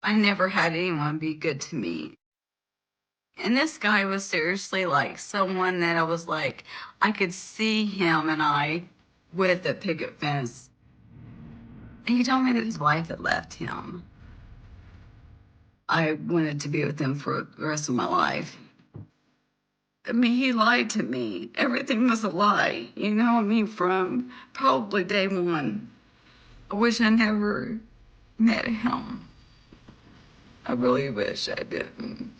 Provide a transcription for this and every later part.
I never had anyone be good to me. And this guy was seriously like someone that I was like, I could see him and I with the picket fence. And he told me that his wife had left him. I wanted to be with him for the rest of my life. I mean, he lied to me. Everything was a lie, you know what I mean, from probably day one. I wish I never met him. I really wish I didn't.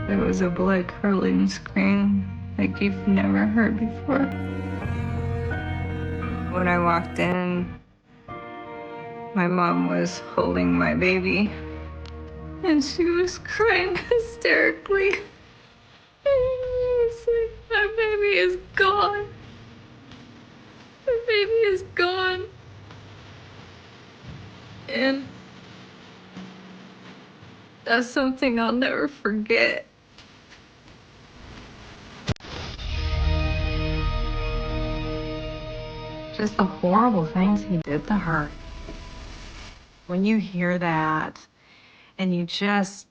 There was a blood curdling scream like you've never heard before. When I walked in, my mom was holding my baby, and she was crying hysterically. It's like, my baby is gone. My baby is gone. And that's something I'll never forget. Just the horrible things he did to her. When you hear that and you just,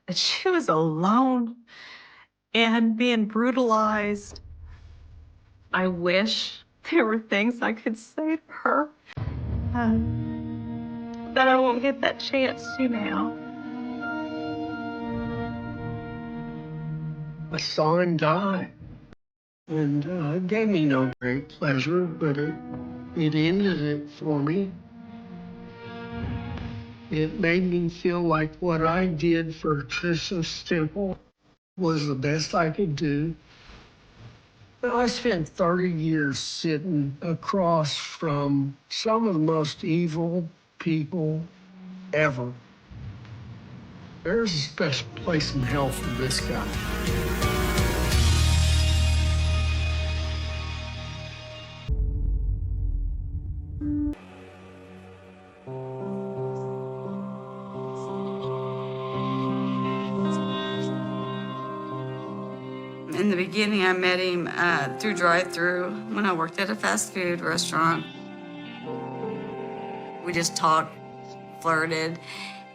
that she was alone and being brutalized, I wish there were things I could say to her that I won't get that chance to now. I saw him die, and it gave me no great pleasure, but it ended it for me. It made me feel like what I did for Trisha Stemple was the best I could do. But I spent 30 years sitting across from some of the most evil people ever. There's a special place in hell for this guy. In the beginning, I met him through drive-through when I worked at a fast food restaurant. We just talked, flirted,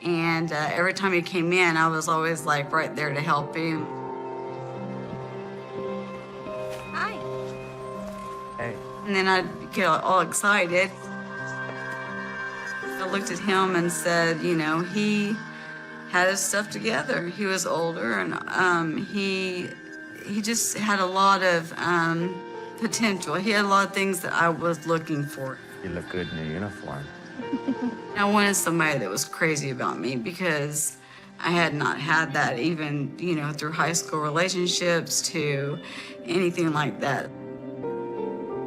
and every time he came in, I was always like right there to help him. Hi. Hey. And then I'd get all excited. I looked at him and said, you know, he had his stuff together. He was older, and he just had a lot of potential. He had a lot of things that I was looking for. You look good in your uniform. I wanted somebody that was crazy about me because I had not had that even, you know, through high school relationships to anything like that.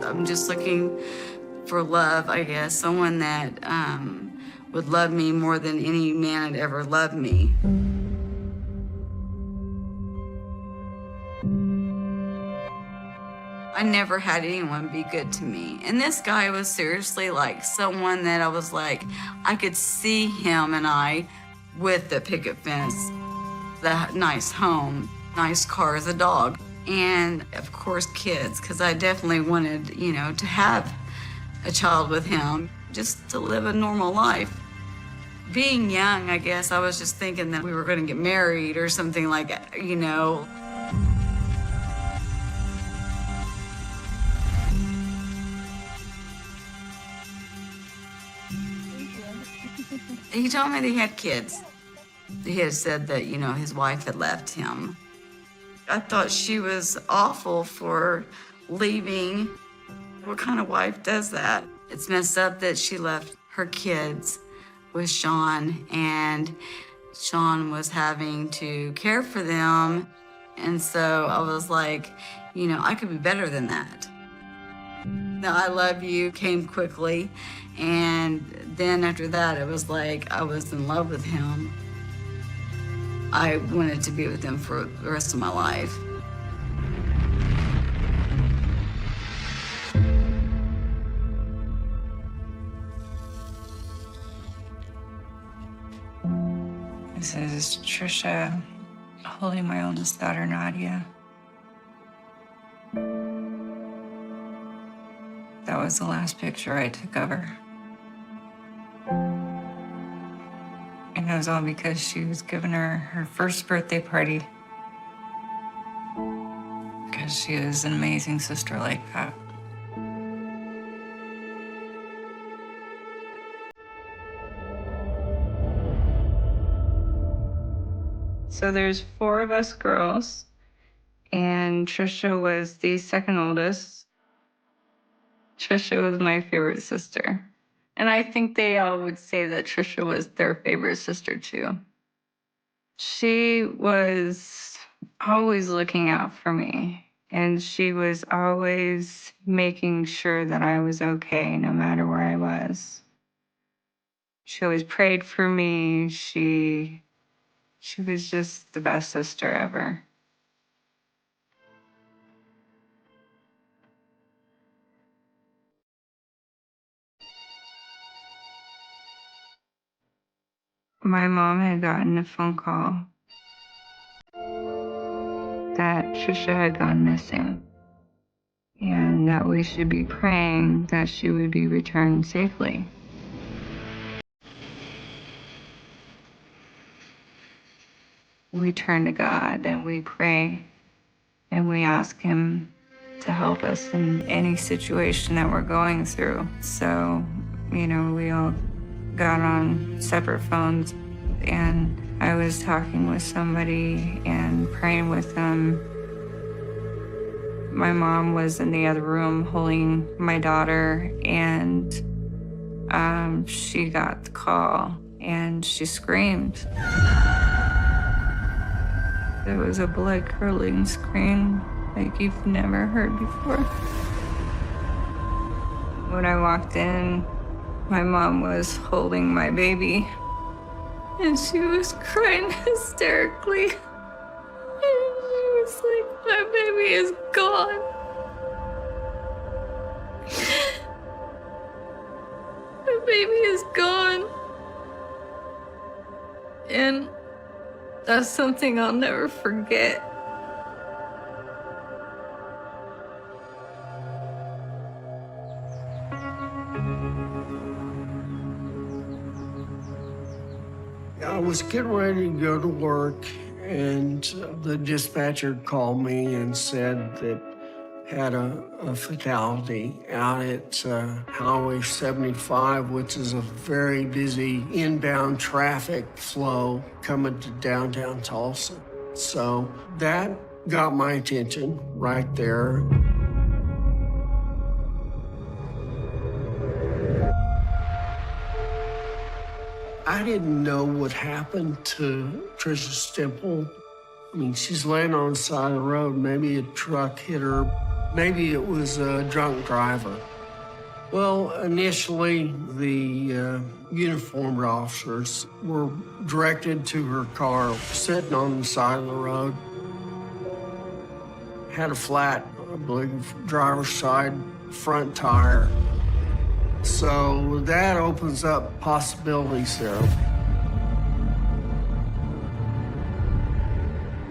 I'm just looking for love, I guess, someone that would love me more than any man had ever loved me. I never had anyone be good to me. And this guy was seriously like someone that I was like, I could see him and I with the picket fence, the nice home, nice cars, a dog, and of course kids, because I definitely wanted, you know, to have a child with him, just to live a normal life. Being young, I guess, I was just thinking that we were going to get married or something like that, you know. He told me that he had kids. He had said that, you know, his wife had left him. I thought she was awful for leaving. What kind of wife does that? It's messed up that she left her kids with Sean, and Sean was having to care for them. And so I was like, you know, I could be better than that. The I love you came quickly, and then after that, it was like I was in love with him. I wanted to be with him for the rest of my life. This is Trisha holding my oldest daughter, Nadia. was the last picture I took of her. And it was all because she was giving her first birthday party. Because she was an amazing sister like that. So there's 4 of us girls, and Trisha was the second oldest. Trisha was my favorite sister. And I think they all would say that Trisha was their favorite sister too. She was always looking out for me, and she was always making sure that I was okay no matter where I was. She always prayed for me. She was just the best sister ever. My mom had gotten a phone call that Trisha had gone missing and that we should be praying that she would be returned safely. We turn to God and we pray and we ask Him to help us in any situation that we're going through. So, we all got on separate phones, and I was talking with somebody and praying with them. My mom was in the other room holding my daughter, and she got the call and she screamed. It was a blood-curdling scream like you've never heard before. When I walked in, my mom was holding my baby, and she was crying hysterically. And she was like, my baby is gone. My baby is gone. And that's something I'll never forget. I was getting ready to go to work, and the dispatcher called me and said that had a fatality out at Highway 75, which is a very busy inbound traffic flow coming to downtown Tulsa. So that got my attention right there. I didn't know what happened to Trisha Stemple. I mean, she's laying on the side of the road. Maybe a truck hit her. Maybe it was a drunk driver. Well, initially, the uniformed officers were directed to her car sitting on the side of the road. Had a flat, I believe, driver's side front tire. So that opens up possibilities there.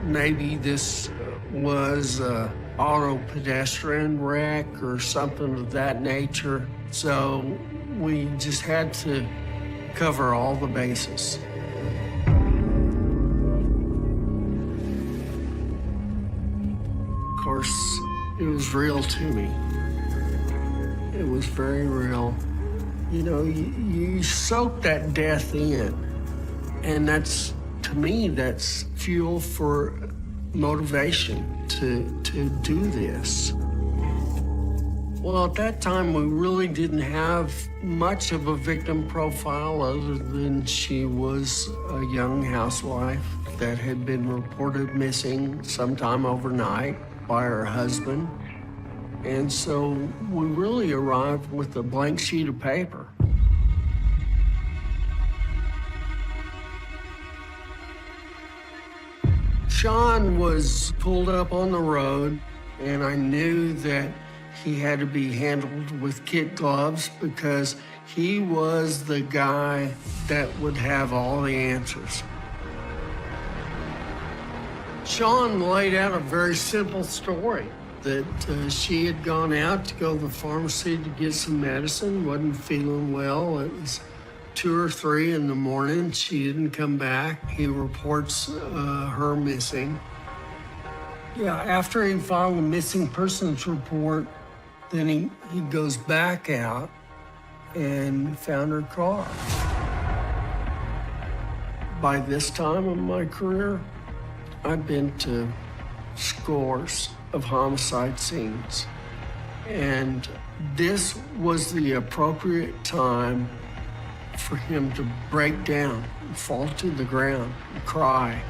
Maybe this was an auto pedestrian wreck or something of that nature. So we just had to cover all the bases. Of course, it was real to me. It was very real. You know, you soak that death in, and that's, to me, that's fuel for motivation to do this. Well, at that time, we really didn't have much of a victim profile other than she was a young housewife that had been reported missing sometime overnight by her husband. And so we really arrived with a blank sheet of paper. Sean was pulled up on the road, and I knew that he had to be handled with kid gloves because he was the guy that would have all the answers. Sean laid out a very simple story. that she had gone out to go to the pharmacy to get some medicine, wasn't feeling well. It was 2 or 3 in the morning. She didn't come back. He reports her missing. Yeah, after he filed a missing persons report, then he goes back out and found her car. By this time in my career, I've been to scores of homicide scenes. And this was the appropriate time for him to break down, fall to the ground, and cry.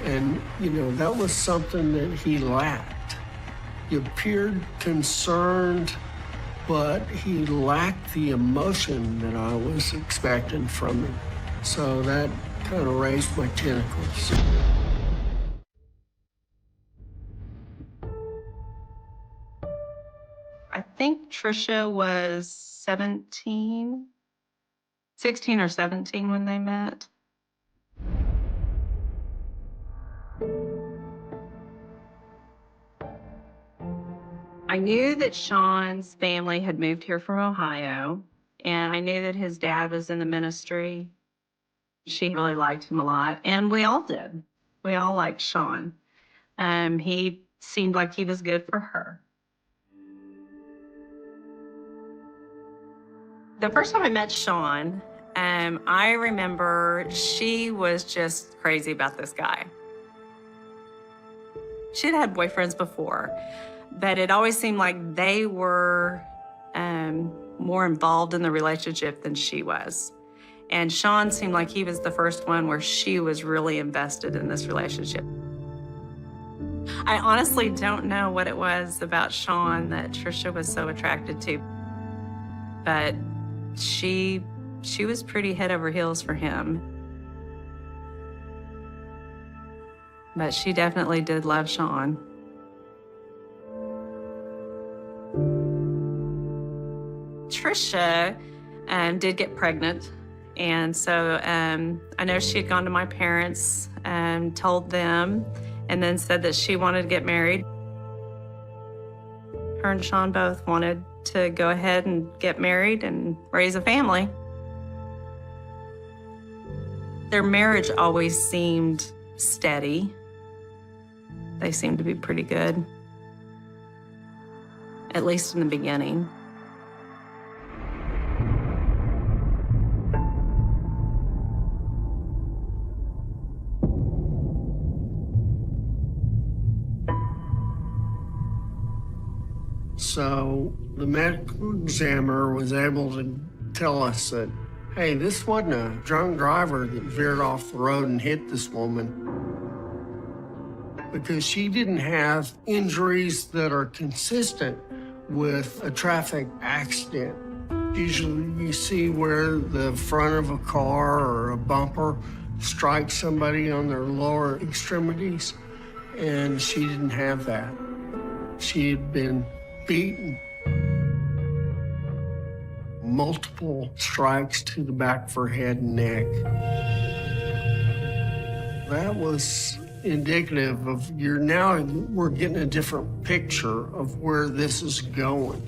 And, you know, that was something that he lacked. He appeared concerned, but he lacked the emotion that I was expecting from him. So that kind of raised my tentacles. I think Trisha was 16 or 17 when they met. I knew that Sean's family had moved here from Ohio, and I knew that his dad was in the ministry. She really liked him a lot, and we all did. We all liked Sean. He seemed like he was good for her. The first time I met Sean, I remember she was just crazy about this guy. She'd had boyfriends before, but it always seemed like they were more involved in the relationship than she was. And Sean seemed like he was the first one where she was really invested in this relationship. I honestly don't know what it was about Sean that Trisha was so attracted to, but she was pretty head over heels for him. But she definitely did love Sean. Trisha did get pregnant. And so I know she had gone to my parents and told them, and then said that she wanted to get married. Her and Sean both wanted to go ahead and get married and raise a family. Their marriage always seemed steady. They seemed to be pretty good, at least in the beginning. So the medical examiner was able to tell us that, hey, this wasn't a drunk driver that veered off the road and hit this woman, because she didn't have injuries that are consistent with a traffic accident. Usually you see where the front of a car or a bumper strikes somebody on their lower extremities, and she didn't have that. She had been beaten, multiple strikes to the back of her head and neck. That was indicative of we're getting a different picture of where this is going.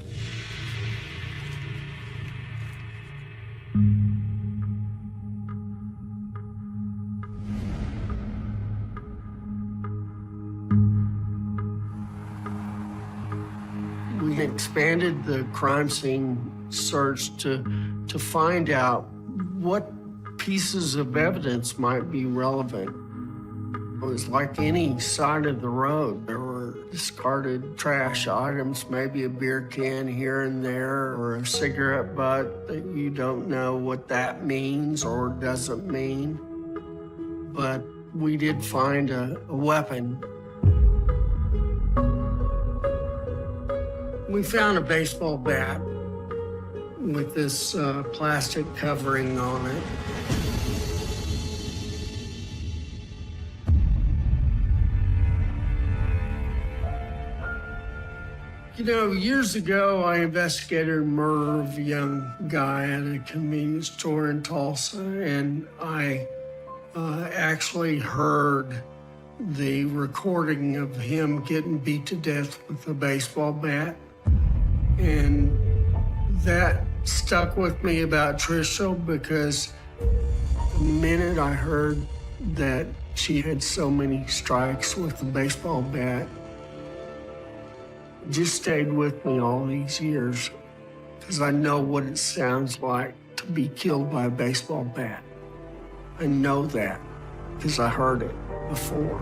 We expanded the crime scene search to find out what pieces of evidence might be relevant. It was like any side of the road. There were discarded trash items, maybe a beer can here and there, or a cigarette butt that you don't know what that means or doesn't mean. But we did find a weapon. We found a baseball bat with this plastic covering on it. You know, years ago, I investigated a murder of a young guy at a convenience store in Tulsa, and I actually heard the recording of him getting beat to death with a baseball bat. And that stuck with me about Trisha because the minute I heard that she had so many strikes with the baseball bat, it just stayed with me all these years because I know what it sounds like to be killed by a baseball bat. I know that because I heard it before.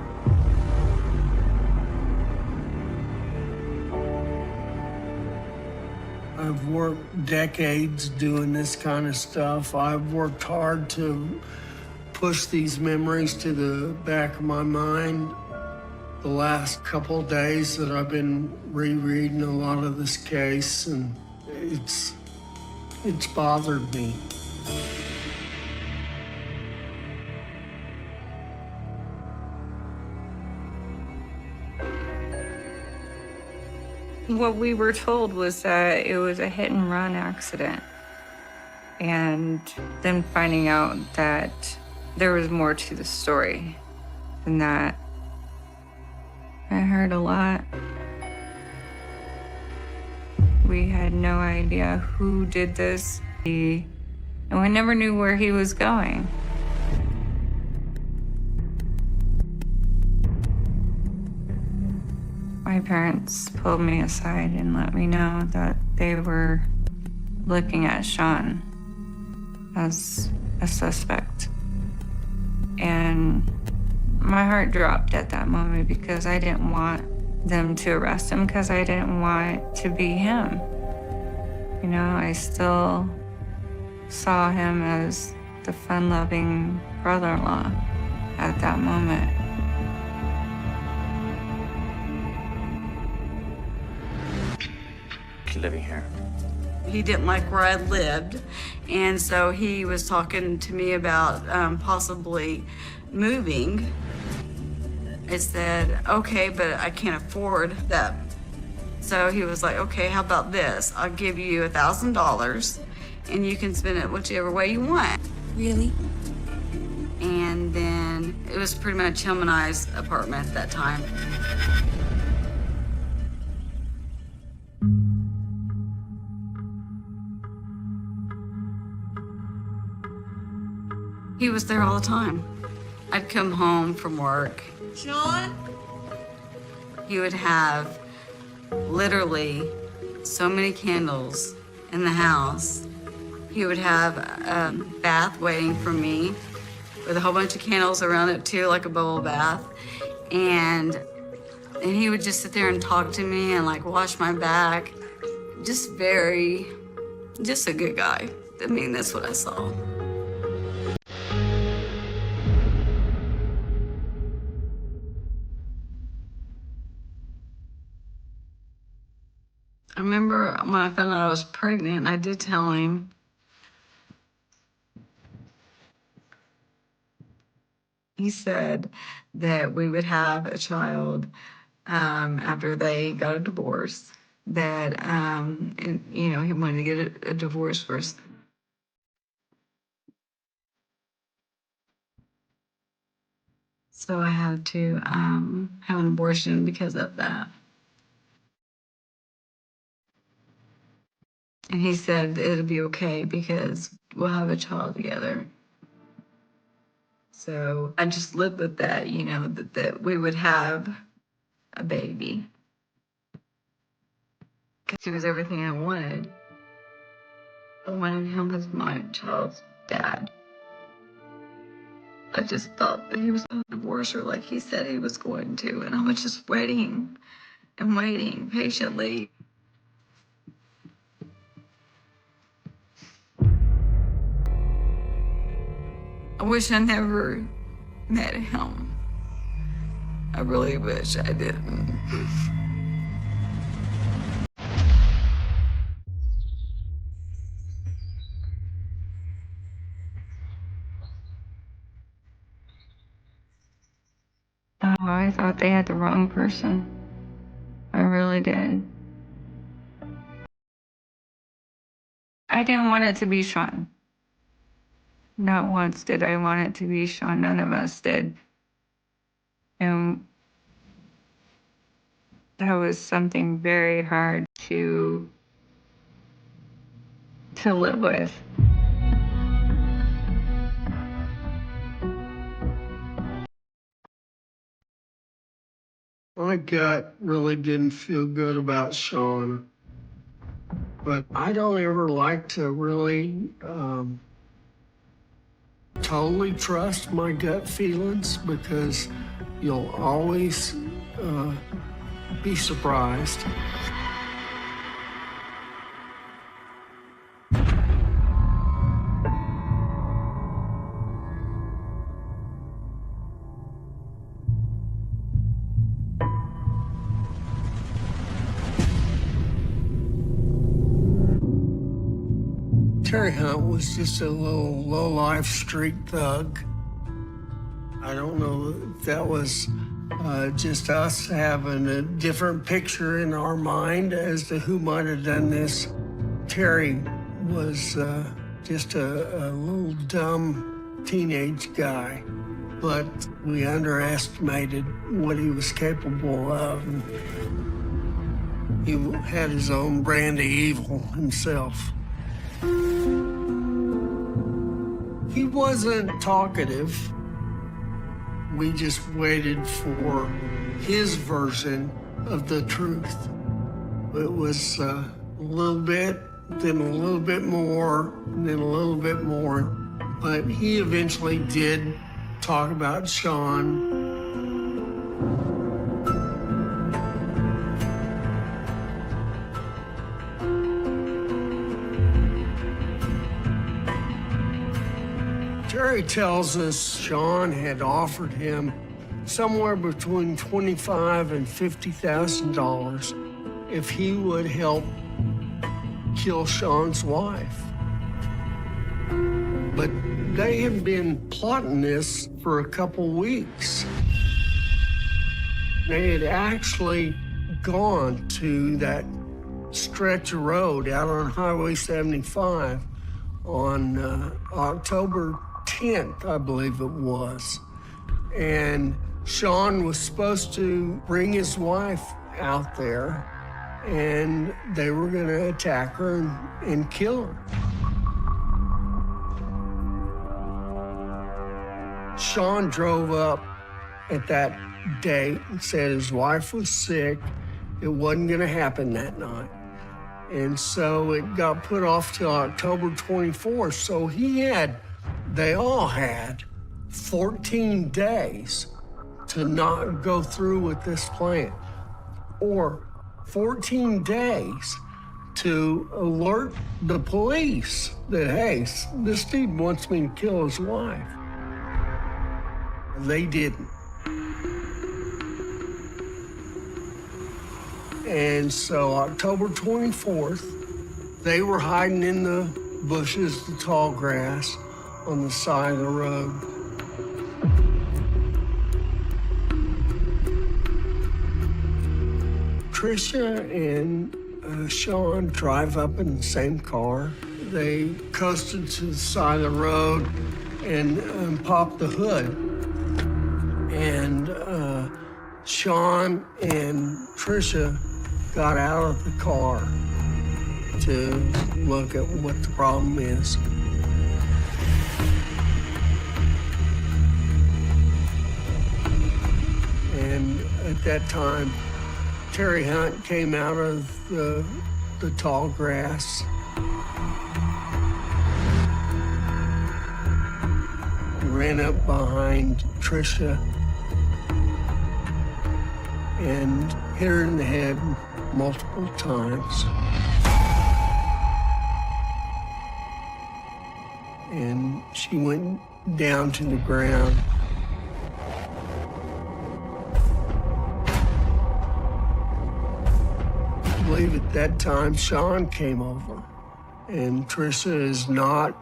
I've worked decades doing this kind of stuff. I've worked hard to push these memories to the back of my mind. The last couple of days that I've been rereading a lot of this case, and it's bothered me. What we were told was that it was a hit and run accident. And then finding out that there was more to the story than that. I heard a lot. We had no idea who did this, and we never knew where he was going. My parents pulled me aside and let me know that they were looking at Sean as a suspect. And my heart dropped at that moment because I didn't want them to arrest him because I didn't want it to be him. You know, I still saw him as the fun-loving brother-in-law at that moment. Living here. He didn't like where I lived, and so he was talking to me about possibly moving. I said, okay, but I can't afford that. So he was like, okay, how about this? I'll give you $1,000 and you can spend it whichever way you want. Really? And then it was pretty much him and I's apartment at that time. He was there all the time. I'd come home from work. Sean? He would have literally so many candles in the house. He would have a bath waiting for me with a whole bunch of candles around it too, like a bubble bath. And he would just sit there and talk to me and like wash my back. Just a good guy. I mean, that's what I saw. I remember when I found out I was pregnant, I did tell him. He said that we would have a child after they got a divorce, that, and, you know, he wanted to get a divorce first. So I had to have an abortion because of that. And he said it'll be okay because we'll have a child together. So I just lived with that, you know, that we would have a baby. Because he was everything I wanted. I wanted him as my child's dad. I just thought that he was going to divorce her like he said he was going to. And I was just waiting and waiting patiently. I wish I never met him. I really wish I didn't. Oh, I thought they had the wrong person. I really did. I didn't want it to be Sean. Not once did I want it to be Sean. None of us did. And that was something very hard to live with. My gut really didn't feel good about Sean, but I don't ever like to really totally trust my gut feelings because you'll always be surprised. Terry Hunt was just a little low-life street thug. I don't know if that was just us having a different picture in our mind as to who might have done this. Terry was just a little dumb teenage guy, but we underestimated what he was capable of. He had his own brand of evil himself. He wasn't talkative. We just waited for his version of the truth. It was a little bit, then a little bit more, and then a little bit more. But he eventually did talk about Sean. Terry tells us Sean had offered him somewhere between $25,000 and $50,000 if he would help kill Sean's wife. But they had been plotting this for a couple weeks. They had actually gone to that stretch of road out on Highway 75 on October 10th, I believe it was. And Sean was supposed to bring his wife out there, and they were going to attack her and kill her. Sean drove up at that date and said his wife was sick. It wasn't going to happen that night. And so it got put off till October 24th. So they all had 14 days to not go through with this plan, or 14 days to alert the police that, hey, this dude wants me to kill his wife. They didn't. And so October 24th, they were hiding in the bushes, the tall grass on the side of the road. Tricia and Sean drive up in the same car. They coasted to the side of the road and popped the hood. And Sean and Tricia got out of the car to look at what the problem is. And at that time, Terry Hunt came out of the tall grass. Ran up behind Tricia and hit her in the head multiple times. And she went down to the ground. I believe at that time, Sean came over, and Tricia is not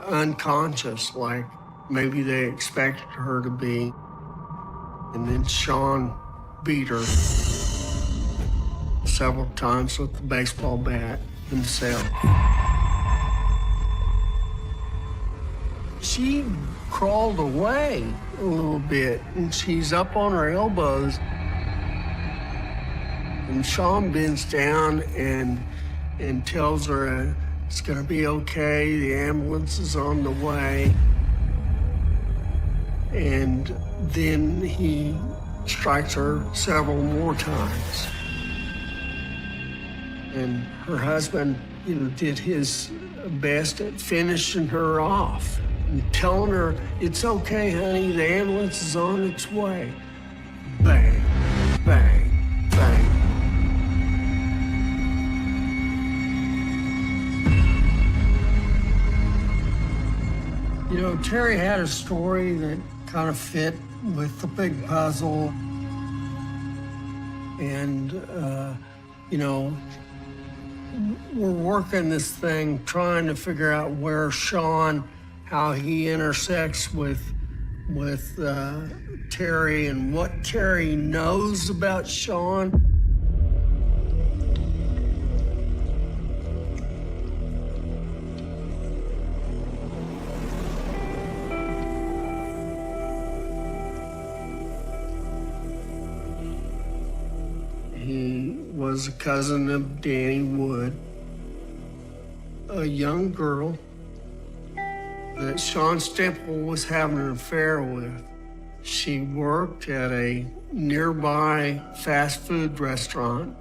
unconscious like maybe they expected her to be. And then Sean beat her several times with the baseball bat himself. She crawled away a little bit, and she's up on her elbows. And Sean bends down and tells her it's gonna be okay, the ambulance is on the way. And then he strikes her several more times. And her husband, did his best at finishing her off and telling her, it's okay, honey, the ambulance is on its way. Bang, bang, bang. Terry had a story that kind of fit with the big puzzle. And, we're working this thing, trying to figure out where Sean, how he intersects with Terry and what Terry knows about Sean. He was a cousin of Danny Wood, a young girl that Sean Stemple was having an affair with. She worked at a nearby fast food restaurant,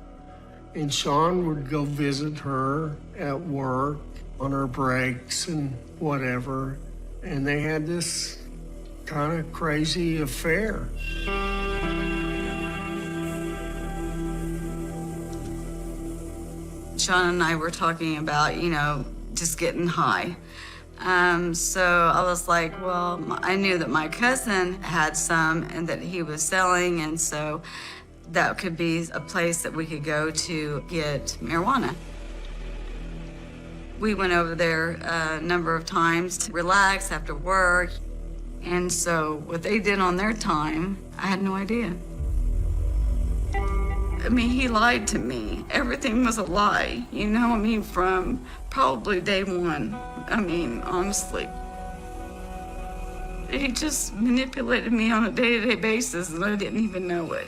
and Sean would go visit her at work on her breaks and whatever, and they had this kind of crazy affair. Sean and I were talking about, just getting high. So I was like, well, I knew that my cousin had some and that he was selling, and so that could be a place that we could go to get marijuana. We went over there a number of times to relax after work, and so what they did on their time, I had no idea. He lied to me. Everything was a lie, from probably day one. Honestly. He just manipulated me on a day-to-day basis, and I didn't even know it.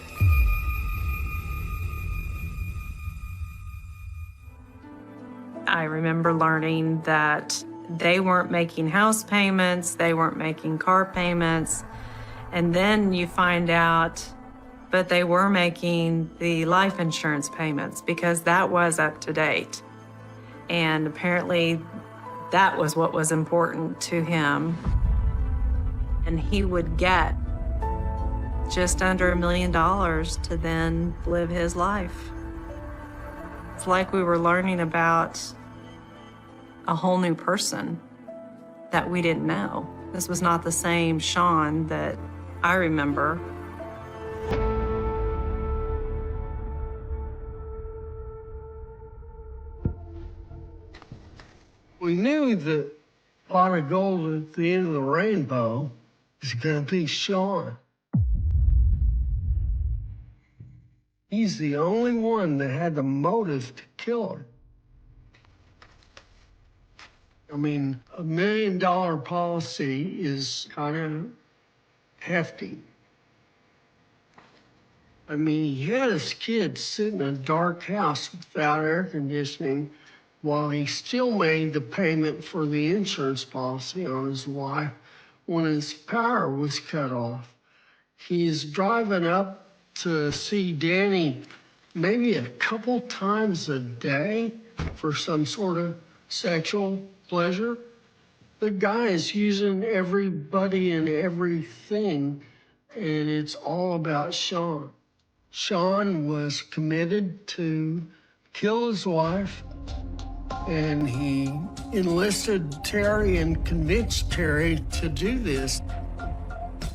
I remember learning that they weren't making house payments, they weren't making car payments, and then you find out but they were making the life insurance payments because that was up to date. And apparently that was what was important to him. And he would get just under $1 million to then live his life. It's like we were learning about a whole new person that we didn't know. This was not the same Sean that I remember. We knew that pot of gold at the end of the rainbow is going to be Sean. He's the only one that had the motive to kill her. $1 million policy is kind of hefty. He had his kids sit in a dark house without air conditioning while he still made the payment for the insurance policy on his wife when his power was cut off. He's driving up to see Danny maybe a couple times a day for some sort of sexual pleasure. The guy is using everybody and everything, and it's all about Sean. Sean was committed to kill his wife, and he enlisted Terry and convinced Terry to do this.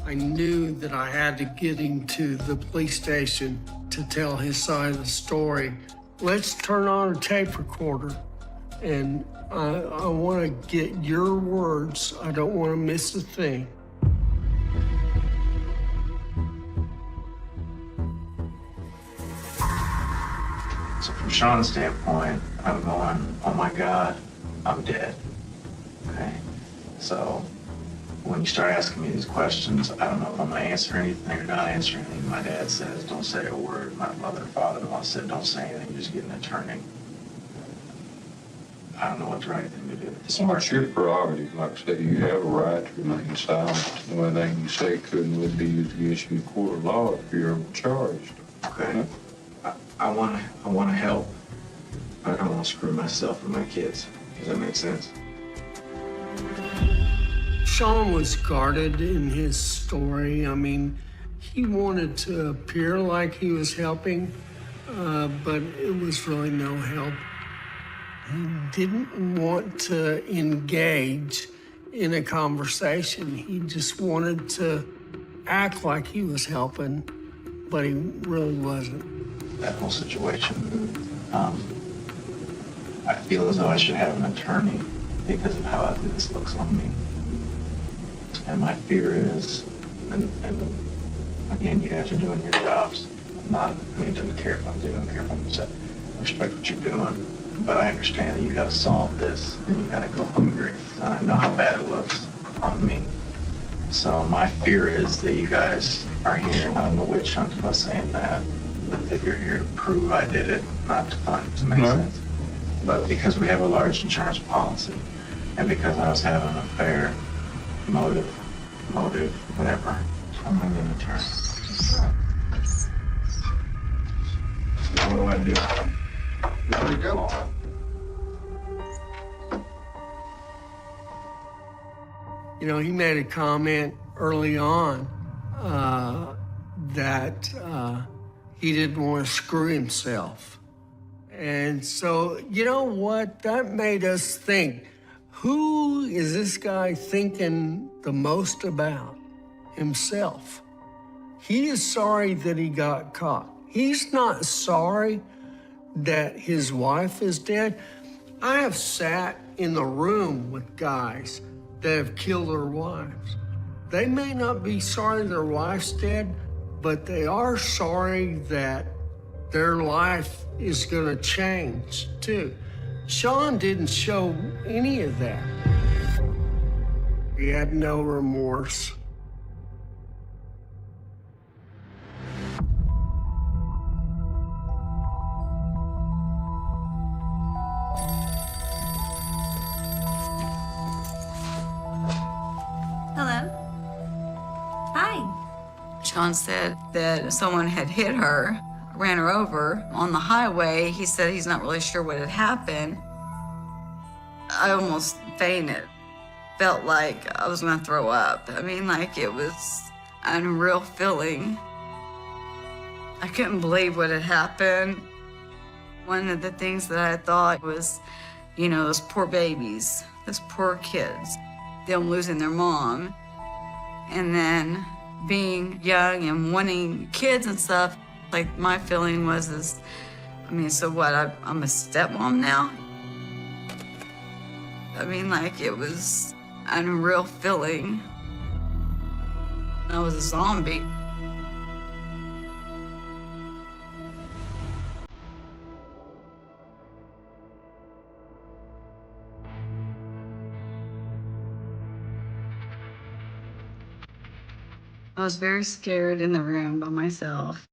I knew that I had to get him to the police station to tell his side of the story. Let's turn on a tape recorder, and I want to get your words. I don't want to miss a thing. So from Sean's standpoint, I'm going, oh my God, I'm dead. Okay? So when you start asking me these questions, I don't know if I'm going to answer anything or not answer anything. My dad says, don't say a word. My mother and father-in-law said, don't say anything, just get an attorney. I don't know what the right thing to do. It's not your prerogative. Like I said, you have a right to remain silent. The only thing you say couldn't would be used against you in court of law if you're charged. Okay. I want to help, but I don't want to screw myself and my kids. Does that make sense? Sean was guarded in his story. I mean, he wanted to appear like he was helping, but it was really no help. He didn't want to engage in a conversation. He just wanted to act like he was helping, but he really wasn't. That whole situation, I feel as though I should have an attorney because of how ugly this looks on me. And my fear is, and again, you guys are doing your jobs. I don't care if I'm doing, I don't care if I'm upset. I respect what you're doing. But I understand that you gotta solve this and you gotta go hungry. And I know how bad it looks on me. So my fear is that you guys are here not on the witch hunt by saying that, but that you're here to prove I did it, not to find it to make sense. But because we have a large insurance policy and because I was having an affair, motive, whatever, I'm gonna get an attorney. What do? There you go. You know, he made a comment early on that he didn't want to screw himself. And so, you know what? That made us think, who is this guy thinking the most about? Himself. He is sorry that he got caught. He's not sorry that his wife is dead. I have sat in the room with guys that have killed their wives. They may not be sorry their wife's dead, but they are sorry that their life is gonna change too. Sean didn't show any of that. He had no remorse. Hello. Hi. Sean said that someone had hit her, ran her over on the highway. He said he's not really sure what had happened. I almost fainted. Felt like I was gonna throw up. I mean, like it was an unreal feeling. I couldn't believe what had happened. One of the things that I thought was, you know, those poor babies, those poor kids, them losing their mom, and then being young and wanting kids and stuff. Like my feeling was, I mean, so what, I'm a stepmom now? I mean, like it was an unreal feeling. I was a zombie. I was very scared in the room by myself.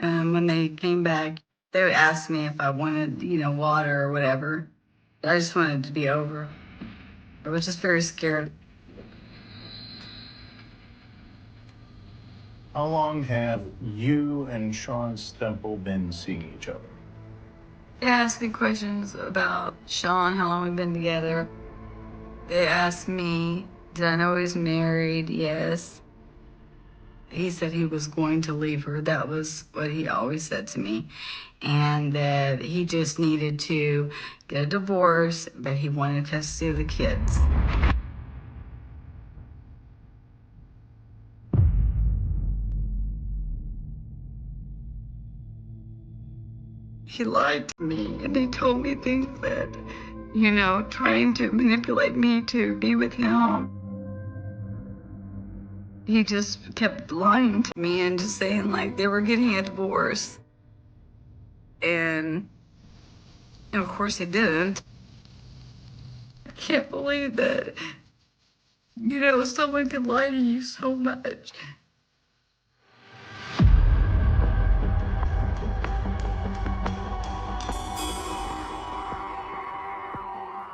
When they came back, they would ask me if I wanted, you know, water or whatever. I just wanted it to be over. I was just very scared. How long have you and Sean Stemple been seeing each other? They asked me questions about Sean, how long we've been together. They asked me, did I know he was married? Yes. He said he was going to leave her. That was what he always said to me. And that he just needed to get a divorce, but he wanted to see the kids. He lied to me and he told me things that, you know, trying to manipulate me to be with him. He just kept lying to me and just saying like they were getting a divorce. And of course he didn't. I can't believe that You know, someone can lie to you so much.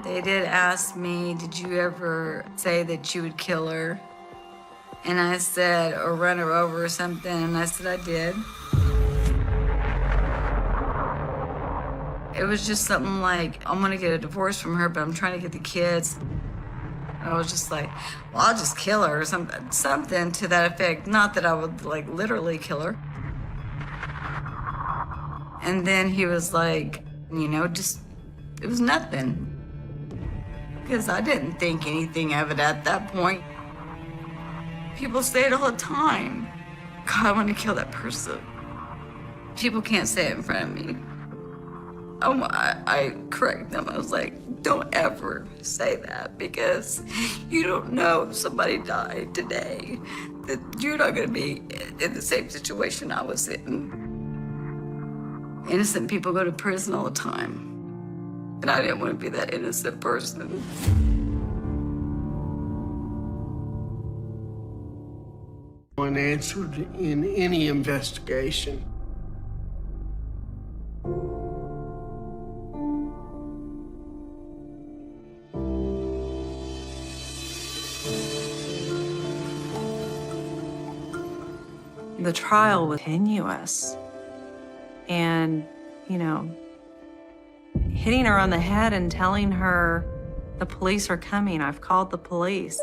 They did ask me, did you ever say that you would kill her? And I said, or run her over or something, and I said I did. It was just something like, I'm gonna get a divorce from her, but I'm trying to get the kids. I was just like, well, I'll just kill her or something to that effect. Not that I would like literally kill her. And then he was like, you know, just, it was nothing. Because I didn't think anything of it at that point. People say it all the time. God, I want to kill that person. People can't say it in front of me. I correct them. I was like, don't ever say that because you don't know if somebody died today, that you're not going to be in the same situation I was in. Innocent people go to prison all the time. And I didn't want to be that innocent person. Unanswered in any investigation. The trial was tenuous. And, you know, hitting her on the head and telling her, the police are coming, I've called the police.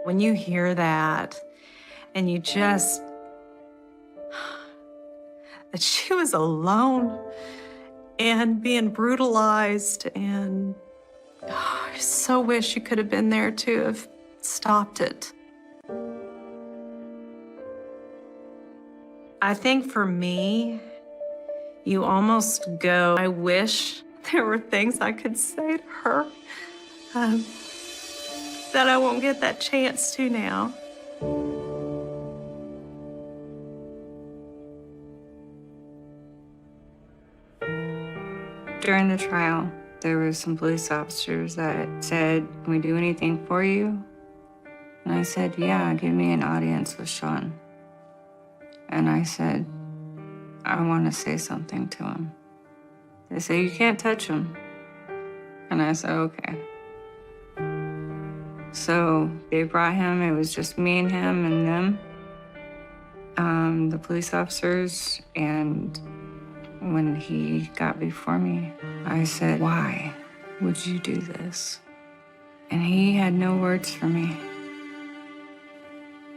When you hear that, and you just, that she was alone and being brutalized, and I so wish you could have been there to have stopped it. I think for me, you almost go, I wish there were things I could say to her that I won't get that chance to now. During the trial, there were some police officers that said, can we do anything for you? And I said, yeah, give me an audience with Sean. And I said, I want to say something to him. They said, you can't touch him. And I said, okay. So they brought him, it was just me and him and them, the police officers. And when he got before me, I said, why would you do this? And he had no words for me.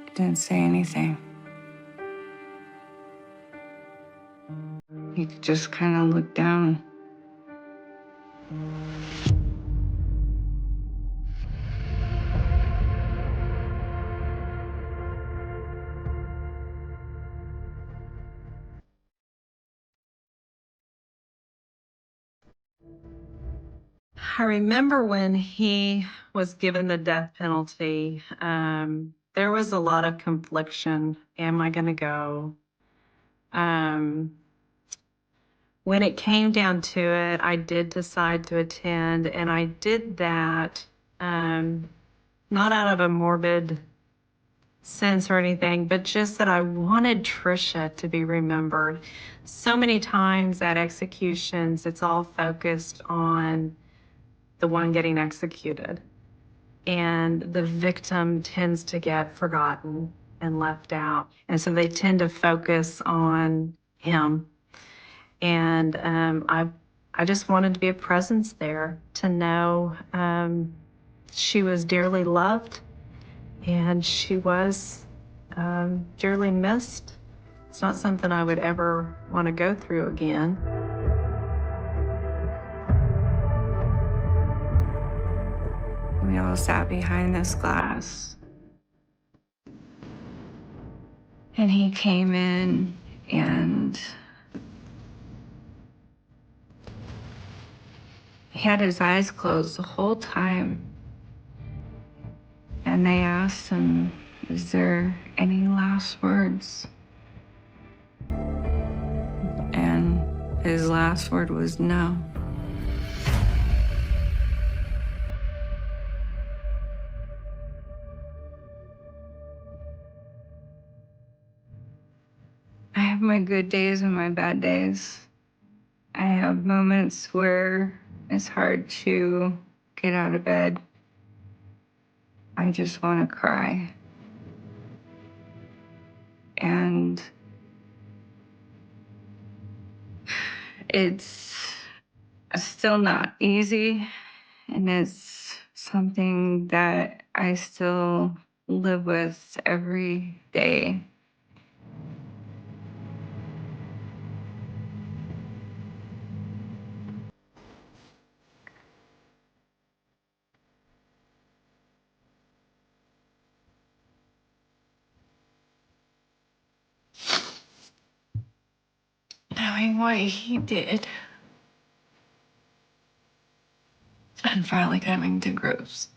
He didn't say anything. He just kind of looked down. I remember when he was given the death penalty, there was a lot of confliction. Am I going to go? When it came down to it, I did decide to attend, and I did that not out of a morbid sense or anything, but just that I wanted Trisha to be remembered. So many times at executions, it's all focused on the one getting executed, and the victim tends to get forgotten and left out. And so they tend to focus on him. And I just wanted to be a presence there, to know she was dearly loved and she was dearly missed. It's not something I would ever want to go through again. We all sat behind this glass. And he came in and he had his eyes closed the whole time. And they asked him, is there any last words? And his last word was no. have my good days and my bad days. I have moments where it's hard to get out of bed. I just want to cry. And it's still not easy. And it's something that I still live with every day. Knowing what he did and finally coming to grips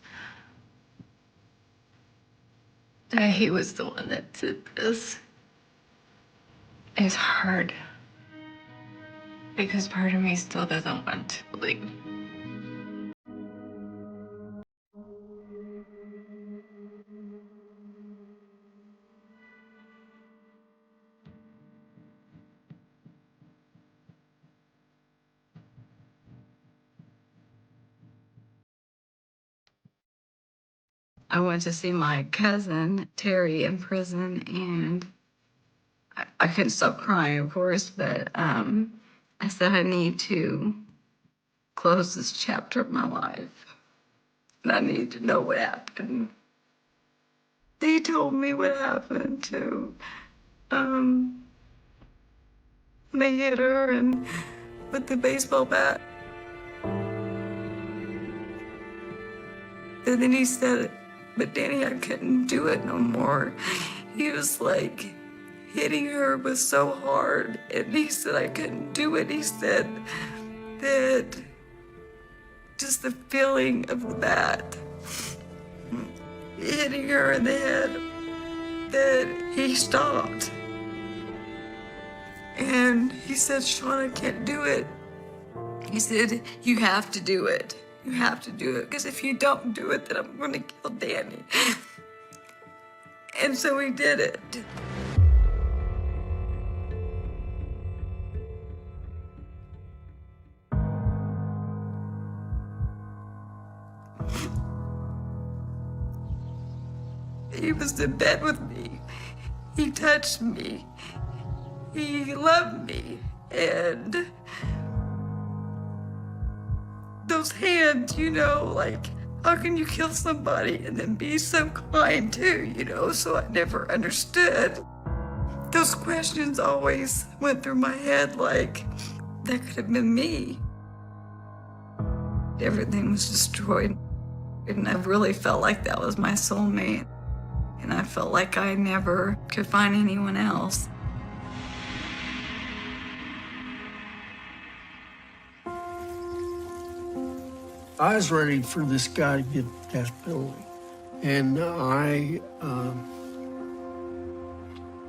that he was the one that did this is hard. Because part of me still doesn't want to believe. I went to see my cousin, Terry, in prison, and I couldn't stop crying, of course, but I said I need to close this chapter of my life. And I need to know what happened. They told me what happened to, they hit her and with the baseball bat. And then he said, but Danny, I couldn't do it no more. He was like, hitting her was so hard. And he said I couldn't do it. He said that just the feeling of the bat hitting her in the head, that he stopped. And he said, Sean, I can't do it. He said, you have to do it. You have to do it, because if you don't do it, then I'm gonna kill Danny. And so he did it. He was in bed with me. He touched me. He loved me. And those hands, you know, like, how can you kill somebody and then be so kind too, you know? So I never understood. Those questions always went through my head like, that could have been me. Everything was destroyed. And I really felt like that was my soulmate. And I felt like I never could find anyone else. I was ready for this guy to get the death penalty. And I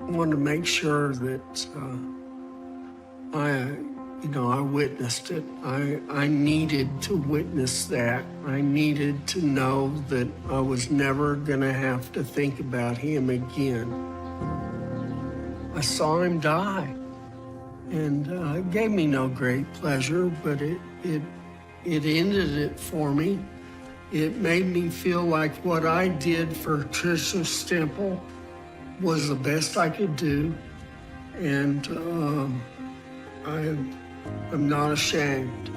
wanted to make sure that I witnessed it. I needed to witness that. I needed to know that I was never gonna have to think about him again. I saw him die, and it gave me no great pleasure, but it ended it for me. It made me feel like what I did for Tricia Stemple was the best I could do, and I'm not ashamed.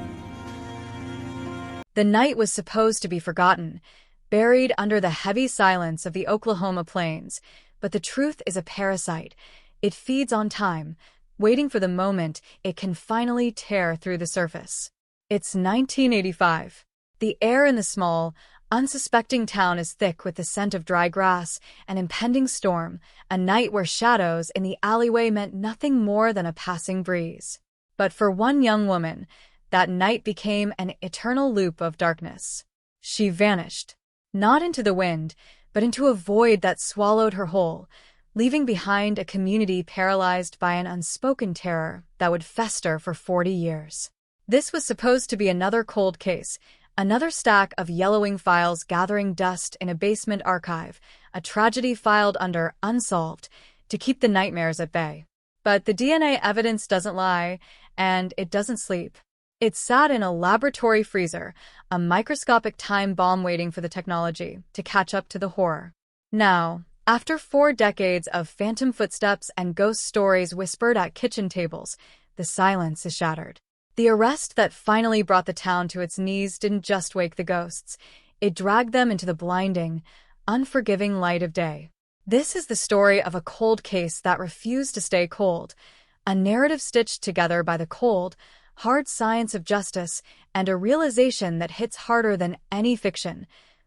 The night was supposed to be forgotten, buried under the heavy silence of the Oklahoma plains, but the truth is a parasite. It feeds on time, waiting for the moment it can finally tear through the surface. It's 1985. The air in the small, unsuspecting town is thick with the scent of dry grass, an impending storm, a night where shadows in the alleyway meant nothing more than a passing breeze. But for one young woman, that night became an eternal loop of darkness. She vanished, not into the wind, but into a void that swallowed her whole, leaving behind a community paralyzed by an unspoken terror that would fester for 40 years. This was supposed to be another cold case, another stack of yellowing files gathering dust in a basement archive, a tragedy filed under unsolved to keep the nightmares at bay. But the DNA evidence doesn't lie, and it doesn't sleep. It sat in a laboratory freezer, a microscopic time bomb waiting for the technology to catch up to the horror. Now, after 4 decades of phantom footsteps and ghost stories whispered at kitchen tables, the silence is shattered. The arrest that finally brought the town to its knees didn't just wake the ghosts. It dragged them into the blinding, unforgiving light of day. This is the story of a cold case that refused to stay cold, a narrative stitched together by the cold, hard science of justice, and a realization that hits harder than any fiction.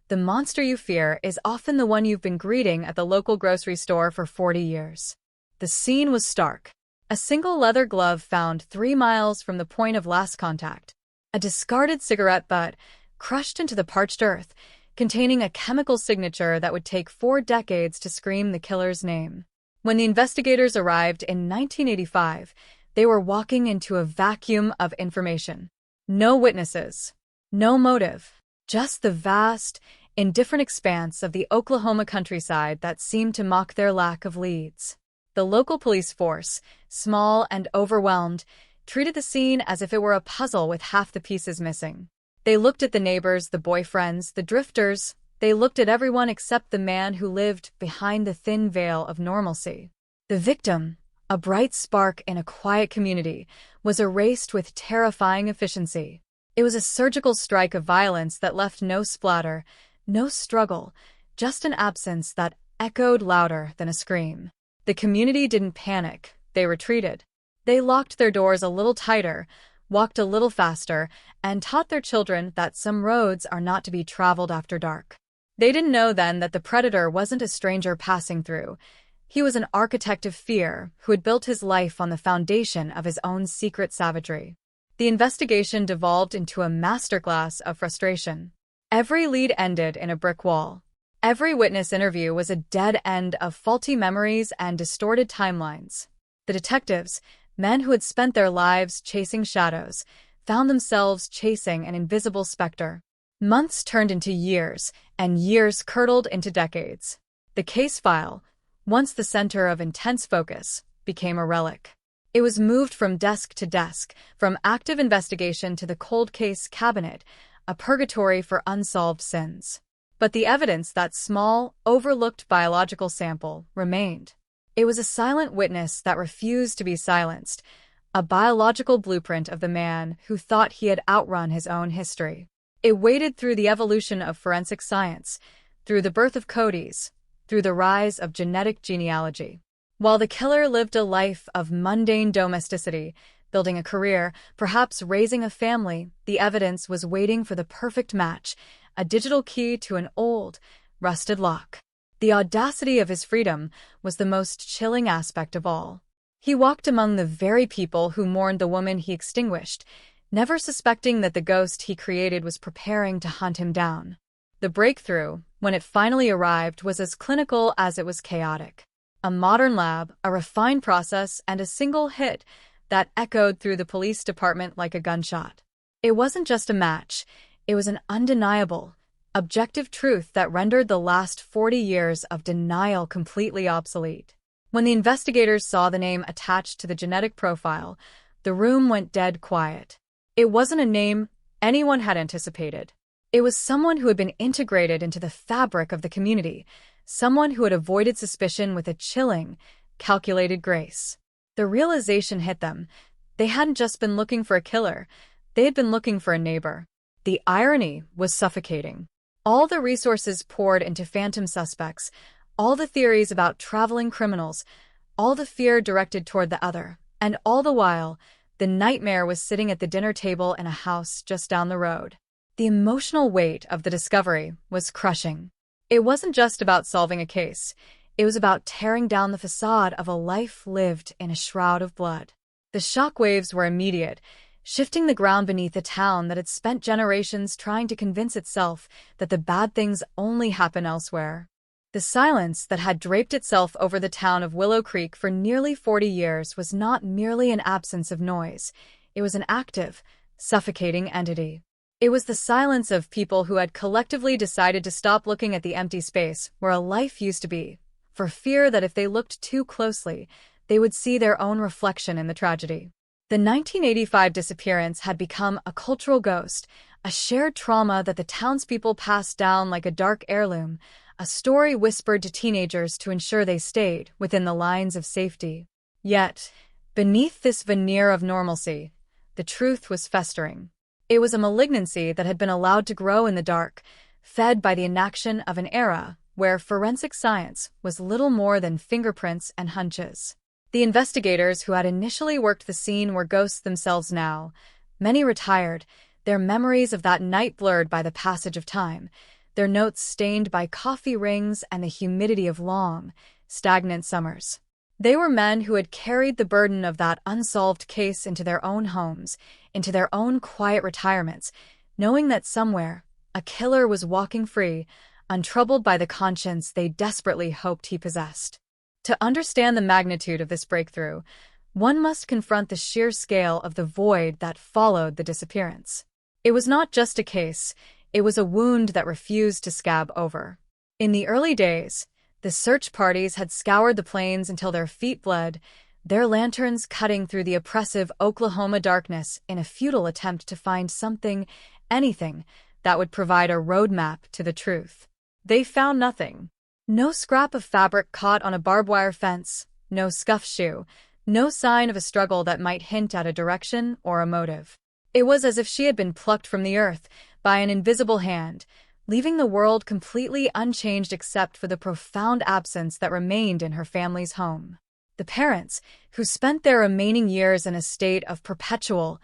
The monster you fear is often the one you've been greeting at the local grocery store for 40 years. The scene was stark. A single leather glove found 3 miles from the point of last contact. A discarded cigarette butt crushed into the parched earth, containing a chemical signature that would take 4 decades to scream the killer's name. When the investigators arrived in 1985, they were walking into a vacuum of information. No witnesses, no motive, just the vast, indifferent expanse of the Oklahoma countryside that seemed to mock their lack of leads. The local police force, small and overwhelmed, treated the scene as if it were a puzzle with half the pieces missing. They looked at the neighbors, the boyfriends, the drifters. They looked at everyone except the man who lived behind the thin veil of normalcy. The victim, a bright spark in a quiet community, was erased with terrifying efficiency. It was a surgical strike of violence that left no splatter, no struggle, just an absence that echoed louder than a scream. The community didn't panic, they retreated. They locked their doors a little tighter, walked a little faster, and taught their children that some roads are not to be traveled after dark. They didn't know then that the predator wasn't a stranger passing through. He was an architect of fear who had built his life on the foundation of his own secret savagery. The investigation devolved into a masterclass of frustration. Every lead ended in a brick wall. Every witness interview was a dead end of faulty memories and distorted timelines. The detectives, men who had spent their lives chasing shadows, found themselves chasing an invisible specter. Months turned into years, and years curdled into decades. The case file, once the center of intense focus, became a relic. It was moved from desk to desk, from active investigation to the cold case cabinet, a purgatory for unsolved sins. But the evidence, that small, overlooked biological sample, remained. It was a silent witness that refused to be silenced, a biological blueprint of the man who thought he had outrun his own history. It waded through the evolution of forensic science, through the birth of codes, through the rise of genetic genealogy. While the killer lived a life of mundane domesticity, building a career, perhaps raising a family, the evidence was waiting for the perfect match, a digital key to an old, rusted lock. The audacity of his freedom was the most chilling aspect of all. He walked among the very people who mourned the woman he extinguished, never suspecting that the ghost he created was preparing to hunt him down. The breakthrough, when it finally arrived, was as clinical as it was chaotic. A modern lab, a refined process, and a single hit that echoed through the police department like a gunshot. It wasn't just a match, it was an undeniable, objective truth that rendered the last 40 years of denial completely obsolete. When the investigators saw the name attached to the genetic profile, the room went dead quiet. It wasn't a name anyone had anticipated. It was someone who had been integrated into the fabric of the community, someone who had avoided suspicion with a chilling, calculated grace. The realization hit them. They hadn't just been looking for a killer, they had been looking for a neighbor. The irony was suffocating. All the resources poured into phantom suspects, all the theories about traveling criminals, all the fear directed toward the other, and all the while, the nightmare was sitting at the dinner table in a house just down the road. The emotional weight of the discovery was crushing. It wasn't just about solving a case. It was about tearing down the facade of a life lived in a shroud of blood. The shockwaves were immediate, shifting the ground beneath a town that had spent generations trying to convince itself that the bad things only happen elsewhere. The silence that had draped itself over the town of Willow Creek for nearly 40 years was not merely an absence of noise. It was an active, suffocating entity. It was the silence of people who had collectively decided to stop looking at the empty space where a life used to be, for fear that if they looked too closely, they would see their own reflection in the tragedy. The 1985 disappearance had become a cultural ghost, a shared trauma that the townspeople passed down like a dark heirloom, a story whispered to teenagers to ensure they stayed within the lines of safety. Yet, beneath this veneer of normalcy, the truth was festering. It was a malignancy that had been allowed to grow in the dark, fed by the inaction of an era where forensic science was little more than fingerprints and hunches. The investigators who had initially worked the scene were ghosts themselves now. Many retired, their memories of that night blurred by the passage of time, their notes stained by coffee rings and the humidity of long, stagnant summers. They were men who had carried the burden of that unsolved case into their own homes, into their own quiet retirements, knowing that somewhere a killer was walking free, untroubled by the conscience they desperately hoped he possessed. To understand the magnitude of this breakthrough, one must confront the sheer scale of the void that followed the disappearance. It was not just a case, it was a wound that refused to scab over. In the early days, the search parties had scoured the plains until their feet bled, their lanterns cutting through the oppressive Oklahoma darkness in a futile attempt to find something, anything, that would provide a roadmap to the truth. They found nothing. No scrap of fabric caught on a barbed wire fence, no scuffed shoe, no sign of a struggle that might hint at a direction or a motive. It was as if she had been plucked from the earth by an invisible hand, leaving the world completely unchanged except for the profound absence that remained in her family's home. The parents, who spent their remaining years in a state of perpetual,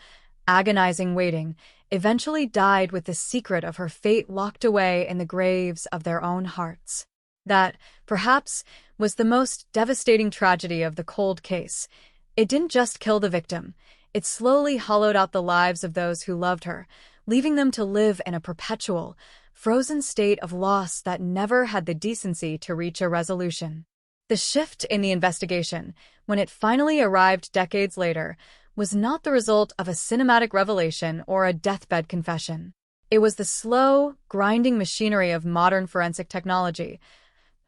agonizing waiting, eventually died with the secret of her fate locked away in the graves of their own hearts. That, perhaps, was the most devastating tragedy of the cold case. It didn't just kill the victim, it slowly hollowed out the lives of those who loved her, leaving them to live in a perpetual, frozen state of loss that never had the decency to reach a resolution. The shift in the investigation, when it finally arrived decades later, was not the result of a cinematic revelation or a deathbed confession. It was the slow, grinding machinery of modern forensic technology,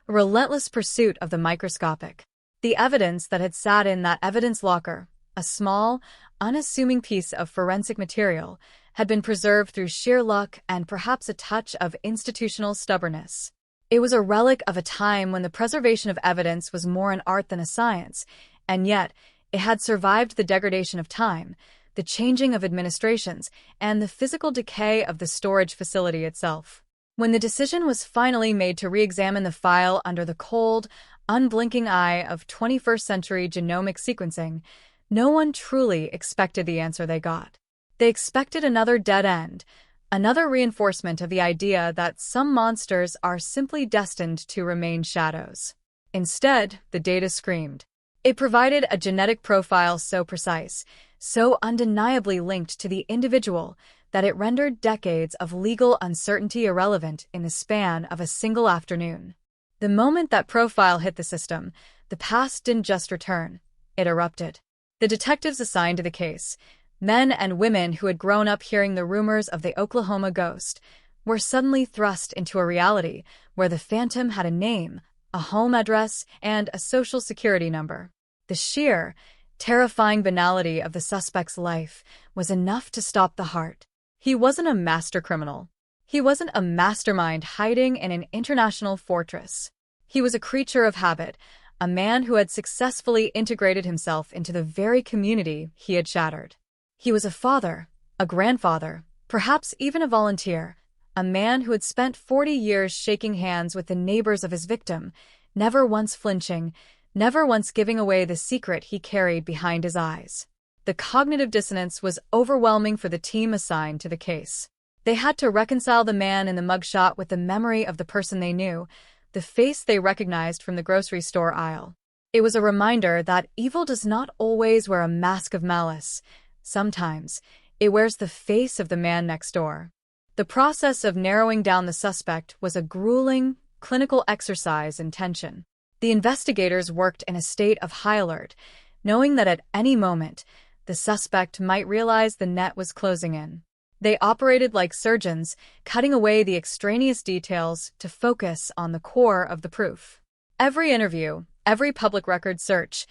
a relentless pursuit of the microscopic. The evidence that had sat in that evidence locker, a small, unassuming piece of forensic material, had been preserved through sheer luck and perhaps a touch of institutional stubbornness. It was a relic of a time when the preservation of evidence was more an art than a science, and yet it had survived the degradation of time, the changing of administrations, and the physical decay of the storage facility itself. When the decision was finally made to re-examine the file under the cold, unblinking eye of 21st-century genomic sequencing, no one truly expected the answer they got. They expected another dead end, another reinforcement of the idea that some monsters are simply destined to remain shadows. Instead, the data screamed. It provided a genetic profile so precise, so undeniably linked to the individual, that it rendered decades of legal uncertainty irrelevant in the span of a single afternoon. The moment that profile hit the system, the past didn't just return, it erupted. The detectives assigned to the case, men and women who had grown up hearing the rumors of the Oklahoma ghost, were suddenly thrust into a reality where the phantom had a name, a home address, and a social security number. The sheer, terrifying banality of the suspect's life was enough to stop the heart. He wasn't a master criminal. He wasn't a mastermind hiding in an international fortress. He was a creature of habit, a man who had successfully integrated himself into the very community he had shattered. He was a father, a grandfather, perhaps even a volunteer, a man who had spent 40 years shaking hands with the neighbors of his victim, never once flinching, never once giving away the secret he carried behind his eyes. The cognitive dissonance was overwhelming for the team assigned to the case. They had to reconcile the man in the mugshot with the memory of the person they knew, the face they recognized from the grocery store aisle. It was a reminder that evil does not always wear a mask of malice. Sometimes, it wears the face of the man next door. The process of narrowing down the suspect was a grueling, clinical exercise in tension. The investigators worked in a state of high alert, knowing that at any moment, the suspect might realize the net was closing in. They operated like surgeons, cutting away the extraneous details to focus on the core of the proof. Every interview, every public record search,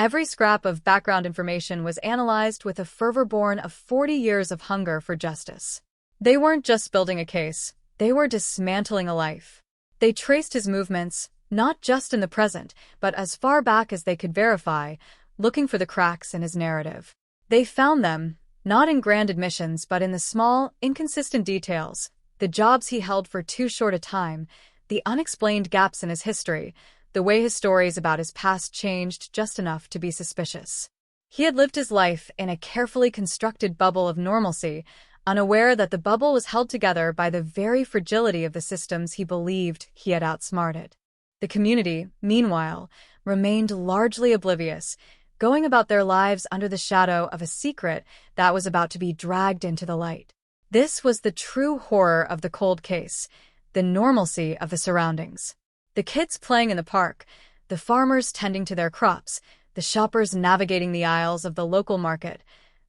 Every scrap of background information was analyzed with a fervor born of 40 years of hunger for justice. They weren't just building a case, they were dismantling a life. They traced his movements, not just in the present, but as far back as they could verify, looking for the cracks in his narrative. They found them, not in grand admissions, but in the small, inconsistent details, the jobs he held for too short a time, the unexplained gaps in his history, the way his stories about his past changed just enough to be suspicious. He had lived his life in a carefully constructed bubble of normalcy, unaware that the bubble was held together by the very fragility of the systems he believed he had outsmarted. The community, meanwhile, remained largely oblivious, going about their lives under the shadow of a secret that was about to be dragged into the light. This was the true horror of the cold case, the normalcy of the surroundings. The kids playing in the park, the farmers tending to their crops, the shoppers navigating the aisles of the local market.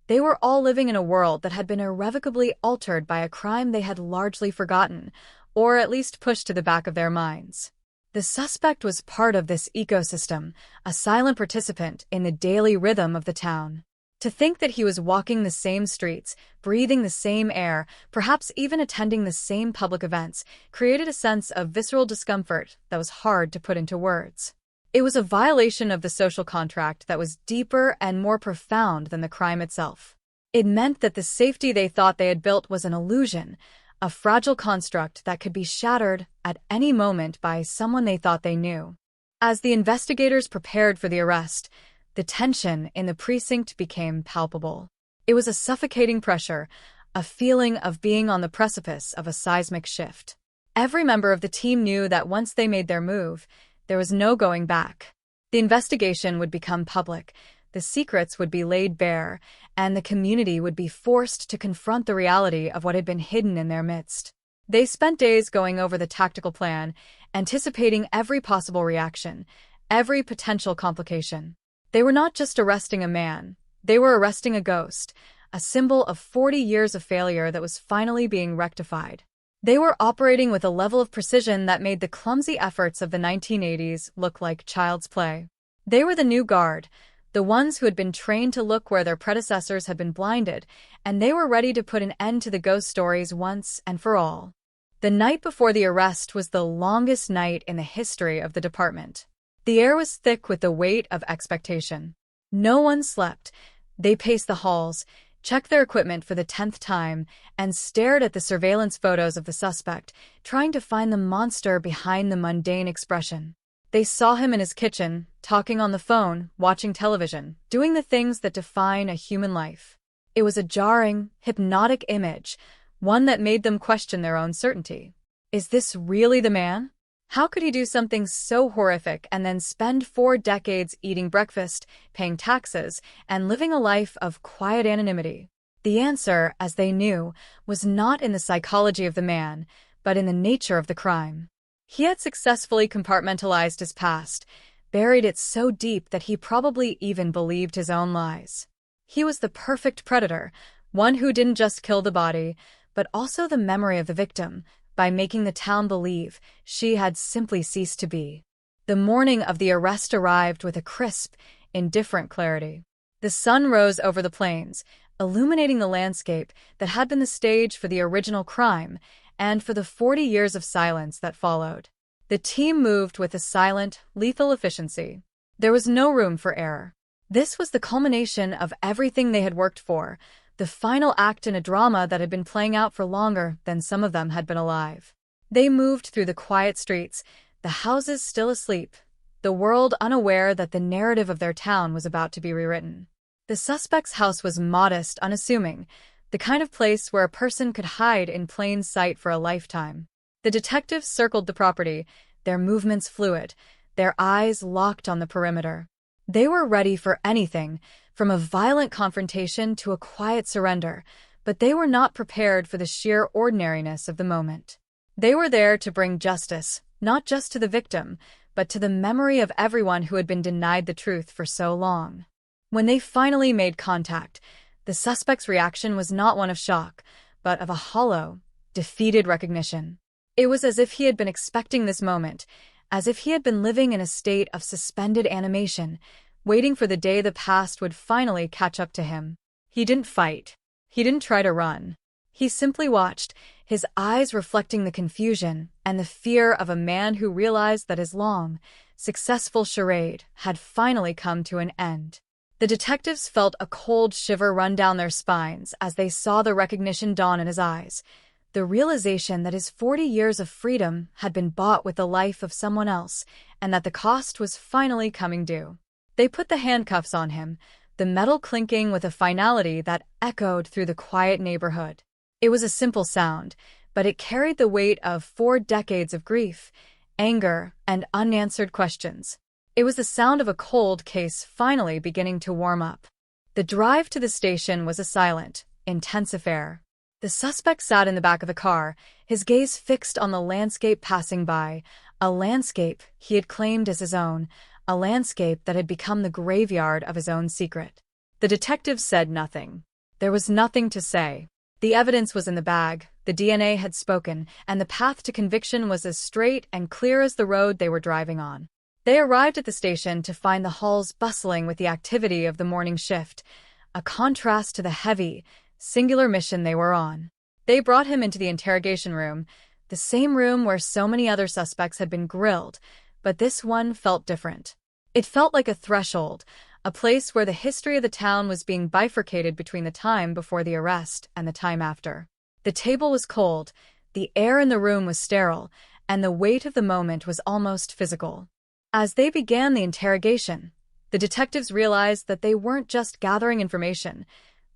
They were all living in a world that had been irrevocably altered by a crime they had largely forgotten, or at least pushed to the back of their minds. The suspect was part of this ecosystem, a silent participant in the daily rhythm of the town. To think that he was walking the same streets, breathing the same air, perhaps even attending the same public events, created a sense of visceral discomfort that was hard to put into words. It was a violation of the social contract that was deeper and more profound than the crime itself. It meant that the safety they thought they had built was an illusion, a fragile construct that could be shattered at any moment by someone they thought they knew. As the investigators prepared for the arrest, the tension in the precinct became palpable. It was a suffocating pressure, a feeling of being on the precipice of a seismic shift. Every member of the team knew that once they made their move, there was no going back. The investigation would become public, the secrets would be laid bare, and the community would be forced to confront the reality of what had been hidden in their midst. They spent days going over the tactical plan, anticipating every possible reaction, every potential complication. They were not just arresting a man, they were arresting a ghost, a symbol of 40 years of failure that was finally being rectified. They were operating with a level of precision that made the clumsy efforts of the 1980s look like child's play. They were the new guard, the ones who had been trained to look where their predecessors had been blinded, and they were ready to put an end to the ghost stories once and for all. The night before the arrest was the longest night in the history of the department. The air was thick with the weight of expectation. No one slept. They paced the halls, checked their equipment for the 10th time, and stared at the surveillance photos of the suspect, trying to find the monster behind the mundane expression. They saw him in his kitchen, talking on the phone, watching television, doing the things that define a human life. It was a jarring, hypnotic image, one that made them question their own certainty. Is this really the man? How could he do something so horrific and then spend 4 decades eating breakfast, paying taxes, and living a life of quiet anonymity? The answer, as they knew, was not in the psychology of the man, but in the nature of the crime. He had successfully compartmentalized his past, buried it so deep that he probably even believed his own lies. He was the perfect predator, one who didn't just kill the body, but also the memory of the victim, by making the town believe she had simply ceased to be. The morning of the arrest arrived with a crisp, indifferent clarity. The sun rose over the plains, illuminating the landscape that had been the stage for the original crime and for the 40 years of silence that followed. The team moved with a silent, lethal efficiency. There was no room for error. This was the culmination of everything they had worked for, the final act in a drama that had been playing out for longer than some of them had been alive. They moved through the quiet streets, the houses still asleep, the world unaware that the narrative of their town was about to be rewritten. The suspect's house was modest, unassuming, the kind of place where a person could hide in plain sight for a lifetime. The detectives circled the property, their movements fluid, their eyes locked on the perimeter. They were ready for anything, from a violent confrontation to a quiet surrender, but they were not prepared for the sheer ordinariness of the moment. They were there to bring justice, not just to the victim, but to the memory of everyone who had been denied the truth for so long. When they finally made contact, the suspect's reaction was not one of shock, but of a hollow, defeated recognition. It was as if he had been expecting this moment, as if he had been living in a state of suspended animation, waiting for the day the past would finally catch up to him. He didn't fight. He didn't try to run. He simply watched, his eyes reflecting the confusion and the fear of a man who realized that his long, successful charade had finally come to an end. The detectives felt a cold shiver run down their spines as they saw the recognition dawn in his eyes, the realization that his 40 years of freedom had been bought with the life of someone else and that the cost was finally coming due. They put the handcuffs on him, the metal clinking with a finality that echoed through the quiet neighborhood. It was a simple sound, but it carried the weight of 4 decades of grief, anger, and unanswered questions. It was the sound of a cold case finally beginning to warm up. The drive to the station was a silent, intense affair. The suspect sat in the back of the car, his gaze fixed on the landscape passing by, a landscape he had claimed as his own, a landscape that had become the graveyard of his own secret. The detective said nothing. There was nothing to say. The evidence was in the bag, the DNA had spoken, and the path to conviction was as straight and clear as the road they were driving on. They arrived at the station to find the halls bustling with the activity of the morning shift, a contrast to the heavy, singular mission they were on. They brought him into the interrogation room, the same room where so many other suspects had been grilled, but this one felt different. It felt like a threshold, a place where the history of the town was being bifurcated between the time before the arrest and the time after. The table was cold, the air in the room was sterile, and the weight of the moment was almost physical. As they began the interrogation, the detectives realized that they weren't just gathering information,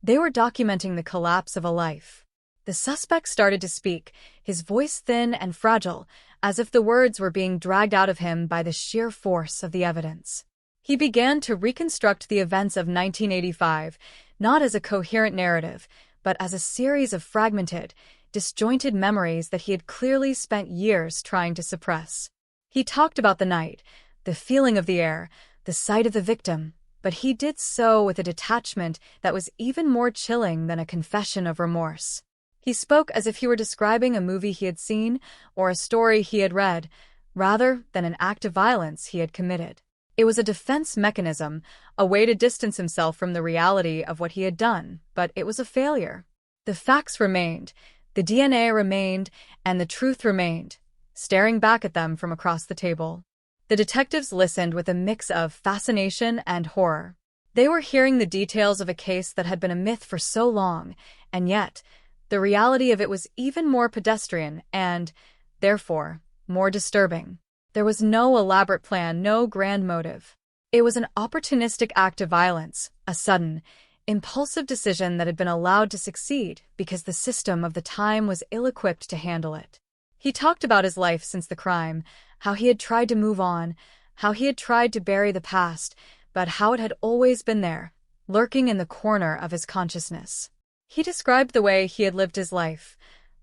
they were documenting the collapse of a life. The suspect started to speak, his voice thin and fragile, as if the words were being dragged out of him by the sheer force of the evidence. He began to reconstruct the events of 1985, not as a coherent narrative, but as a series of fragmented, disjointed memories that he had clearly spent years trying to suppress. He talked about the night, the feeling of the air, the sight of the victim, but he did so with a detachment that was even more chilling than a confession of remorse. He spoke as if he were describing a movie he had seen or a story he had read, rather than an act of violence he had committed. It was a defense mechanism, a way to distance himself from the reality of what he had done, but it was a failure. The facts remained, the DNA remained, and the truth remained, staring back at them from across the table. The detectives listened with a mix of fascination and horror. They were hearing the details of a case that had been a myth for so long, and yet, the reality of it was even more pedestrian and, therefore, more disturbing. There was no elaborate plan, no grand motive. It was an opportunistic act of violence, a sudden, impulsive decision that had been allowed to succeed because the system of the time was ill-equipped to handle it. He talked about his life since the crime, how he had tried to move on, how he had tried to bury the past, but how it had always been there, lurking in the corner of his consciousness. He described the way he had lived his life,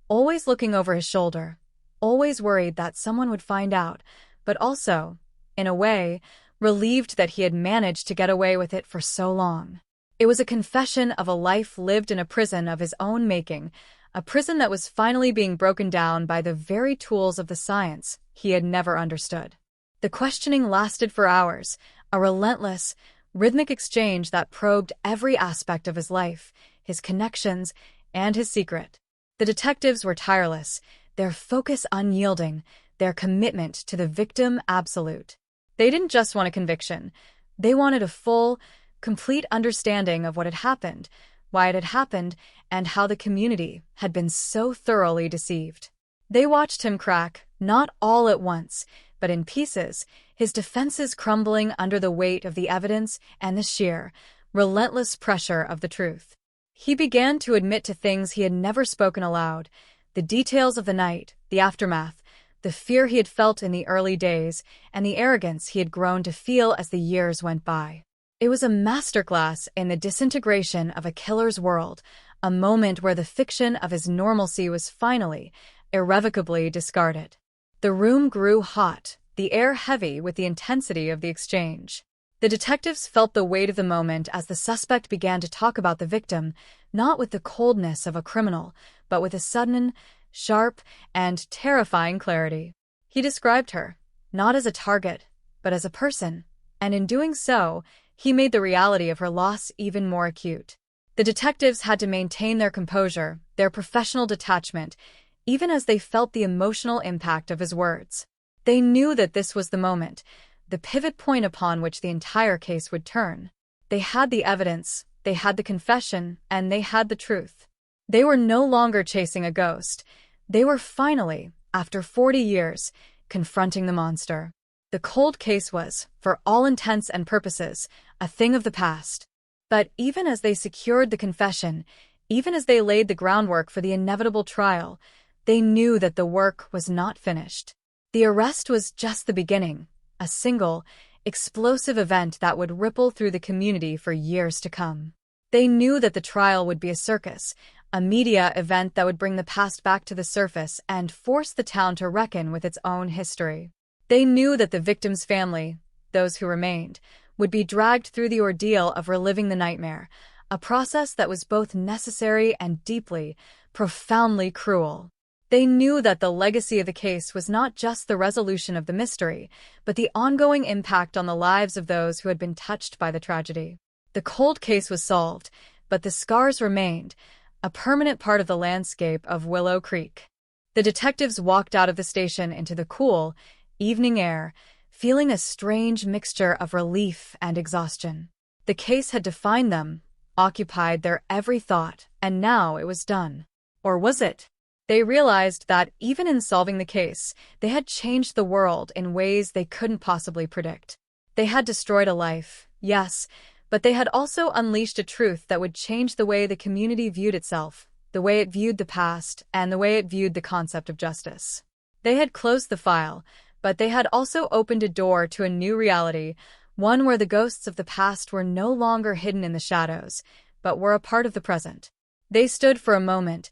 always looking over his shoulder, always worried that someone would find out, but also, in a way, relieved that he had managed to get away with it for so long. It was a confession of a life lived in a prison of his own making, a prison that was finally being broken down by the very tools of the science he had never understood. The questioning lasted for hours, a relentless, rhythmic exchange that probed every aspect of his life, his connections, and his secret. The detectives were tireless, their focus unyielding, their commitment to the victim absolute. They didn't just want a conviction. They wanted a full, complete understanding of what had happened, why it had happened, and how the community had been so thoroughly deceived. They watched him crack, not all at once, but in pieces, his defenses crumbling under the weight of the evidence and the sheer, relentless pressure of the truth. He began to admit to things he had never spoken aloud, the details of the night, the aftermath, the fear he had felt in the early days, and the arrogance he had grown to feel as the years went by. It was a masterclass in the disintegration of a killer's world, a moment where the fiction of his normalcy was finally, irrevocably discarded. The room grew hot, the air heavy with the intensity of the exchange. The detectives felt the weight of the moment as the suspect began to talk about the victim, not with the coldness of a criminal, but with a sudden, sharp, and terrifying clarity. He described her, not as a target, but as a person, and in doing so, he made the reality of her loss even more acute. The detectives had to maintain their composure, their professional detachment, even as they felt the emotional impact of his words. They knew that this was the moment, the pivot point upon which the entire case would turn. They had the evidence, they had the confession, and they had the truth. They were no longer chasing a ghost. They were finally, after 40 years, confronting the monster. The cold case was, for all intents and purposes, a thing of the past. But even as they secured the confession, even as they laid the groundwork for the inevitable trial, they knew that the work was not finished. The arrest was just the beginning, a single, explosive event that would ripple through the community for years to come. They knew that the trial would be a circus, a media event that would bring the past back to the surface and force the town to reckon with its own history. They knew that the victim's family, those who remained, would be dragged through the ordeal of reliving the nightmare, a process that was both necessary and deeply, profoundly cruel. They knew that the legacy of the case was not just the resolution of the mystery, but the ongoing impact on the lives of those who had been touched by the tragedy. The cold case was solved, but the scars remained, a permanent part of the landscape of Willow Creek. The detectives walked out of the station into the cool, evening air, feeling a strange mixture of relief and exhaustion. The case had defined them, occupied their every thought, and now it was done. Or was it? They realized that even in solving the case, they had changed the world in ways they couldn't possibly predict. They had destroyed a life, yes, but they had also unleashed a truth that would change the way the community viewed itself, the way it viewed the past, and the way it viewed the concept of justice. They had closed the file, but they had also opened a door to a new reality, one where the ghosts of the past were no longer hidden in the shadows, but were a part of the present. They stood for a moment,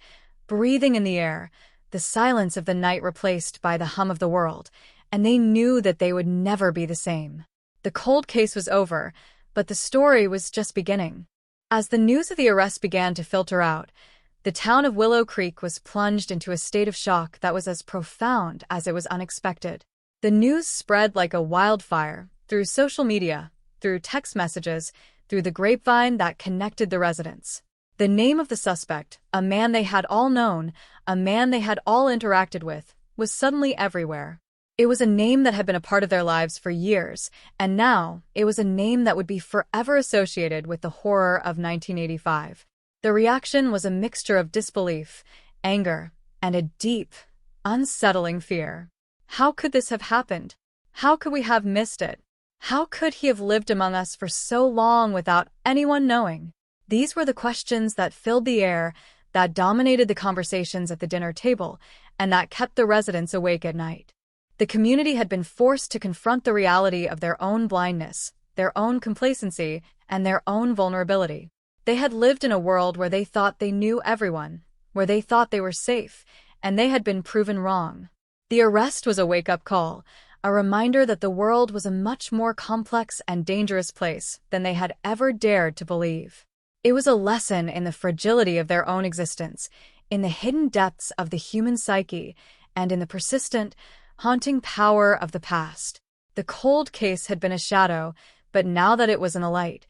breathing in the air, the silence of the night replaced by the hum of the world, and they knew that they would never be the same. The cold case was over, but the story was just beginning. As the news of the arrest began to filter out, the town of Willow Creek was plunged into a state of shock that was as profound as it was unexpected. The news spread like a wildfire, through social media, through text messages, through the grapevine that connected the residents. The name of the suspect, a man they had all known, a man they had all interacted with, was suddenly everywhere. It was a name that had been a part of their lives for years, and now it was a name that would be forever associated with the horror of 1985. The reaction was a mixture of disbelief, anger, and a deep, unsettling fear. How could this have happened? How could we have missed it? How could he have lived among us for so long without anyone knowing? These were the questions that filled the air, that dominated the conversations at the dinner table, and that kept the residents awake at night. The community had been forced to confront the reality of their own blindness, their own complacency, and their own vulnerability. They had lived in a world where they thought they knew everyone, where they thought they were safe, and they had been proven wrong. The arrest was a wake-up call, a reminder that the world was a much more complex and dangerous place than they had ever dared to believe. It was a lesson in the fragility of their own existence, in the hidden depths of the human psyche, and in the persistent, haunting power of the past. The cold case had been a shadow, but now that it was in the light,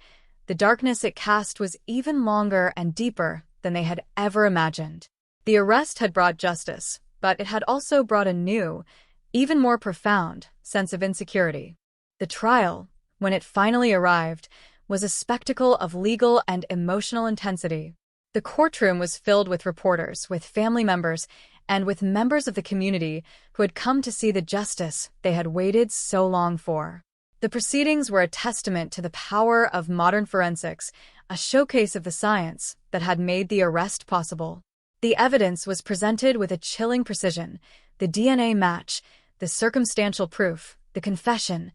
the darkness it cast was even longer and deeper than they had ever imagined. The arrest had brought justice, but it had also brought a new, even more profound, sense of insecurity. The trial, when it finally arrived, was a spectacle of legal and emotional intensity. The courtroom was filled with reporters, with family members, and with members of the community who had come to see the justice they had waited so long for. The proceedings were a testament to the power of modern forensics, a showcase of the science that had made the arrest possible. The evidence was presented with a chilling precision: the DNA match, the circumstantial proof, the confession,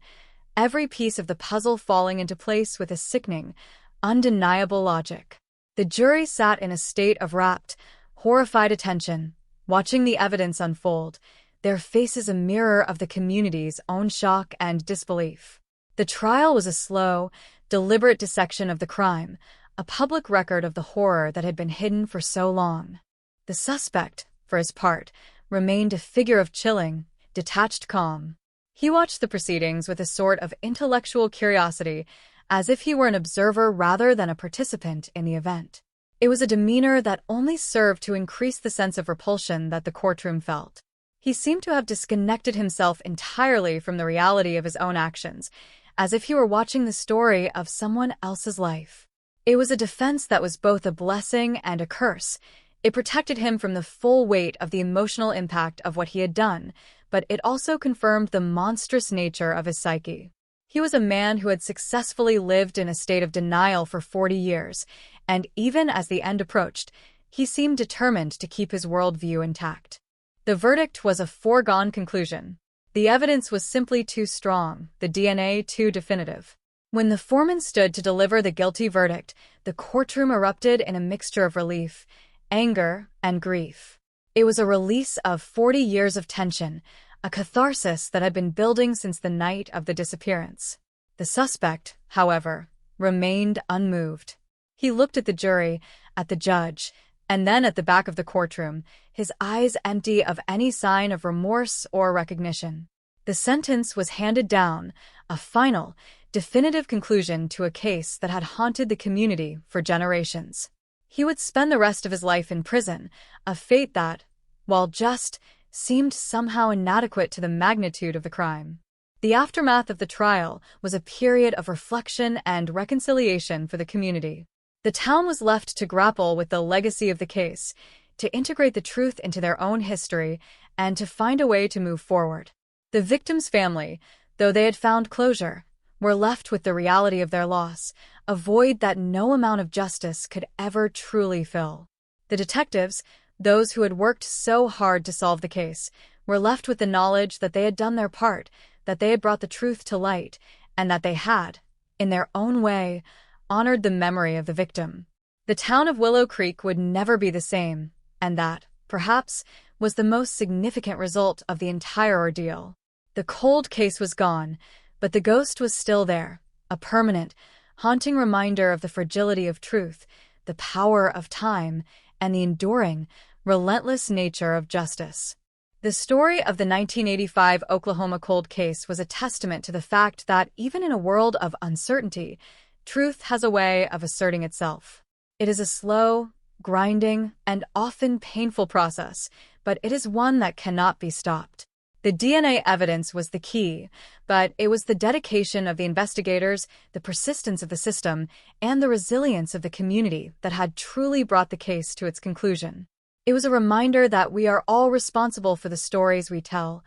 every piece of the puzzle falling into place with a sickening, undeniable logic. The jury sat in a state of rapt, horrified attention, watching the evidence unfold, their faces a mirror of the community's own shock and disbelief. The trial was a slow, deliberate dissection of the crime, a public record of the horror that had been hidden for so long. The suspect, for his part, remained a figure of chilling, detached calm. He watched the proceedings with a sort of intellectual curiosity, as if he were an observer rather than a participant in the event. It was a demeanor that only served to increase the sense of repulsion that the courtroom felt. He seemed to have disconnected himself entirely from the reality of his own actions, as if he were watching the story of someone else's life. It was a defense that was both a blessing and a curse. It protected him from the full weight of the emotional impact of what he had done, but it also confirmed the monstrous nature of his psyche. He was a man who had successfully lived in a state of denial for 40 years, and even as the end approached, he seemed determined to keep his worldview intact. The verdict was a foregone conclusion. The evidence was simply too strong, the DNA too definitive. When the foreman stood to deliver the guilty verdict, the courtroom erupted in a mixture of relief, anger, and grief. It was a release of 40 years of tension, a catharsis that had been building since the night of the disappearance. The suspect, however, remained unmoved. He looked at the jury, at the judge, and then at the back of the courtroom, his eyes empty of any sign of remorse or recognition. The sentence was handed down, a final, definitive conclusion to a case that had haunted the community for generations. He would spend the rest of his life in prison, a fate that, while just, seemed somehow inadequate to the magnitude of the crime. The aftermath of the trial was a period of reflection and reconciliation for the community. The town was left to grapple with the legacy of the case, to integrate the truth into their own history, and to find a way to move forward. The victim's family, though they had found closure, were left with the reality of their loss, a void that no amount of justice could ever truly fill. The detectives, those who had worked so hard to solve the case, were left with the knowledge that they had done their part, that they had brought the truth to light, and that they had, in their own way, honored the memory of the victim. The town of Willow Creek would never be the same, and that, perhaps, was the most significant result of the entire ordeal. The cold case was gone, but the ghost was still there, a permanent, haunting reminder of the fragility of truth, the power of time, and the enduring, relentless nature of justice. The story of the 1985 Oklahoma cold case was a testament to the fact that even in a world of uncertainty, truth has a way of asserting itself. It is a slow, grinding, and often painful process, but it is one that cannot be stopped. The DNA evidence was the key, but it was the dedication of the investigators, the persistence of the system, and the resilience of the community that had truly brought the case to its conclusion. It was a reminder that we are all responsible for the stories we tell,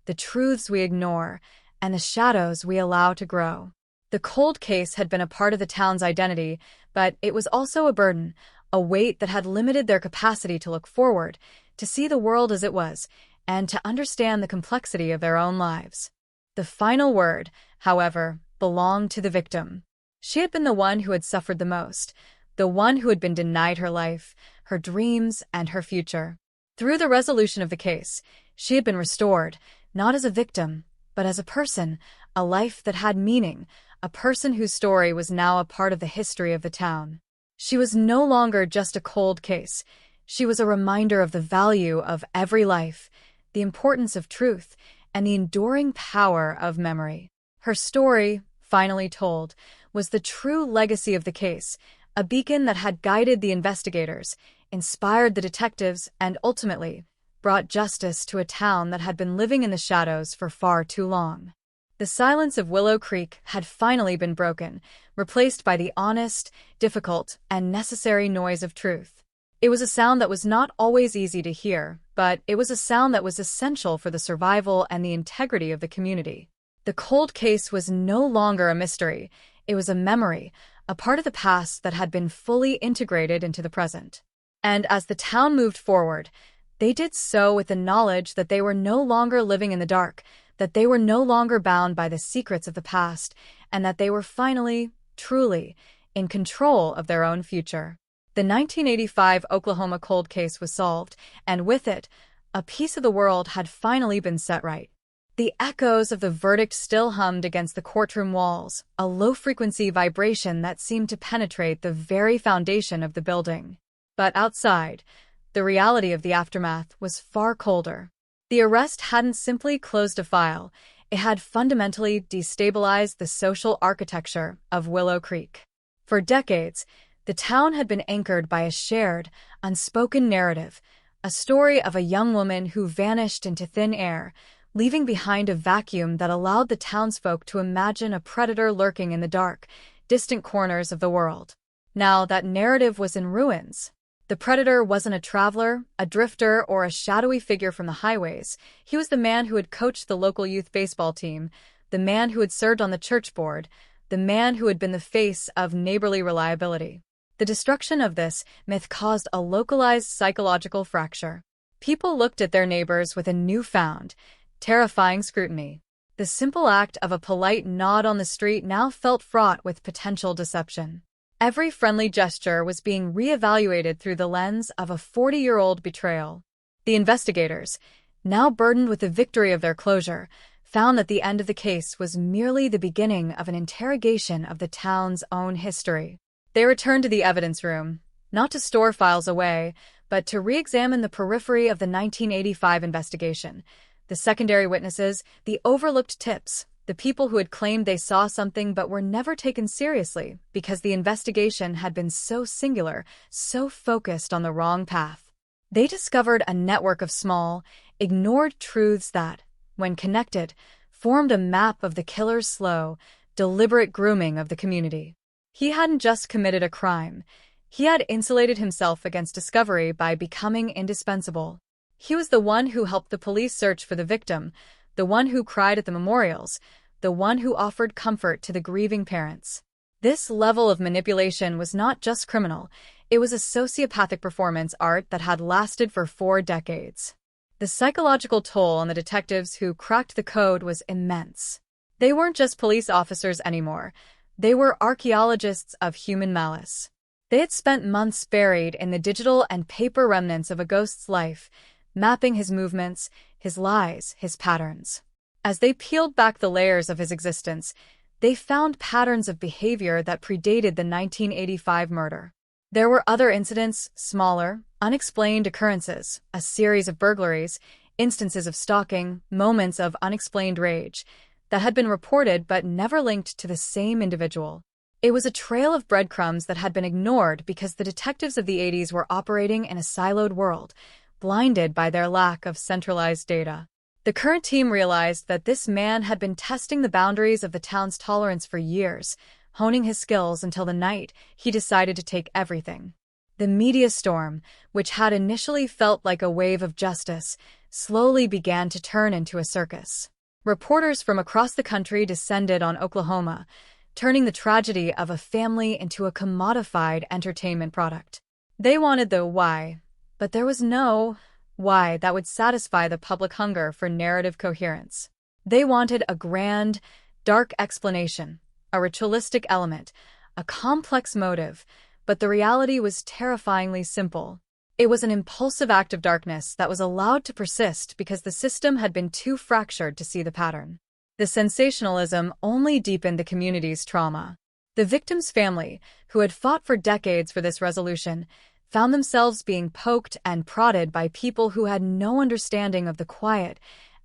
the truths we ignore, and the shadows we allow to grow. The cold case had been a part of the town's identity, but it was also a burden, a weight that had limited their capacity to look forward, to see the world as it was, and to understand the complexity of their own lives. The final word, however, belonged to the victim. She had been the one who had suffered the most, the one who had been denied her life, her dreams, and her future. Through the resolution of the case, she had been restored, not as a victim, but as a person, a life that had meaning, a person whose story was now a part of the history of the town. She was no longer just a cold case. She was a reminder of the value of every life, the importance of truth, and the enduring power of memory. Her story, finally told, was the true legacy of the case, a beacon that had guided the investigators, inspired the detectives, and ultimately brought justice to a town that had been living in the shadows for far too long. The silence of Willow Creek had finally been broken, replaced by the honest, difficult, and necessary noise of truth. It was a sound that was not always easy to hear, but it was a sound that was essential for the survival and the integrity of the community. The cold case was no longer a mystery. It was a memory, a part of the past that had been fully integrated into the present. And as the town moved forward, they did so with the knowledge that they were no longer living in the dark, that they were no longer bound by the secrets of the past, and that they were finally, truly, in control of their own future. The 1985 Oklahoma cold case was solved, and with it, a piece of the world had finally been set right. The echoes of the verdict still hummed against the courtroom walls, a low-frequency vibration that seemed to penetrate the very foundation of the building. But outside, the reality of the aftermath was far colder. The arrest hadn't simply closed a file, It had fundamentally destabilized the social architecture of Willow Creek. For decades, the town had been anchored by a shared, unspoken narrative, a story of a young woman who vanished into thin air, leaving behind a vacuum that allowed the townsfolk to imagine a predator lurking in the dark, distant corners of the world. Now that narrative was in ruins. The predator wasn't a traveler, a drifter, or a shadowy figure from the highways. He was the man who had coached the local youth baseball team, the man who had served on the church board, the man who had been the face of neighborly reliability. The destruction of this myth caused a localized psychological fracture. People looked at their neighbors with a newfound, terrifying scrutiny. The simple act of a polite nod on the street now felt fraught with potential deception. Every friendly gesture was being reevaluated through the lens of a 40-year-old betrayal. The investigators, now burdened with the victory of their closure, found that the end of the case was merely the beginning of an interrogation of the town's own history. They returned to the evidence room, not to store files away, but to re-examine the periphery of the 1985 investigation, the secondary witnesses, the overlooked tips, the people who had claimed they saw something but were never taken seriously because the investigation had been so singular, so focused on the wrong path. They discovered a network of small, ignored truths that, when connected, formed a map of the killer's slow, deliberate grooming of the community. He hadn't just committed a crime. He had insulated himself against discovery by becoming indispensable. He was the one who helped the police search for the victim, the one who cried at the memorials, the one who offered comfort to the grieving parents. This level of manipulation was not just criminal, it was a sociopathic performance art that had lasted for 4 decades. The psychological toll on the detectives who cracked the code was immense. They weren't just police officers anymore, they were archaeologists of human malice. They had spent months buried in the digital and paper remnants of a ghost's life, mapping his movements, his lies, his patterns. As they peeled back the layers of his existence, they found patterns of behavior that predated the 1985 murder. There were other incidents, smaller, unexplained occurrences, a series of burglaries, instances of stalking, moments of unexplained rage, that had been reported but never linked to the same individual. It was a trail of breadcrumbs that had been ignored because the detectives of the 80s were operating in a siloed world, blinded by their lack of centralized data. The current team realized that this man had been testing the boundaries of the town's tolerance for years, honing his skills until the night he decided to take everything. The media storm, which had initially felt like a wave of justice, slowly began to turn into a circus. Reporters from across the country descended on Oklahoma, turning the tragedy of a family into a commodified entertainment product. They wanted the why, but there was no why that would satisfy the public hunger for narrative coherence. They wanted a grand, dark explanation, a ritualistic element, a complex motive, but the reality was terrifyingly simple. It was an impulsive act of darkness that was allowed to persist because the system had been too fractured to see the pattern. The sensationalism only deepened the community's trauma. The victim's family, who had fought for decades for this resolution, found themselves being poked and prodded by people who had no understanding of the quiet,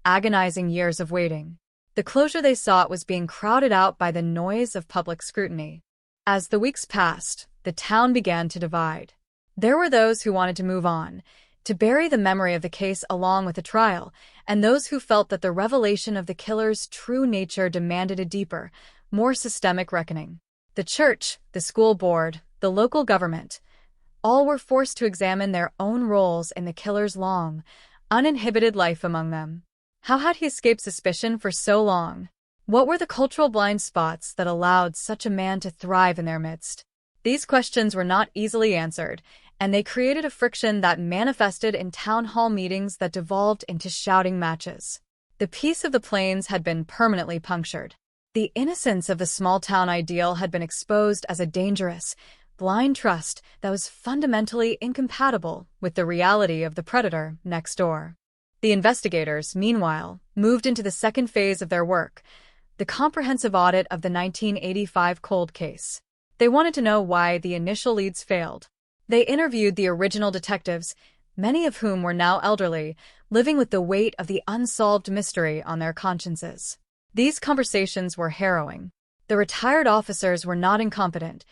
agonizing years of waiting. The closure they sought was being crowded out by the noise of public scrutiny. As the weeks passed, the town began to divide. There were those who wanted to move on, to bury the memory of the case along with the trial, and those who felt that the revelation of the killer's true nature demanded a deeper, more systemic reckoning. The church, the school board, the local government, all were forced to examine their own roles in the killer's long, uninhibited life among them. How had he escaped suspicion for so long? What were the cultural blind spots that allowed such a man to thrive in their midst? These questions were not easily answered, and they created a friction that manifested in town hall meetings that devolved into shouting matches. The peace of the plains had been permanently punctured. The innocence of the small-town ideal had been exposed as a dangerous, blind trust that was fundamentally incompatible with the reality of the predator next door. The investigators, meanwhile, moved into the second phase of their work, the comprehensive audit of the 1985 cold case. They wanted to know why the initial leads failed. They interviewed the original detectives, many of whom were now elderly, living with the weight of the unsolved mystery on their consciences. These conversations were harrowing. The retired officers were not incompetent.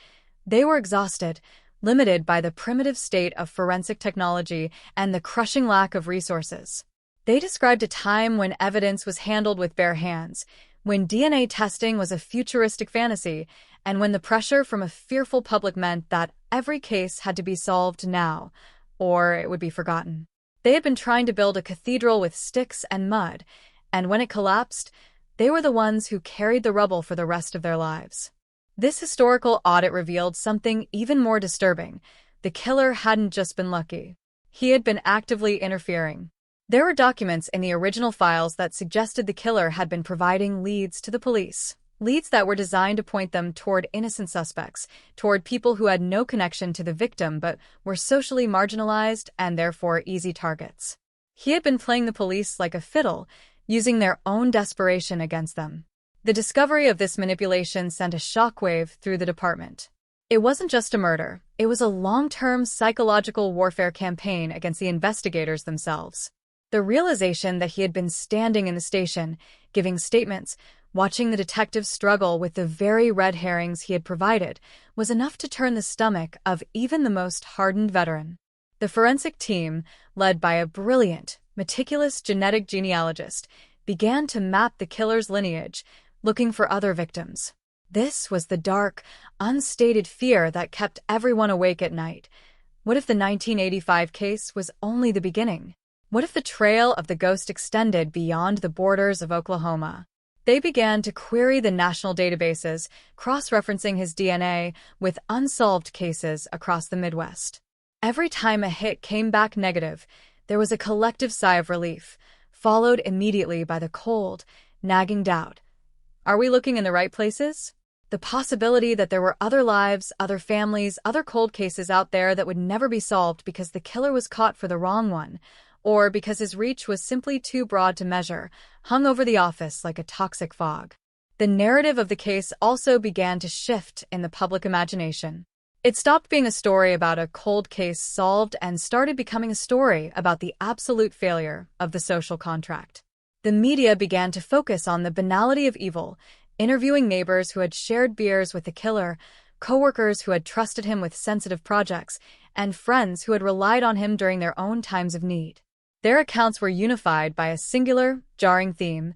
They were exhausted, limited by the primitive state of forensic technology and the crushing lack of resources. They described a time when evidence was handled with bare hands, when DNA testing was a futuristic fantasy, and when the pressure from a fearful public meant that every case had to be solved now, or it would be forgotten. They had been trying to build a cathedral with sticks and mud, and when it collapsed, they were the ones who carried the rubble for the rest of their lives. This historical audit revealed something even more disturbing. The killer hadn't just been lucky. He had been actively interfering. There were documents in the original files that suggested the killer had been providing leads to the police. Leads that were designed to point them toward innocent suspects, toward people who had no connection to the victim but were socially marginalized and therefore easy targets. He had been playing the police like a fiddle, using their own desperation against them. The discovery of this manipulation sent a shockwave through the department. It wasn't just a murder, it was a long-term psychological warfare campaign against the investigators themselves. The realization that he had been standing in the station, giving statements, watching the detectives struggle with the very red herrings he had provided, was enough to turn the stomach of even the most hardened veteran. The forensic team, led by a brilliant, meticulous genetic genealogist, began to map the killer's lineage, looking for other victims. This was the dark, unstated fear that kept everyone awake at night. What if the 1985 case was only the beginning? What if the trail of the ghost extended beyond the borders of Oklahoma? They began to query the national databases, cross-referencing his DNA with unsolved cases across the Midwest. Every time a hit came back negative, there was a collective sigh of relief, followed immediately by the cold, nagging doubt. Are we looking in the right places? The possibility that there were other lives, other families, other cold cases out there that would never be solved because the killer was caught for the wrong one, or because his reach was simply too broad to measure, hung over the office like a toxic fog. The narrative of the case also began to shift in the public imagination. It stopped being a story about a cold case solved and started becoming a story about the absolute failure of the social contract. The media began to focus on the banality of evil, interviewing neighbors who had shared beers with the killer, coworkers who had trusted him with sensitive projects, and friends who had relied on him during their own times of need. Their accounts were unified by a singular, jarring theme.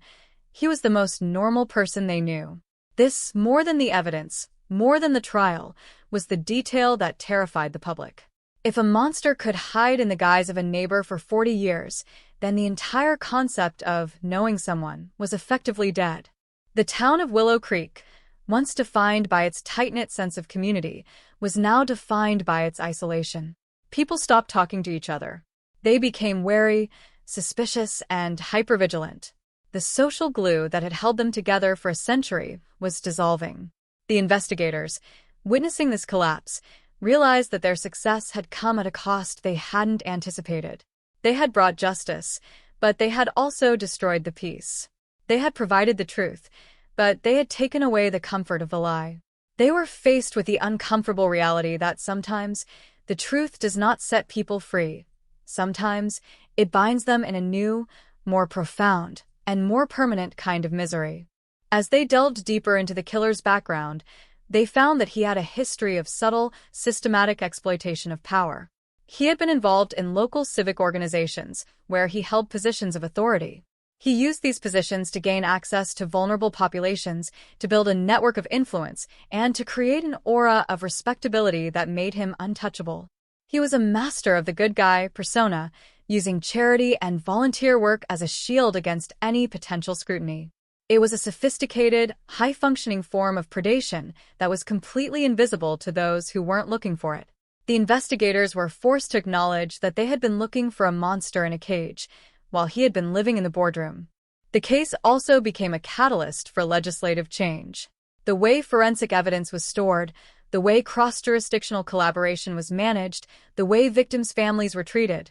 He was the most normal person they knew. This, more than the evidence, more than the trial, was the detail that terrified the public. If a monster could hide in the guise of a neighbor for 40 years, then the entire concept of knowing someone was effectively dead. The town of Willow Creek, once defined by its tight-knit sense of community, was now defined by its isolation. People stopped talking to each other. They became wary, suspicious, and hypervigilant. The social glue that had held them together for a century was dissolving. The investigators, witnessing this collapse, realized that their success had come at a cost they hadn't anticipated. They had brought justice, but they had also destroyed the peace. They had provided the truth, but they had taken away the comfort of the lie. They were faced with the uncomfortable reality that sometimes the truth does not set people free. Sometimes it binds them in a new, more profound, and more permanent kind of misery. As they delved deeper into the killer's background, they found that he had a history of subtle, systematic exploitation of power. He had been involved in local civic organizations, where he held positions of authority. He used these positions to gain access to vulnerable populations, to build a network of influence, and to create an aura of respectability that made him untouchable. He was a master of the good guy persona, using charity and volunteer work as a shield against any potential scrutiny. It was a sophisticated, high-functioning form of predation that was completely invisible to those who weren't looking for it. The investigators were forced to acknowledge that they had been looking for a monster in a cage, while he had been living in the boardroom. The case also became a catalyst for legislative change. The way forensic evidence was stored, the way cross-jurisdictional collaboration was managed, the way victims' families were treated,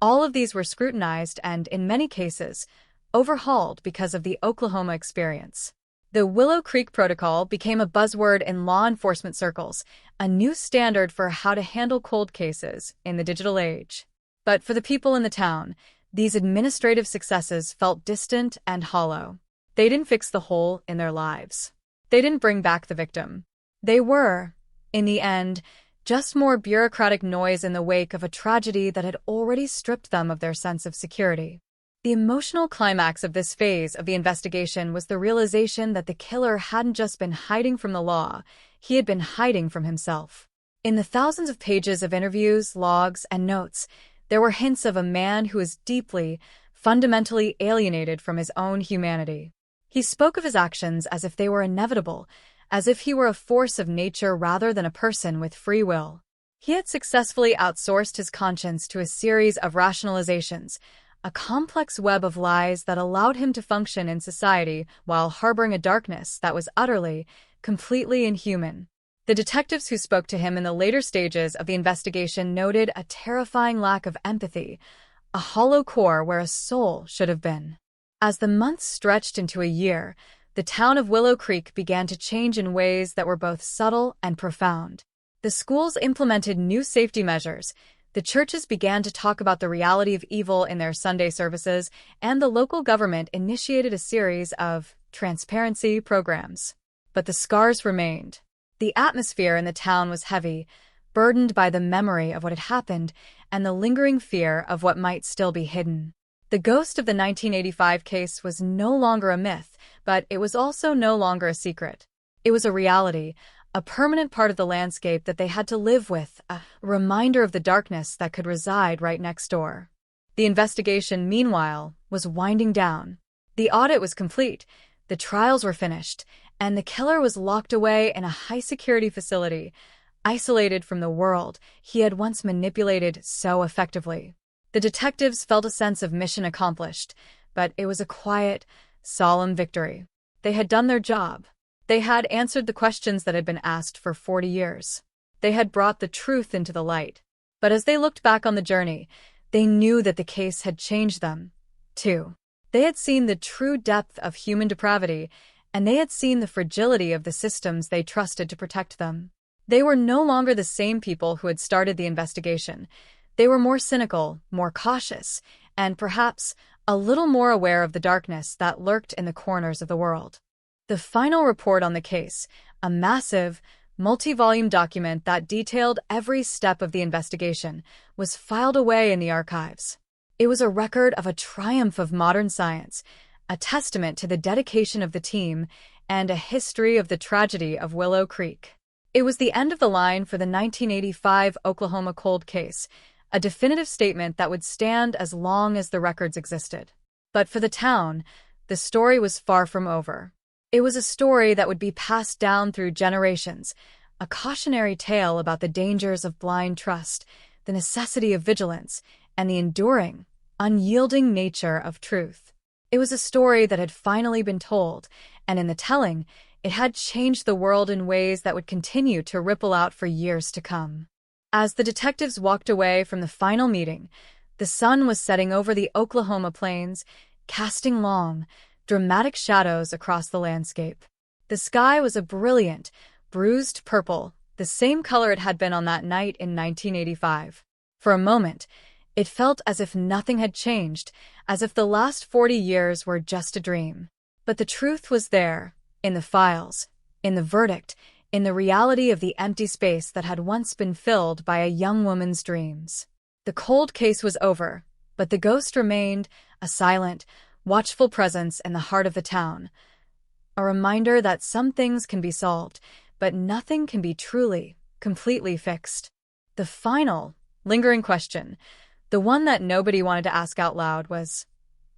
all of these were scrutinized and, in many cases, overhauled because of the Oklahoma experience. The Willow Creek Protocol became a buzzword in law enforcement circles, a new standard for how to handle cold cases in the digital age. But for the people in the town, these administrative successes felt distant and hollow. They didn't fix the hole in their lives. They didn't bring back the victim. They were, in the end, just more bureaucratic noise in the wake of a tragedy that had already stripped them of their sense of security. The emotional climax of this phase of the investigation was the realization that the killer hadn't just been hiding from the law, he had been hiding from himself. In the thousands of pages of interviews, logs, and notes, there were hints of a man who was deeply, fundamentally alienated from his own humanity. He spoke of his actions as if they were inevitable, as if he were a force of nature rather than a person with free will. He had successfully outsourced his conscience to a series of rationalizations, a complex web of lies that allowed him to function in society while harboring a darkness that was utterly, completely inhuman. The detectives who spoke to him in the later stages of the investigation noted a terrifying lack of empathy, a hollow core where a soul should have been. As the months stretched into a year, the town of Willow Creek began to change in ways that were both subtle and profound. The schools implemented new safety measures, the churches began to talk about the reality of evil in their Sunday services, and the local government initiated a series of transparency programs. But the scars remained. The atmosphere in the town was heavy, burdened by the memory of what had happened and the lingering fear of what might still be hidden. The ghost of the 1985 case was no longer a myth, but it was also no longer a secret. It was a reality, a permanent part of the landscape that they had to live with, a reminder of the darkness that could reside right next door. The investigation, meanwhile, was winding down. The audit was complete, the trials were finished, and the killer was locked away in a high-security facility, isolated from the world he had once manipulated so effectively. The detectives felt a sense of mission accomplished, but it was a quiet, solemn victory. They had done their job. They had answered the questions that had been asked for 40 years. They had brought the truth into the light. But as they looked back on the journey, they knew that the case had changed them, too. They had seen the true depth of human depravity, and they had seen the fragility of the systems they trusted to protect them. They were no longer the same people who had started the investigation. They were more cynical, more cautious, and perhaps a little more aware of the darkness that lurked in the corners of the world. The final report on the case, a massive, multi-volume document that detailed every step of the investigation, was filed away in the archives. It was a record of a triumph of modern science, a testament to the dedication of the team, and a history of the tragedy of Willow Creek. It was the end of the line for the 1985 Oklahoma cold case, a definitive statement that would stand as long as the records existed. But for the town, the story was far from over. It was a story that would be passed down through generations, a cautionary tale about the dangers of blind trust, the necessity of vigilance, and the enduring, unyielding nature of truth. It was a story that had finally been told, and in the telling, it had changed the world in ways that would continue to ripple out for years to come. As the detectives walked away from the final meeting, the sun was setting over the Oklahoma plains, casting long, dramatic shadows across the landscape. The sky was a brilliant, bruised purple, the same color it had been on that night in 1985. For a moment, it felt as if nothing had changed, as if the last 40 years were just a dream. But the truth was there, in the files, in the verdict, in the reality of the empty space that had once been filled by a young woman's dreams. The cold case was over, but the ghost remained, a silent, watchful presence in the heart of the town. A reminder that some things can be solved, but nothing can be truly, completely fixed. The final, lingering question, the one that nobody wanted to ask out loud, was,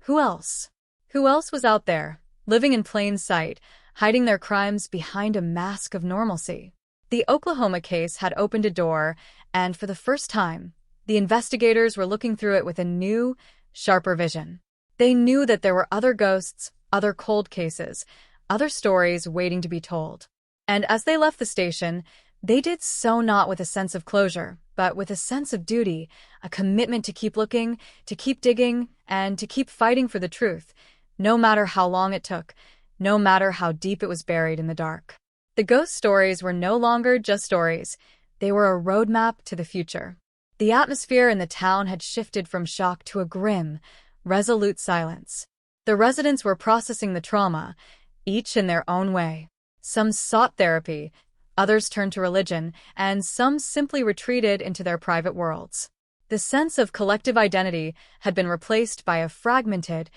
who else? Who else was out there, living in plain sight, hiding their crimes behind a mask of normalcy? The Oklahoma case had opened a door, and for the first time, the investigators were looking through it with a new, sharper vision. They knew that there were other ghosts, other cold cases, other stories waiting to be told. And as they left the station, they did so not with a sense of closure, but with a sense of duty, a commitment to keep looking, to keep digging, and to keep fighting for the truth, no matter how long it took, no matter how deep it was buried in the dark. The ghost stories were no longer just stories. They were a roadmap to the future. The atmosphere in the town had shifted from shock to a grim, resolute silence. The residents were processing the trauma, each in their own way. Some sought therapy, others turned to religion, and some simply retreated into their private worlds. The sense of collective identity had been replaced by a fragmented,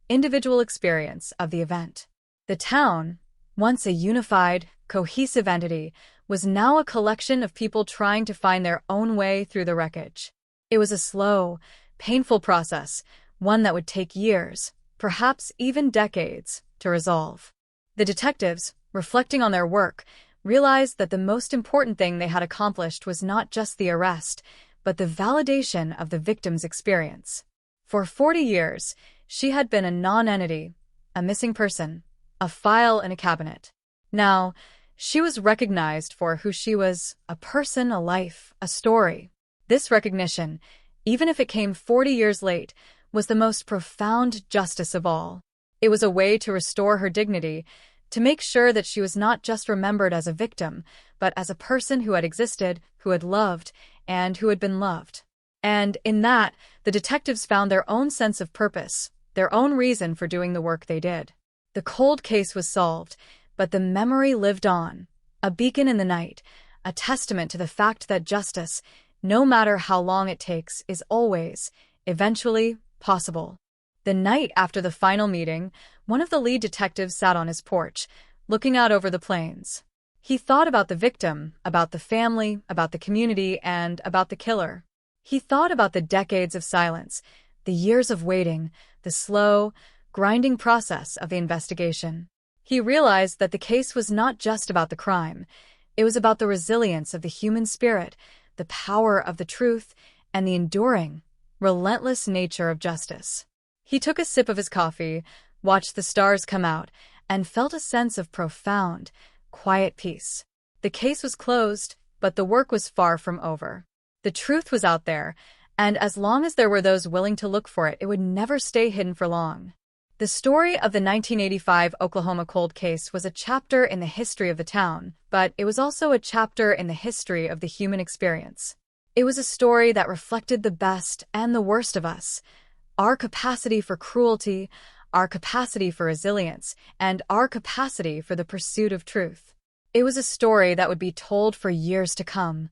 individual experience of the event. The town, once a unified, cohesive entity, was now a collection of people trying to find their own way through the wreckage. It was a slow, painful process, one that would take years, perhaps even decades, to resolve. The detectives, reflecting on their work, realized that the most important thing they had accomplished was not just the arrest, but the validation of the victim's experience. For 40 years, she had been a non-entity, a missing person, a file in a cabinet. Now, she was recognized for who she was, a person, a life, a story. This recognition, even if it came 40 years late, was the most profound justice of all. It was a way to restore her dignity, to make sure that she was not just remembered as a victim, but as a person who had existed, who had loved, and who had been loved. And in that, the detectives found their own sense of purpose, their own reason for doing the work they did. The cold case was solved, but the memory lived on, a beacon in the night, a testament to the fact that justice, no matter how long it takes, is always, eventually, possible. The night after the final meeting, one of the lead detectives sat on his porch, looking out over the plains. He thought about the victim, about the family, about the community, and about the killer. He thought about the decades of silence, the years of waiting, the slow, grinding process of the investigation. He realized that the case was not just about the crime. It was about the resilience of the human spirit, the power of the truth, and the enduring, relentless nature of justice. He took a sip of his coffee, watched the stars come out, and felt a sense of profound, quiet peace. The case was closed, but the work was far from over. The truth was out there, and as long as there were those willing to look for it, it would never stay hidden for long. The story of the 1985 Oklahoma cold case was a chapter in the history of the town, but it was also a chapter in the history of the human experience. It was a story that reflected the best and the worst of us, our capacity for cruelty, our capacity for resilience, and our capacity for the pursuit of truth. It was a story that would be told for years to come,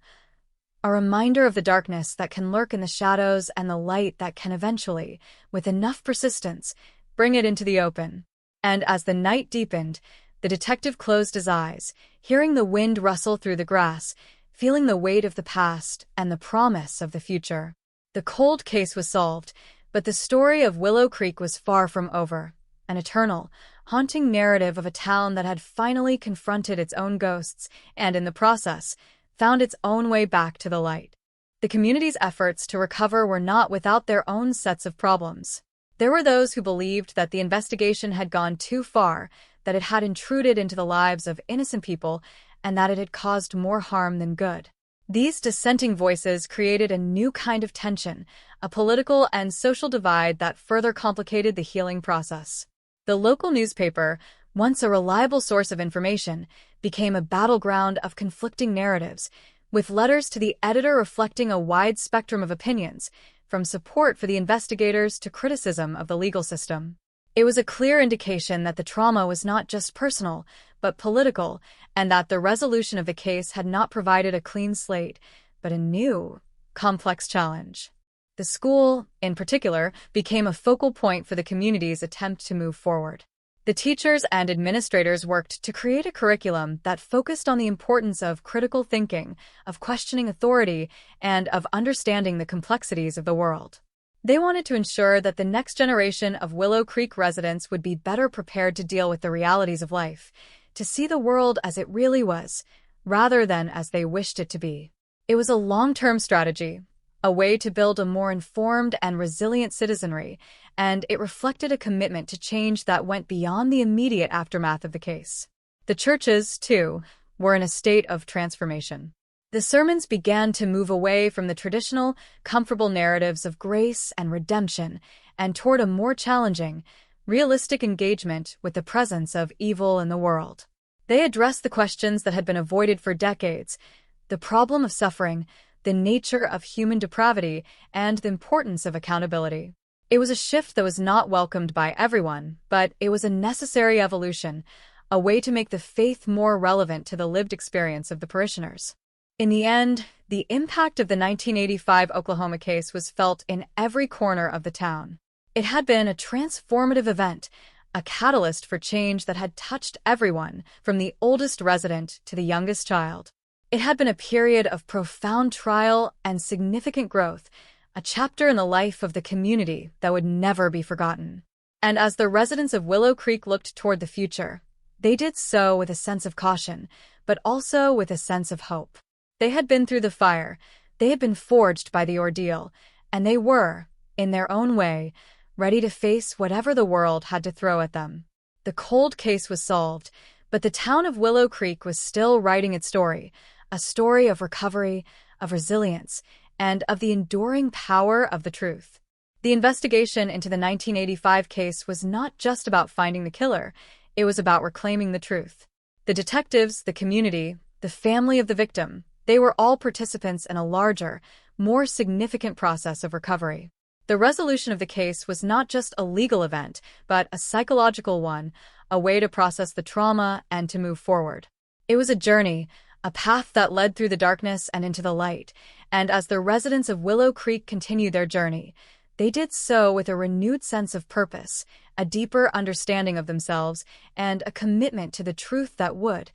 a reminder of the darkness that can lurk in the shadows and the light that can eventually, with enough persistence, bring it into the open. And as the night deepened, the detective closed his eyes, hearing the wind rustle through the grass, feeling the weight of the past and the promise of the future. The cold case was solved, but the story of Willow Creek was far from over, an eternal, haunting narrative of a town that had finally confronted its own ghosts and, in the process, found its own way back to the light. The community's efforts to recover were not without their own sets of problems. There were those who believed that the investigation had gone too far, that it had intruded into the lives of innocent people, and that it had caused more harm than good. These dissenting voices created a new kind of tension, a political and social divide that further complicated the healing process. The local newspaper, once a reliable source of information, became a battleground of conflicting narratives, with letters to the editor reflecting a wide spectrum of opinions, from support for the investigators to criticism of the legal system. It was a clear indication that the trauma was not just personal, but political, and that the resolution of the case had not provided a clean slate, but a new, complex challenge. The school, in particular, became a focal point for the community's attempt to move forward. The teachers and administrators worked to create a curriculum that focused on the importance of critical thinking, of questioning authority, and of understanding the complexities of the world. They wanted to ensure that the next generation of Willow Creek residents would be better prepared to deal with the realities of life, to see the world as it really was, rather than as they wished it to be. It was a long-term strategy, a way to build a more informed and resilient citizenry, and it reflected a commitment to change that went beyond the immediate aftermath of the case. The churches, too, were in a state of transformation. The sermons began to move away from the traditional, comfortable narratives of grace and redemption and toward a more challenging, realistic engagement with the presence of evil in the world. They addressed the questions that had been avoided for decades: the problem of suffering, the nature of human depravity, and the importance of accountability. It was a shift that was not welcomed by everyone, but it was a necessary evolution, a way to make the faith more relevant to the lived experience of the parishioners. In the end, the impact of the 1985 Oklahoma case was felt in every corner of the town. It had been a transformative event, a catalyst for change that had touched everyone, from the oldest resident to the youngest child. It had been a period of profound trial and significant growth, a chapter in the life of the community that would never be forgotten. And as the residents of Willow Creek looked toward the future, they did so with a sense of caution, but also with a sense of hope. They had been through the fire, they had been forged by the ordeal, and they were, in their own way, ready to face whatever the world had to throw at them. The cold case was solved, but the town of Willow Creek was still writing its story, a story of recovery, of resilience, and of the enduring power of the truth. The investigation into the 1985 case was not just about finding the killer, it was about reclaiming the truth. The detectives, the community, the family of the victim, they were all participants in a larger, more significant process of recovery. The resolution of the case was not just a legal event, but a psychological one, a way to process the trauma and to move forward. It was a journey, a path that led through the darkness and into the light, and as the residents of Willow Creek continued their journey, they did so with a renewed sense of purpose, a deeper understanding of themselves, and a commitment to the truth that would,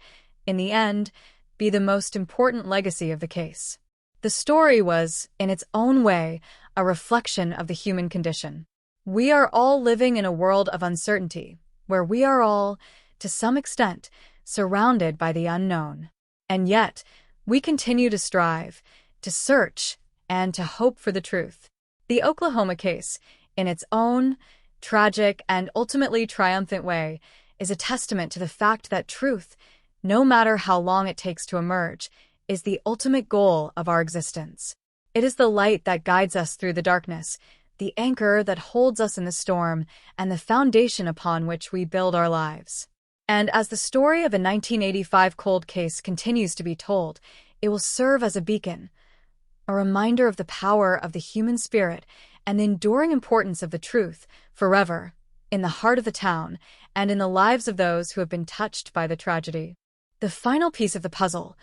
in the end, be the most important legacy of the case. The story was, in its own way, a reflection of the human condition. We are all living in a world of uncertainty, where we are all, to some extent, surrounded by the unknown. And yet, we continue to strive, to search, and to hope for the truth. The Oklahoma case, in its own tragic and ultimately triumphant way, is a testament to the fact that truth, no matter how long it takes to emerge, is the ultimate goal of our existence. It is the light that guides us through the darkness, the anchor that holds us in the storm, and the foundation upon which we build our lives. And as the story of a 1985 cold case continues to be told, it will serve as a beacon, a reminder of the power of the human spirit and the enduring importance of the truth forever, in the heart of the town and in the lives of those who have been touched by the tragedy. The final piece of the puzzle,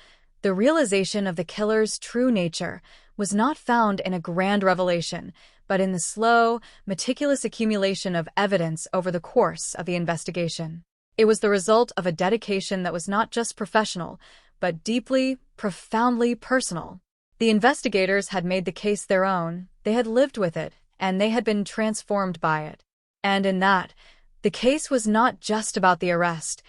the realization of the killer's true nature, was not found in a grand revelation, but in the slow, meticulous accumulation of evidence over the course of the investigation. It was the result of a dedication that was not just professional, but deeply, profoundly personal. The investigators had made the case their own, they had lived with it, and they had been transformed by it. And in that, the case was not just about the arrest.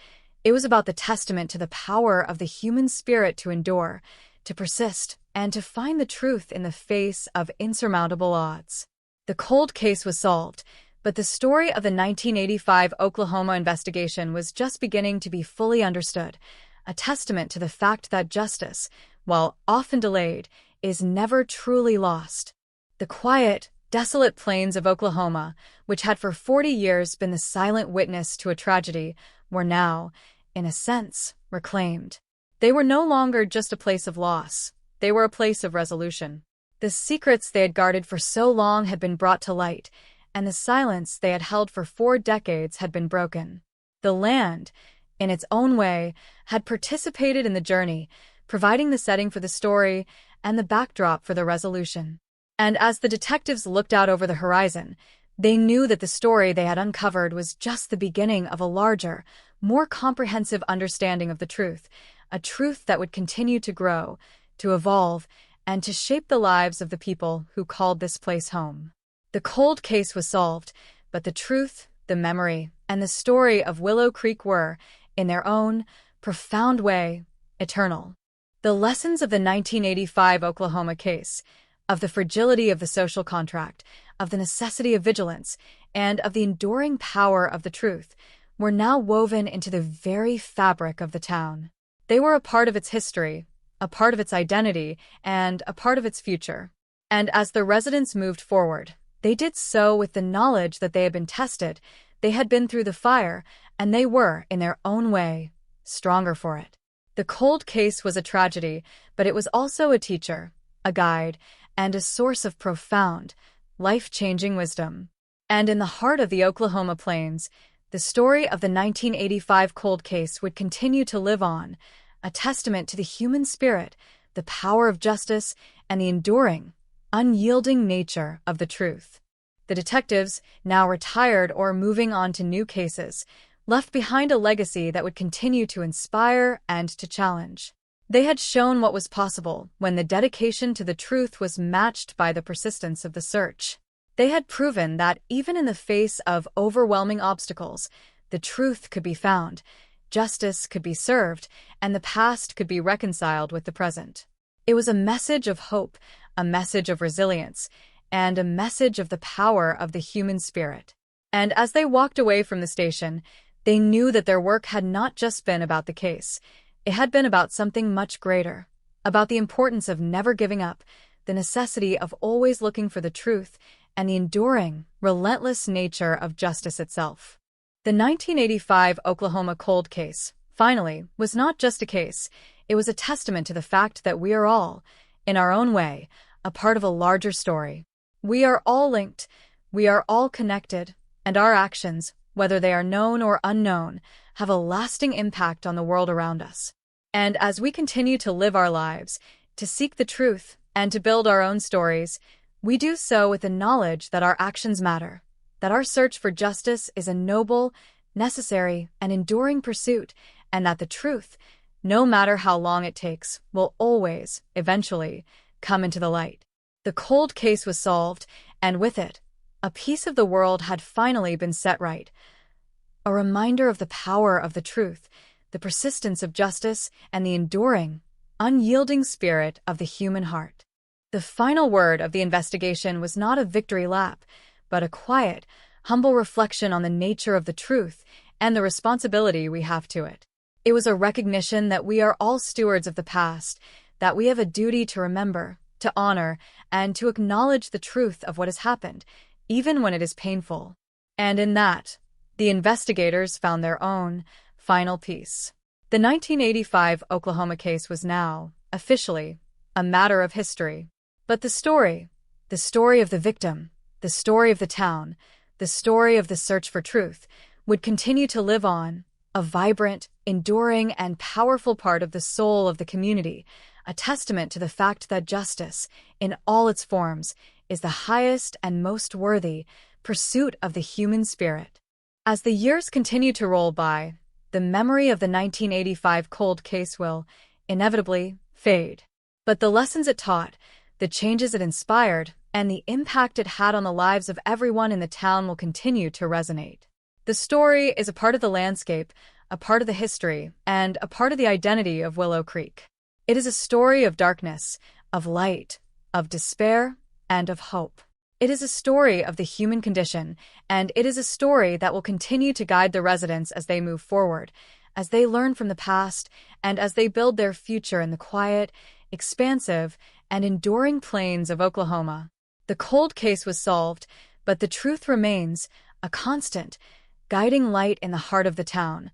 It was about the testament to the power of the human spirit to endure, to persist, and to find the truth in the face of insurmountable odds. The cold case was solved, but the story of the 1985 Oklahoma investigation was just beginning to be fully understood, a testament to the fact that justice, while often delayed, is never truly lost. The quiet, desolate plains of Oklahoma, which had for 40 years been the silent witness to a tragedy, were now, in a sense, reclaimed. They were no longer just a place of loss. They were a place of resolution. The secrets they had guarded for so long had been brought to light, and the silence they had held for 4 decades had been broken. The land, in its own way, had participated in the journey, providing the setting for the story and the backdrop for the resolution. And as the detectives looked out over the horizon, they knew that the story they had uncovered was just the beginning of a larger, more comprehensive understanding of the truth, a truth that would continue to grow, to evolve, and to shape the lives of the people who called this place home. The cold case was solved, but the truth, the memory, and the story of Willow Creek were, in their own, profound way, eternal. The lessons of the 1985 Oklahoma case, of the fragility of the social contract, of the necessity of vigilance, and of the enduring power of the truth, were now woven into the very fabric of the town. They were a part of its history, a part of its identity, and a part of its future. And as the residents moved forward, they did so with the knowledge that they had been tested, they had been through the fire, and they were, in their own way, stronger for it. The cold case was a tragedy, but it was also a teacher, a guide, and a source of profound, life-changing wisdom. And in the heart of the Oklahoma plains, the story of the 1985 cold case would continue to live on, a testament to the human spirit, the power of justice, and the enduring, unyielding nature of the truth. The detectives, now retired or moving on to new cases, left behind a legacy that would continue to inspire and to challenge. They had shown what was possible when the dedication to the truth was matched by the persistence of the search. They had proven that even in the face of overwhelming obstacles, the truth could be found, justice could be served, and the past could be reconciled with the present. It was a message of hope, a message of resilience, and a message of the power of the human spirit. And as they walked away from the station, they knew that their work had not just been about the case. It had been about something much greater, about the importance of never giving up, the necessity of always looking for the truth, and the enduring, relentless nature of justice itself. The 1985 Oklahoma cold case, finally, was not just a case. It was a testament to the fact that we are all, in our own way, a part of a larger story. We are all linked, we are all connected, and our actions, whether they are known or unknown, have a lasting impact on the world around us. And as we continue to live our lives, to seek the truth, and to build our own stories, we do so with the knowledge that our actions matter, that our search for justice is a noble, necessary, and enduring pursuit, and that the truth, no matter how long it takes, will always, eventually, come into the light. The cold case was solved, and with it, a piece of the world had finally been set right. A reminder of the power of the truth, the persistence of justice, and the enduring, unyielding spirit of the human heart. The final word of the investigation was not a victory lap, but a quiet, humble reflection on the nature of the truth and the responsibility we have to it. It was a recognition that we are all stewards of the past, that we have a duty to remember, to honor, and to acknowledge the truth of what has happened, even when it is painful. And in that, the investigators found their own final piece. The 1985 Oklahoma case was now, officially, a matter of history. But the story of the victim, the story of the town, the story of the search for truth, would continue to live on, a vibrant, enduring, and powerful part of the soul of the community, a testament to the fact that justice, in all its forms, is the highest and most worthy pursuit of the human spirit. As the years continue to roll by, the memory of the 1985 cold case will, inevitably, fade. But the lessons it taught, the changes it inspired, and the impact it had on the lives of everyone in the town will continue to resonate. The story is a part of the landscape, a part of the history, and a part of the identity of Willow Creek. It is a story of darkness, of light, of despair, and of hope. It is a story of the human condition, and it is a story that will continue to guide the residents as they move forward, as they learn from the past, and as they build their future in the quiet, expansive, and enduring plains of Oklahoma. The cold case was solved, but the truth remains, a constant, guiding light in the heart of the town.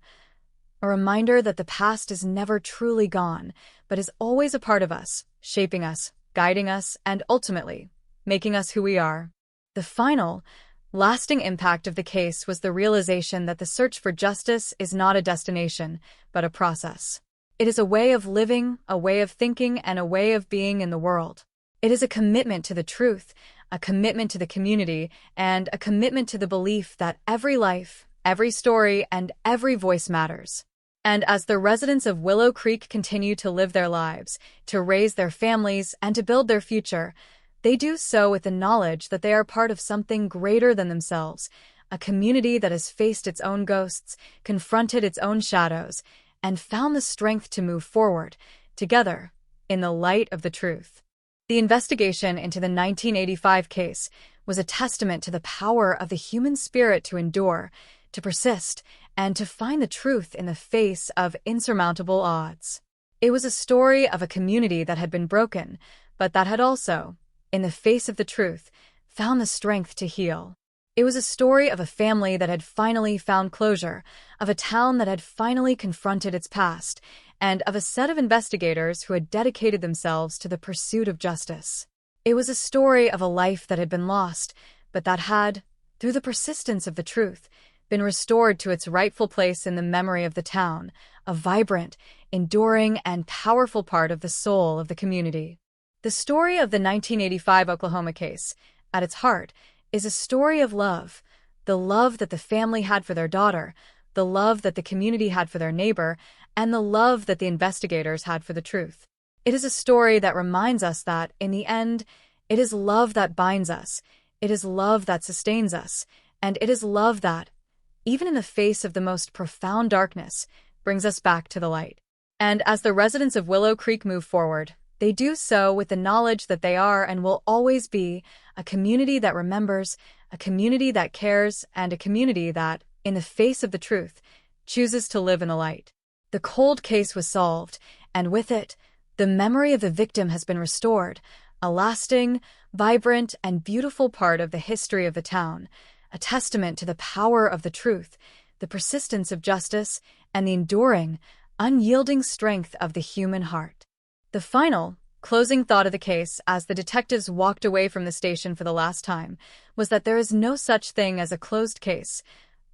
A reminder that the past is never truly gone, but is always a part of us, shaping us, guiding us, and ultimately, making us who we are. The final, lasting impact of the case was the realization that the search for justice is not a destination, but a process. It is a way of living, a way of thinking, and a way of being in the world. It is a commitment to the truth, a commitment to the community, and a commitment to the belief that every life, every story, and every voice matters. And as the residents of Willow Creek continue to live their lives, to raise their families, and to build their future, they do so with the knowledge that they are part of something greater than themselves, a community that has faced its own ghosts, confronted its own shadows, and found the strength to move forward, together, in the light of the truth. The investigation into the 1985 case was a testament to the power of the human spirit to endure, to persist, and to find the truth in the face of insurmountable odds. It was a story of a community that had been broken, but that had also, in the face of the truth, found the strength to heal. It was a story of a family that had finally found closure, of a town that had finally confronted its past, and of a set of investigators who had dedicated themselves to the pursuit of justice. It was a story of a life that had been lost, but that had, through the persistence of the truth, been restored to its rightful place in the memory of the town, a vibrant, enduring, and powerful part of the soul of the community. The story of the 1985 Oklahoma case, at its heart, is a story of love, the love that the family had for their daughter, the love that the community had for their neighbor, and the love that the investigators had for the truth. It is a story that reminds us that, in the end, it is love that binds us, it is love that sustains us, and it is love that, even in the face of the most profound darkness, brings us back to the light. And as the residents of Willow Creek move forward, they do so with the knowledge that they are and will always be a community that remembers, a community that cares, and a community that, in the face of the truth, chooses to live in the light. The cold case was solved, and with it, the memory of the victim has been restored, a lasting, vibrant, and beautiful part of the history of the town, a testament to the power of the truth, the persistence of justice, and the enduring, unyielding strength of the human heart. The final, closing thought of the case as the detectives walked away from the station for the last time was that there is no such thing as a closed case,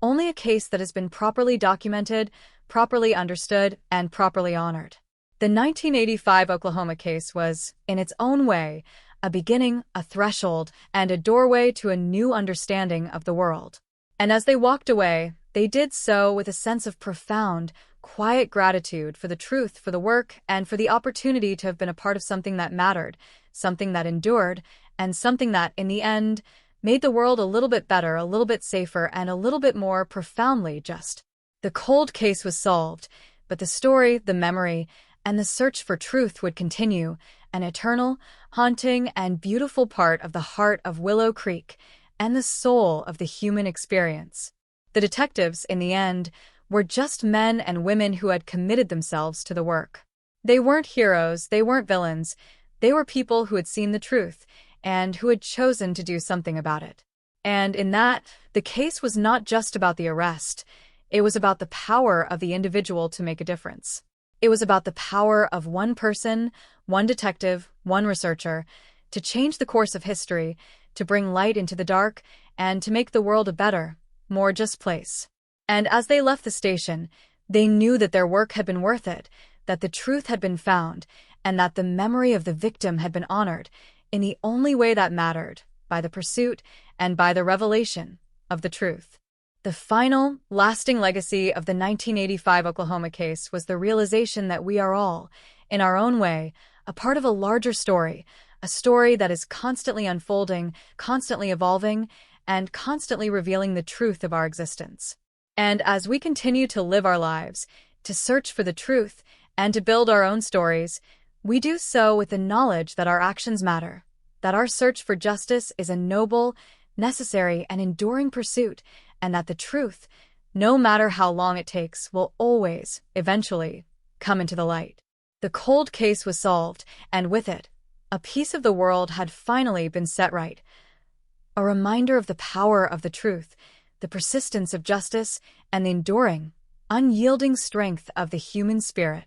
only a case that has been properly documented, properly understood, and properly honored. The 1985 Oklahoma case was, in its own way, a beginning, a threshold, and a doorway to a new understanding of the world. And as they walked away, they did so with a sense of profound, quiet gratitude for the truth, for the work, and for the opportunity to have been a part of something that mattered, something that endured, and something that, in the end, made the world a little bit better, a little bit safer, and a little bit more profoundly just. The cold case was solved, but the story, the memory, and the search for truth would continue, an eternal, haunting, and beautiful part of the heart of Willow Creek and the soul of the human experience. The detectives, in the end, were just men and women who had committed themselves to the work. They weren't heroes, they weren't villains, they were people who had seen the truth and who had chosen to do something about it. And in that, the case was not just about the arrest, it was about the power of the individual to make a difference. It was about the power of one person, one detective, one researcher, to change the course of history, to bring light into the dark, and to make the world a better, more just place. And as they left the station, they knew that their work had been worth it, that the truth had been found, and that the memory of the victim had been honored in the only way that mattered, by the pursuit and by the revelation of the truth. The final, lasting legacy of the 1985 Oklahoma case was the realization that we are all, in our own way, a part of a larger story, a story that is constantly unfolding, constantly evolving, and constantly revealing the truth of our existence. And as we continue to live our lives, to search for the truth, and to build our own stories, we do so with the knowledge that our actions matter, that our search for justice is a noble, necessary, and enduring pursuit, and that the truth, no matter how long it takes, will always, eventually, come into the light. The cold case was solved, and with it, a piece of the world had finally been set right. A reminder of the power of the truth, the persistence of justice, and the enduring, unyielding strength of the human spirit.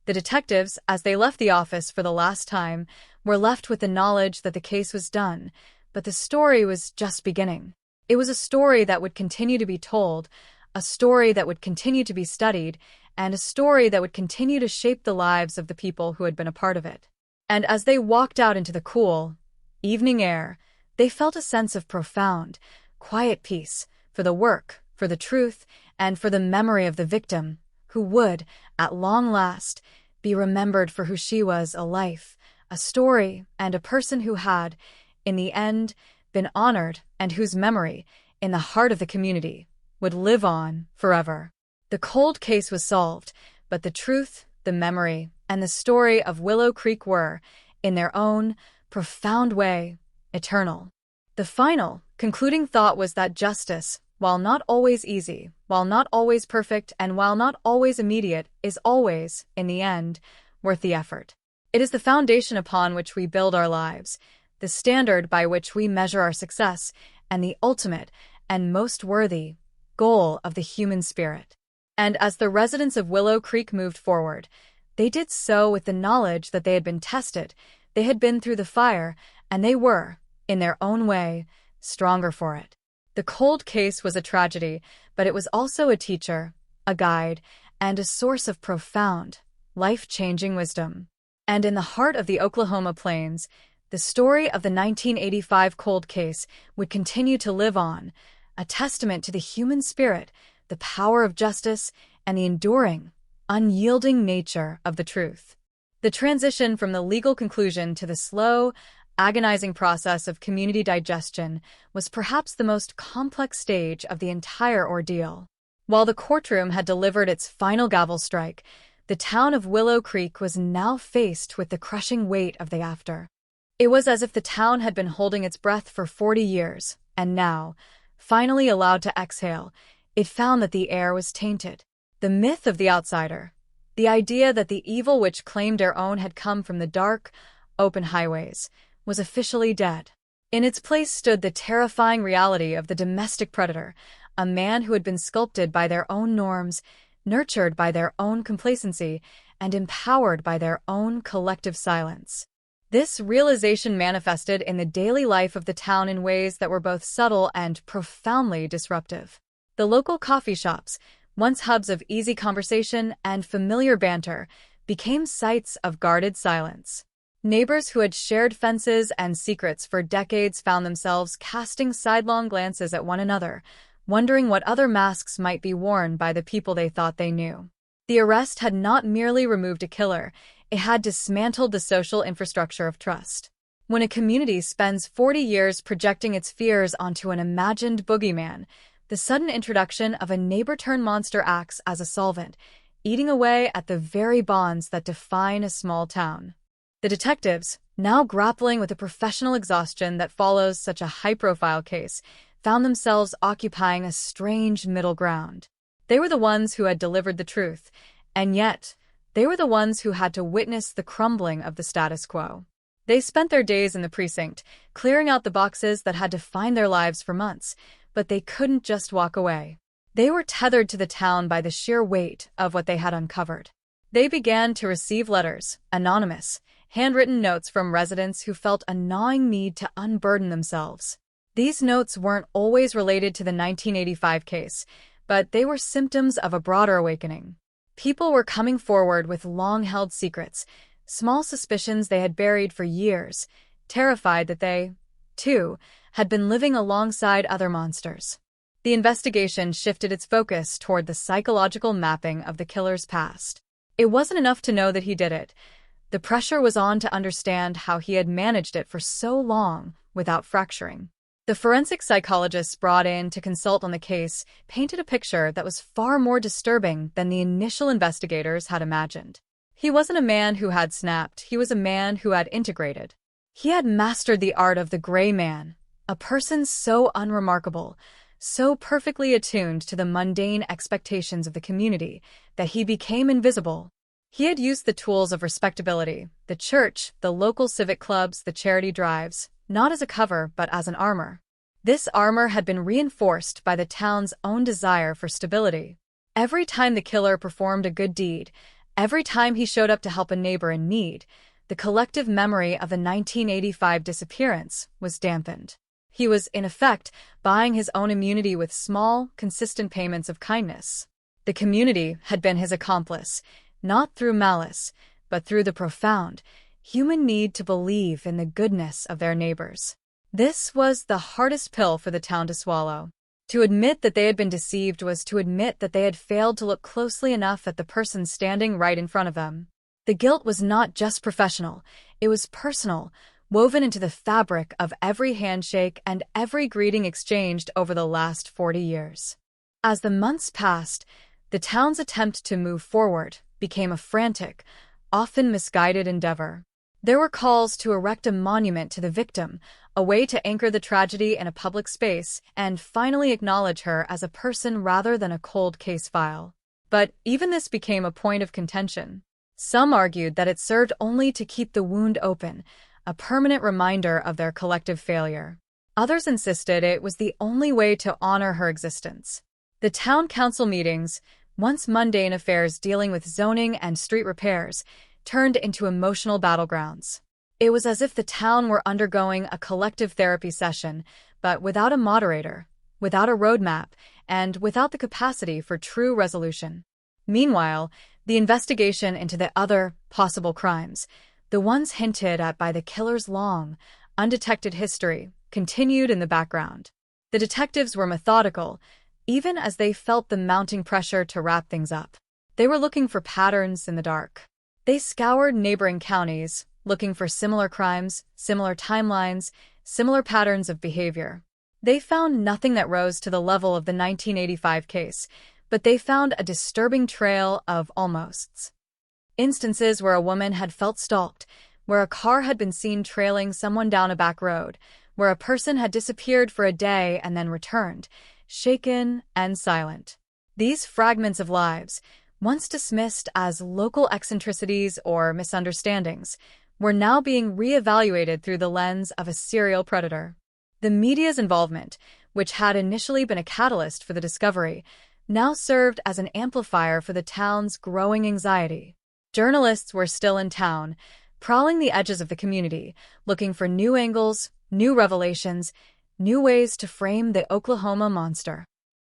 The detectives, as they left the office for the last time, were left with the knowledge that the case was done, but the story was just beginning. It was a story that would continue to be told, a story that would continue to be studied, and a story that would continue to shape the lives of the people who had been a part of it. And as they walked out into the cool, evening air, they felt a sense of profound, quiet peace for the work, for the truth, and for the memory of the victim, who would, at long last, be remembered for who she was, a life, a story, and a person who had, in the end, been honored and whose memory, in the heart of the community, would live on forever. The cold case was solved, but the truth, the memory, and the story of Willow Creek were, in their own profound way, eternal. The final, concluding thought was that justice, while not always easy, while not always perfect, and while not always immediate, is always, in the end, worth the effort. It is the foundation upon which we build our lives, the standard by which we measure our success, and the ultimate and most worthy goal of the human spirit. And as the residents of Willow Creek moved forward, they did so with the knowledge that they had been tested, they had been through the fire, and they were, in their own way, stronger for it. The cold case was a tragedy, but it was also a teacher, a guide, and a source of profound, life-changing wisdom. And in the heart of the Oklahoma plains, the story of the 1985 cold case would continue to live on, a testament to the human spirit, the power of justice, and the enduring, unyielding nature of the truth. The transition from the legal conclusion to the slow, agonizing process of community digestion was perhaps the most complex stage of the entire ordeal. While the courtroom had delivered its final gavel strike, the town of Willow Creek was now faced with the crushing weight of the after. It was as if the town had been holding its breath for 40 years, and now, finally allowed to exhale, it found that the air was tainted. The myth of the outsider, the idea that the evil which claimed their own had come from the dark, open highways, was officially dead. In its place stood the terrifying reality of the domestic predator, a man who had been sculpted by their own norms, nurtured by their own complacency, and empowered by their own collective silence. This realization manifested in the daily life of the town in ways that were both subtle and profoundly disruptive. The local coffee shops, once hubs of easy conversation and familiar banter, became sites of guarded silence. Neighbors who had shared fences and secrets for decades found themselves casting sidelong glances at one another, wondering what other masks might be worn by the people they thought they knew. The arrest had not merely removed a killer, it had dismantled the social infrastructure of trust. When a community spends 40 years projecting its fears onto an imagined boogeyman, the sudden introduction of a neighbor-turned-monster acts as a solvent, eating away at the very bonds that define a small town. The detectives, now grappling with the professional exhaustion that follows such a high-profile case, found themselves occupying a strange middle ground. They were the ones who had delivered the truth, and yet, they were the ones who had to witness the crumbling of the status quo. They spent their days in the precinct, clearing out the boxes that had defined their lives for months, but they couldn't just walk away. They were tethered to the town by the sheer weight of what they had uncovered. They began to receive letters, anonymous, handwritten notes from residents who felt a gnawing need to unburden themselves. These notes weren't always related to the 1985 case, but they were symptoms of a broader awakening. People were coming forward with long-held secrets, small suspicions they had buried for years, terrified that they, too, had been living alongside other monsters. The investigation shifted its focus toward the psychological mapping of the killer's past. It wasn't enough to know that he did it. The pressure was on to understand how he had managed it for so long without fracturing. The forensic psychologists brought in to consult on the case painted a picture that was far more disturbing than the initial investigators had imagined. He wasn't a man who had snapped, he was a man who had integrated. He had mastered the art of the gray man, a person so unremarkable, so perfectly attuned to the mundane expectations of the community that he became invisible. He had used the tools of respectability, the church, the local civic clubs, the charity drives, not as a cover but as an armor. This armor had been reinforced by the town's own desire for stability. Every time the killer performed a good deed, every time he showed up to help a neighbor in need, the collective memory of the 1985 disappearance was dampened. He was, in effect, buying his own immunity with small, consistent payments of kindness. The community had been his accomplice, not through malice, but through the profound, human need to believe in the goodness of their neighbors. This was the hardest pill for the town to swallow. To admit that they had been deceived was to admit that they had failed to look closely enough at the person standing right in front of them. The guilt was not just professional, it was personal, woven into the fabric of every handshake and every greeting exchanged over the last 40 years. As the months passed, the town's attempt to move forward became a frantic, often misguided endeavor. There were calls to erect a monument to the victim, a way to anchor the tragedy in a public space and finally acknowledge her as a person rather than a cold case file. But even this became a point of contention. Some argued that it served only to keep the wound open, a permanent reminder of their collective failure. Others insisted it was the only way to honor her existence. The town council meetings, once mundane affairs dealing with zoning and street repairs, turned into emotional battlegrounds. It was as if the town were undergoing a collective therapy session, but without a moderator, without a roadmap, and without the capacity for true resolution. Meanwhile, the investigation into the other possible crimes, the ones hinted at by the killer's long, undetected history, continued in the background. The detectives were methodical, even as they felt the mounting pressure to wrap things up. They were looking for patterns in the dark. They scoured neighboring counties, looking for similar crimes, similar timelines, similar patterns of behavior. They found nothing that rose to the level of the 1985 case, but they found a disturbing trail of almosts. Instances where a woman had felt stalked, where a car had been seen trailing someone down a back road, where a person had disappeared for a day and then returned, shaken and silent. These fragments of lives, once dismissed as local eccentricities or misunderstandings, were now being reevaluated through the lens of a serial predator. The media's involvement, which had initially been a catalyst for the discovery, now served as an amplifier for the town's growing anxiety. Journalists were still in town, prowling the edges of the community, looking for new angles, new revelations, new ways to frame the Oklahoma monster.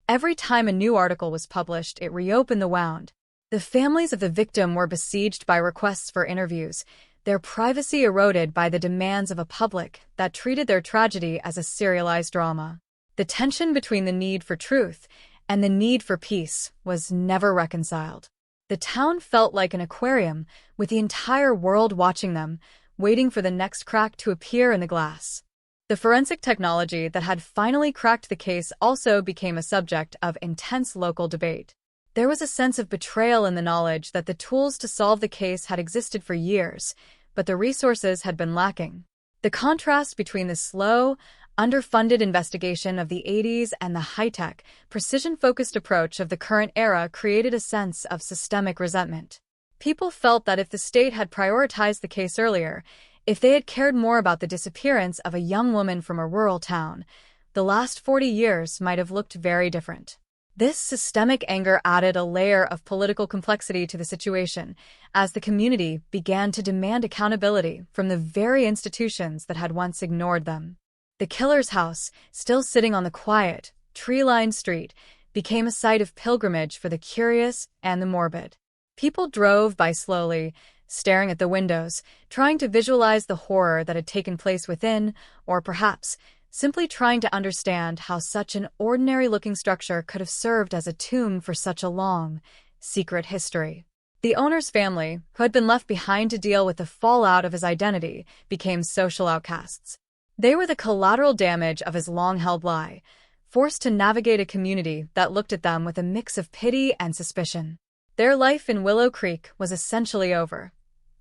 Every time a new article was published, it reopened the wound. The families of the victim were besieged by requests for interviews, their privacy eroded by the demands of a public that treated their tragedy as a serialized drama. The tension between the need for truth and the need for peace was never reconciled. The town felt like an aquarium, with the entire world watching them, waiting for the next crack to appear in the glass. The forensic technology that had finally cracked the case also became a subject of intense local debate. There was a sense of betrayal in the knowledge that the tools to solve the case had existed for years, but the resources had been lacking. The contrast between the slow, underfunded investigation of the 80s and the high-tech, precision-focused approach of the current era created a sense of systemic resentment. People felt that if the state had prioritized the case earlier, if they had cared more about the disappearance of a young woman from a rural town, the last 40 years might have looked very different. This systemic anger added a layer of political complexity to the situation, as the community began to demand accountability from the very institutions that had once ignored them. The killer's house, still sitting on the quiet, tree-lined street, became a site of pilgrimage for the curious and the morbid. People drove by slowly, staring at the windows, trying to visualize the horror that had taken place within, or perhaps simply trying to understand how such an ordinary-looking structure could have served as a tomb for such a long, secret history. The owner's family, who had been left behind to deal with the fallout of his identity, became social outcasts. They were the collateral damage of his long-held lie, forced to navigate a community that looked at them with a mix of pity and suspicion. Their life in Willow Creek was essentially over.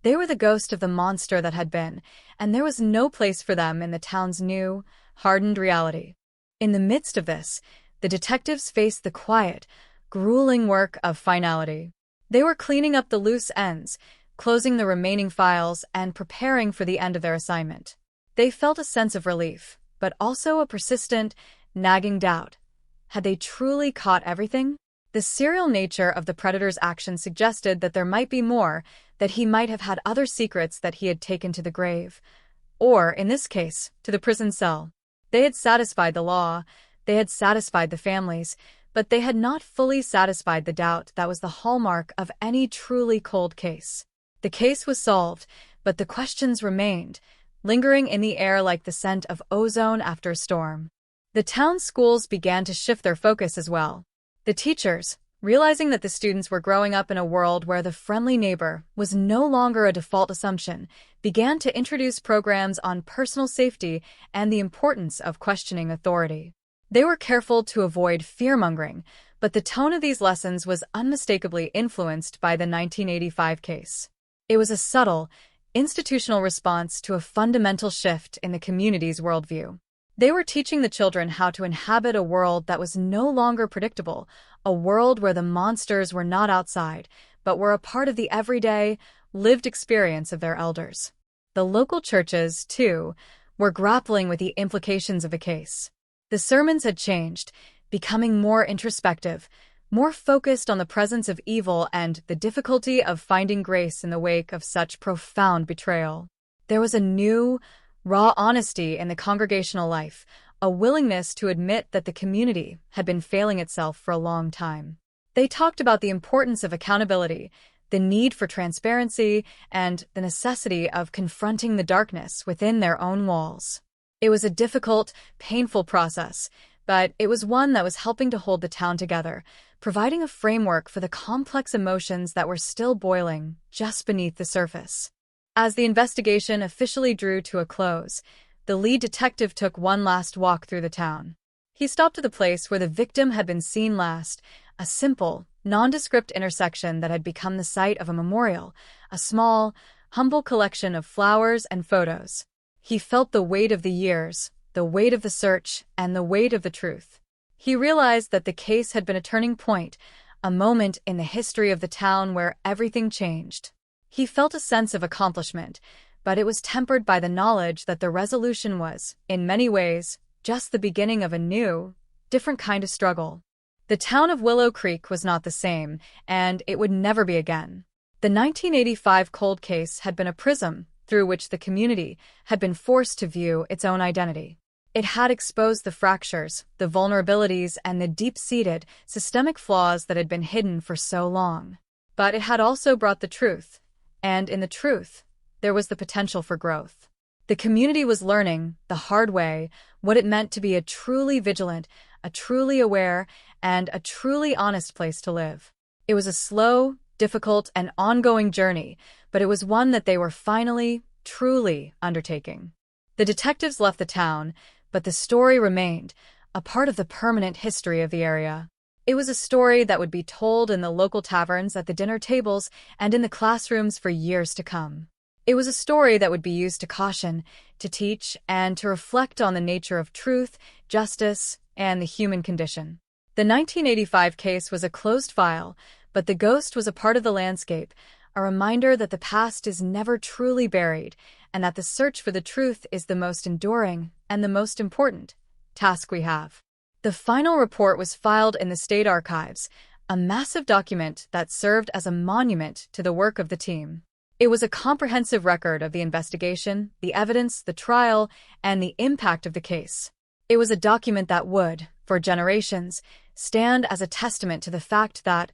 They were the ghost of the monster that had been, and there was no place for them in the town's new, hardened reality. In the midst of this, the detectives faced the quiet, grueling work of finality. They were cleaning up the loose ends, closing the remaining files, and preparing for the end of their assignment. They felt a sense of relief, but also a persistent, nagging doubt. Had they truly caught everything? The serial nature of the predator's action suggested that there might be more, that he might have had other secrets that he had taken to the grave. Or, in this case, to the prison cell. They had satisfied the law, they had satisfied the families, but they had not fully satisfied the doubt that was the hallmark of any truly cold case. The case was solved, but the questions remained, lingering in the air like the scent of ozone after a storm. The town schools began to shift their focus as well. The teachers, realizing that the students were growing up in a world where the friendly neighbor was no longer a default assumption, began to introduce programs on personal safety and the importance of questioning authority. They were careful to avoid fear-mongering, but the tone of these lessons was unmistakably influenced by the 1985 case. It was a subtle, institutional response to a fundamental shift in the community's worldview. They were teaching the children how to inhabit a world that was no longer predictable, a world where the monsters were not outside, but were a part of the everyday, lived experience of their elders. The local churches, too, were grappling with the implications of the case. The sermons had changed, becoming more introspective, more focused on the presence of evil and the difficulty of finding grace in the wake of such profound betrayal. There was a new, raw honesty in the congregational life, a willingness to admit that the community had been failing itself for a long time. They talked about the importance of accountability, the need for transparency, and the necessity of confronting the darkness within their own walls. It was a difficult, painful process, but it was one that was helping to hold the town together, providing a framework for the complex emotions that were still boiling just beneath the surface. As the investigation officially drew to a close, the lead detective took one last walk through the town. He stopped at the place where the victim had been seen last, a simple, nondescript intersection that had become the site of a memorial, a small, humble collection of flowers and photos. He felt the weight of the years, the weight of the search, and the weight of the truth. He realized that the case had been a turning point, a moment in the history of the town where everything changed. He felt a sense of accomplishment, but it was tempered by the knowledge that the resolution was, in many ways, just the beginning of a new, different kind of struggle. The town of Willow Creek was not the same, and it would never be again. The 1985 cold case had been a prism through which the community had been forced to view its own identity. It had exposed the fractures, the vulnerabilities, and the deep-seated, systemic flaws that had been hidden for so long. But it had also brought the truth, and in the truth, there was the potential for growth. The community was learning, the hard way, what it meant to be a truly vigilant, a truly aware, and a truly honest place to live. It was a slow, difficult, and ongoing journey, but it was one that they were finally, truly undertaking. The detectives left the town, but the story remained, a part of the permanent history of the area. It was a story that would be told in the local taverns, at the dinner tables, and in the classrooms for years to come. It was a story that would be used to caution, to teach, and to reflect on the nature of truth, justice, and the human condition. The 1985 case was a closed file, but the ghost was a part of the landscape, a reminder that the past is never truly buried, and that the search for the truth is the most enduring and the most important task we have. The final report was filed in the state archives, a massive document that served as a monument to the work of the team. It was a comprehensive record of the investigation, the evidence, the trial, and the impact of the case. It was a document that would, for generations, stand as a testament to the fact that,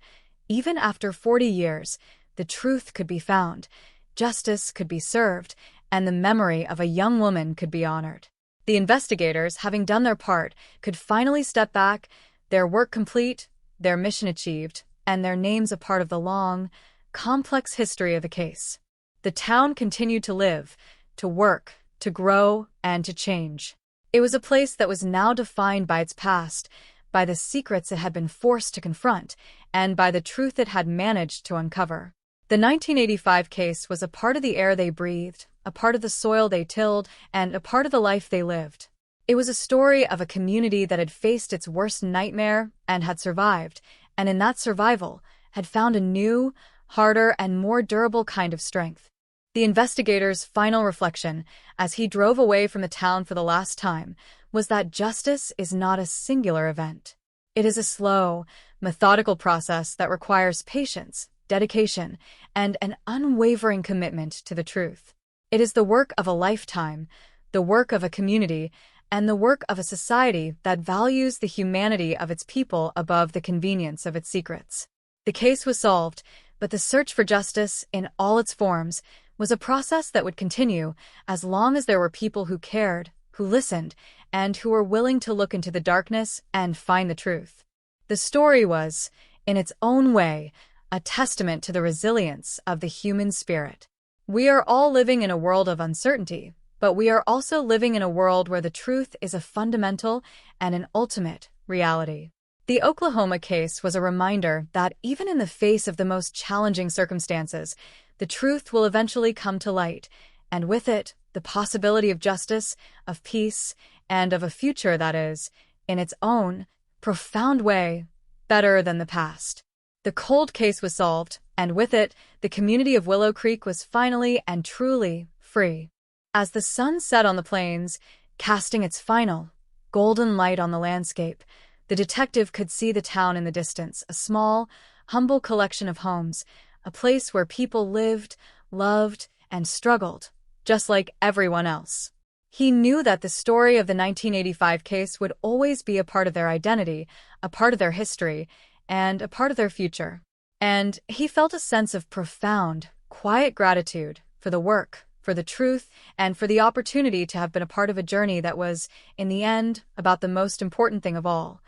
even after 40 years, the truth could be found, justice could be served, and the memory of a young woman could be honored. The investigators, having done their part, could finally step back, their work complete, their mission achieved, and their names a part of the long, complex history of the case. The town continued to live, to work, to grow, and to change. It was a place that was now defined by its past, by the secrets it had been forced to confront, and by the truth it had managed to uncover. The 1985 case was a part of the air they breathed, a part of the soil they tilled, and a part of the life they lived. It was a story of a community that had faced its worst nightmare and had survived, and in that survival, had found a new, harder, and more durable kind of strength. The investigator's final reflection, as he drove away from the town for the last time, was that justice is not a singular event. It is a slow, methodical process that requires patience, dedication, and an unwavering commitment to the truth. It is the work of a lifetime, the work of a community, and the work of a society that values the humanity of its people above the convenience of its secrets. The case was solved, but the search for justice, in all its forms, was a process that would continue as long as there were people who cared, who listened, and who were willing to look into the darkness and find the truth. The story was, in its own way, a testament to the resilience of the human spirit. We are all living in a world of uncertainty, but we are also living in a world where the truth is a fundamental and an ultimate reality. The Oklahoma case was a reminder that even in the face of the most challenging circumstances, the truth will eventually come to light, and with it, the possibility of justice, of peace, and of a future that is, in its own, profound way, better than the past. The cold case was solved, and with it, the community of Willow Creek was finally and truly free. As the sun set on the plains, casting its final, golden light on the landscape, the detective could see the town in the distance, a small, humble collection of homes, a place where people lived, loved, and struggled, just like everyone else. He knew that the story of the 1985 case would always be a part of their identity, a part of their history, and a part of their future. And he felt a sense of profound, quiet gratitude for the work, for the truth, and for the opportunity to have been a part of a journey that was, in the end, about the most important thing of all,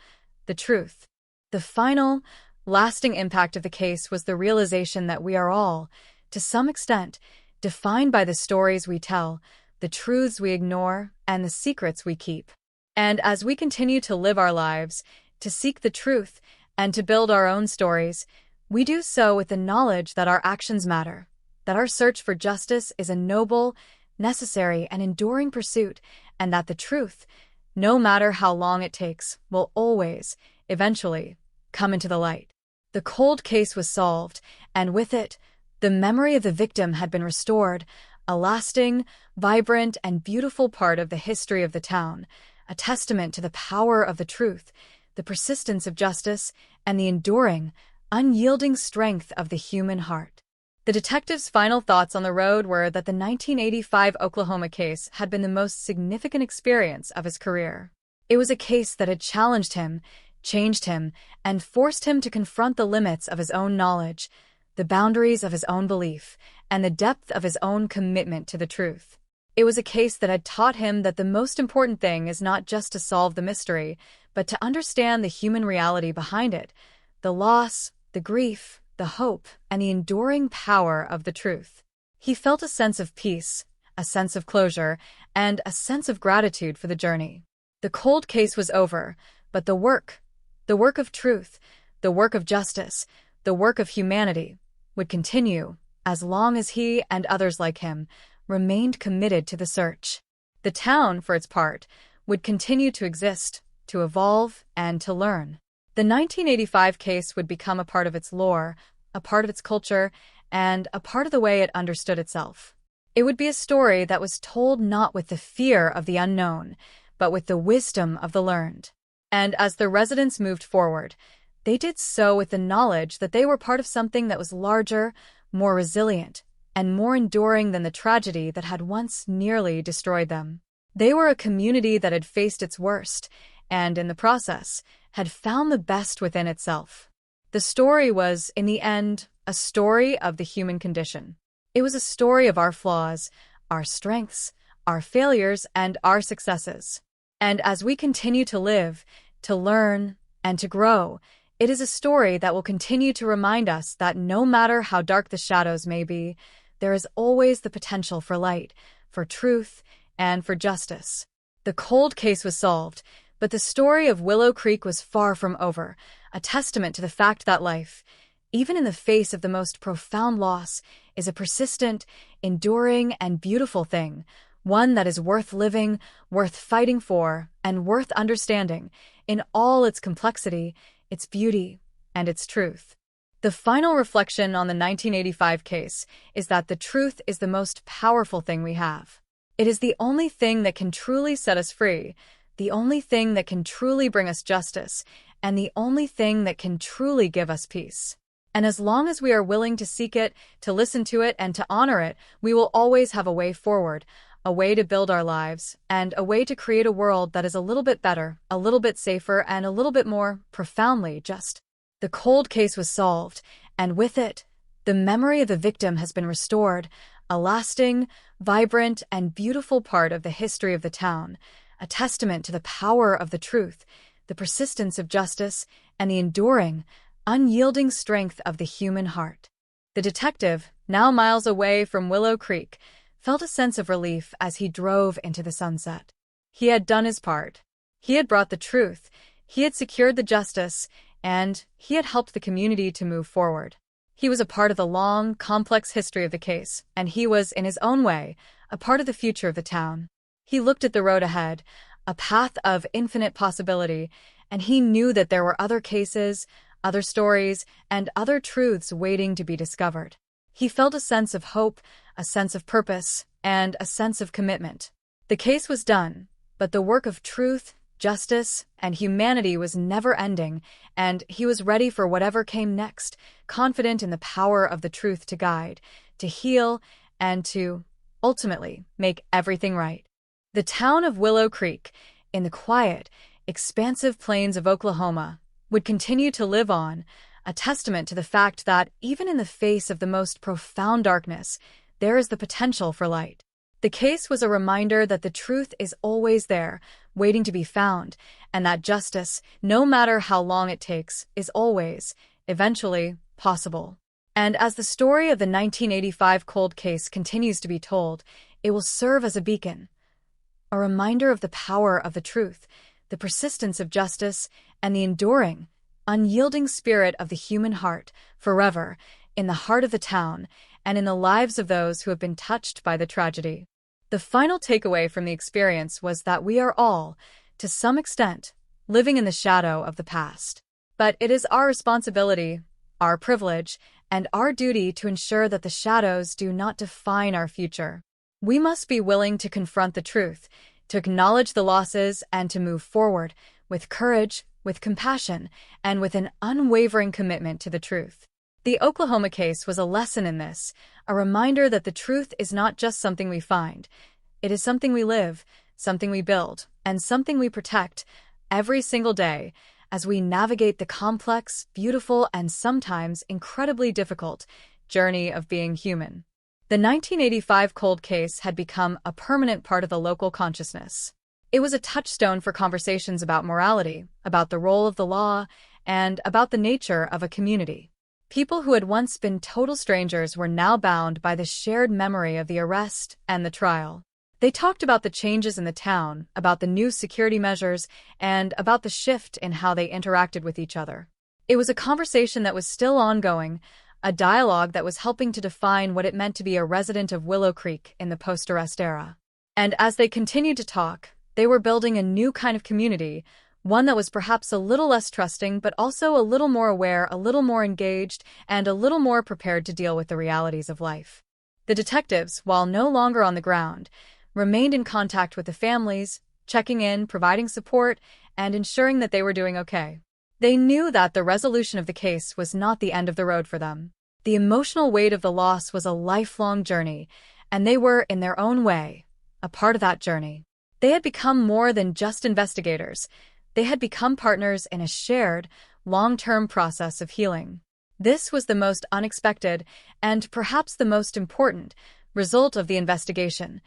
the truth. The final, lasting impact of the case was the realization that we are all, to some extent, defined by the stories we tell, the truths we ignore, and the secrets we keep. And as we continue to live our lives, to seek the truth, and to build our own stories, we do so with the knowledge that our actions matter, that our search for justice is a noble, necessary, and enduring pursuit, and that the truth, no matter how long it takes, will always, eventually, come into the light. The cold case was solved, and with it, the memory of the victim had been restored, a lasting, vibrant, and beautiful part of the history of the town, a testament to the power of the truth, the persistence of justice, and the enduring, unyielding strength of the human heart. The detective's final thoughts on the road were that the 1985 Oklahoma case had been the most significant experience of his career. It was a case that had challenged him, changed him, and forced him to confront the limits of his own knowledge, the boundaries of his own belief, and the depth of his own commitment to the truth. It was a case that had taught him that the most important thing is not just to solve the mystery, but to understand the human reality behind it, the loss, the grief, the hope, and the enduring power of the truth. He felt a sense of peace, a sense of closure, and a sense of gratitude for the journey. The cold case was over, but the work of truth, the work of justice, the work of humanity, would continue as long as he and others like him remained committed to the search. The town, for its part, would continue to exist, to evolve, and to learn. The 1985 case would become a part of its lore, a part of its culture, and a part of the way it understood itself. It would be a story that was told not with the fear of the unknown, but with the wisdom of the learned. And as the residents moved forward, they did so with the knowledge that they were part of something that was larger, more resilient, and more enduring than the tragedy that had once nearly destroyed them. They were a community that had faced its worst, and in the process, had found the best within itself. The story was, in the end, a story of the human condition. It was a story of our flaws, our strengths, our failures, and our successes. And as we continue to live, to learn, and to grow, it is a story that will continue to remind us that no matter how dark the shadows may be, there is always the potential for light, for truth, and for justice. The cold case was solved, but the story of Willow Creek was far from over, a testament to the fact that life, even in the face of the most profound loss, is a persistent, enduring, and beautiful thing, one that is worth living, worth fighting for, and worth understanding in all its complexity, its beauty, and its truth. The final reflection on the 1985 case is that the truth is the most powerful thing we have. It is the only thing that can truly set us free, the only thing that can truly bring us justice, and the only thing that can truly give us peace. And as long as we are willing to seek it, to listen to it, and to honor it, we will always have a way forward, a way to build our lives, and a way to create a world that is a little bit better, a little bit safer, and a little bit more profoundly just. The cold case was solved, and with it, the memory of the victim has been restored, a lasting, vibrant, and beautiful part of the history of the town, a testament to the power of the truth, the persistence of justice, and the enduring, unyielding strength of the human heart. The detective, now miles away from Willow Creek, felt a sense of relief as he drove into the sunset. He had done his part. He had brought the truth, he had secured the justice, and he had helped the community to move forward. He was a part of the long, complex history of the case, and he was, in his own way, a part of the future of the town. He looked at the road ahead, a path of infinite possibility, and he knew that there were other cases, other stories, and other truths waiting to be discovered. He felt a sense of hope, a sense of purpose, and a sense of commitment. The case was done, but the work of truth, justice, and humanity was never ending, and he was ready for whatever came next, confident in the power of the truth to guide, to heal, and to, ultimately, make everything right. The town of Willow Creek, in the quiet, expansive plains of Oklahoma, would continue to live on, a testament to the fact that even in the face of the most profound darkness, there is the potential for light. The case was a reminder that the truth is always there, waiting to be found, and that justice, no matter how long it takes, is always, eventually, possible. And as the story of the 1985 cold case continues to be told, it will serve as a beacon, a reminder of the power of the truth, the persistence of justice, and the enduring, unyielding spirit of the human heart, forever, in the heart of the town, and in the lives of those who have been touched by the tragedy. The final takeaway from the experience was that we are all, to some extent, living in the shadow of the past. But it is our responsibility, our privilege, and our duty to ensure that the shadows do not define our future. We must be willing to confront the truth, to acknowledge the losses, and to move forward with courage, with compassion, and with an unwavering commitment to the truth. The Oklahoma case was a lesson in this, a reminder that the truth is not just something we find. It is something we live, something we build, and something we protect every single day as we navigate the complex, beautiful, and sometimes incredibly difficult journey of being human. The 1985 cold case had become a permanent part of the local consciousness. It was a touchstone for conversations about morality, about the role of the law, and about the nature of a community. People who had once been total strangers were now bound by the shared memory of the arrest and the trial. They talked about the changes in the town, about the new security measures, and about the shift in how they interacted with each other. It was a conversation that was still ongoing, a dialogue that was helping to define what it meant to be a resident of Willow Creek in the post-arrest era. And as they continued to talk, they were building a new kind of community, one that was perhaps a little less trusting, but also a little more aware, a little more engaged, and a little more prepared to deal with the realities of life. The detectives, while no longer on the ground, remained in contact with the families, checking in, providing support, and ensuring that they were doing okay. They knew that the resolution of the case was not the end of the road for them. The emotional weight of the loss was a lifelong journey, and they were, in their own way, a part of that journey. They had become more than just investigators. They had become partners in a shared, long-term process of healing. This was the most unexpected, and perhaps the most important, result of the investigation,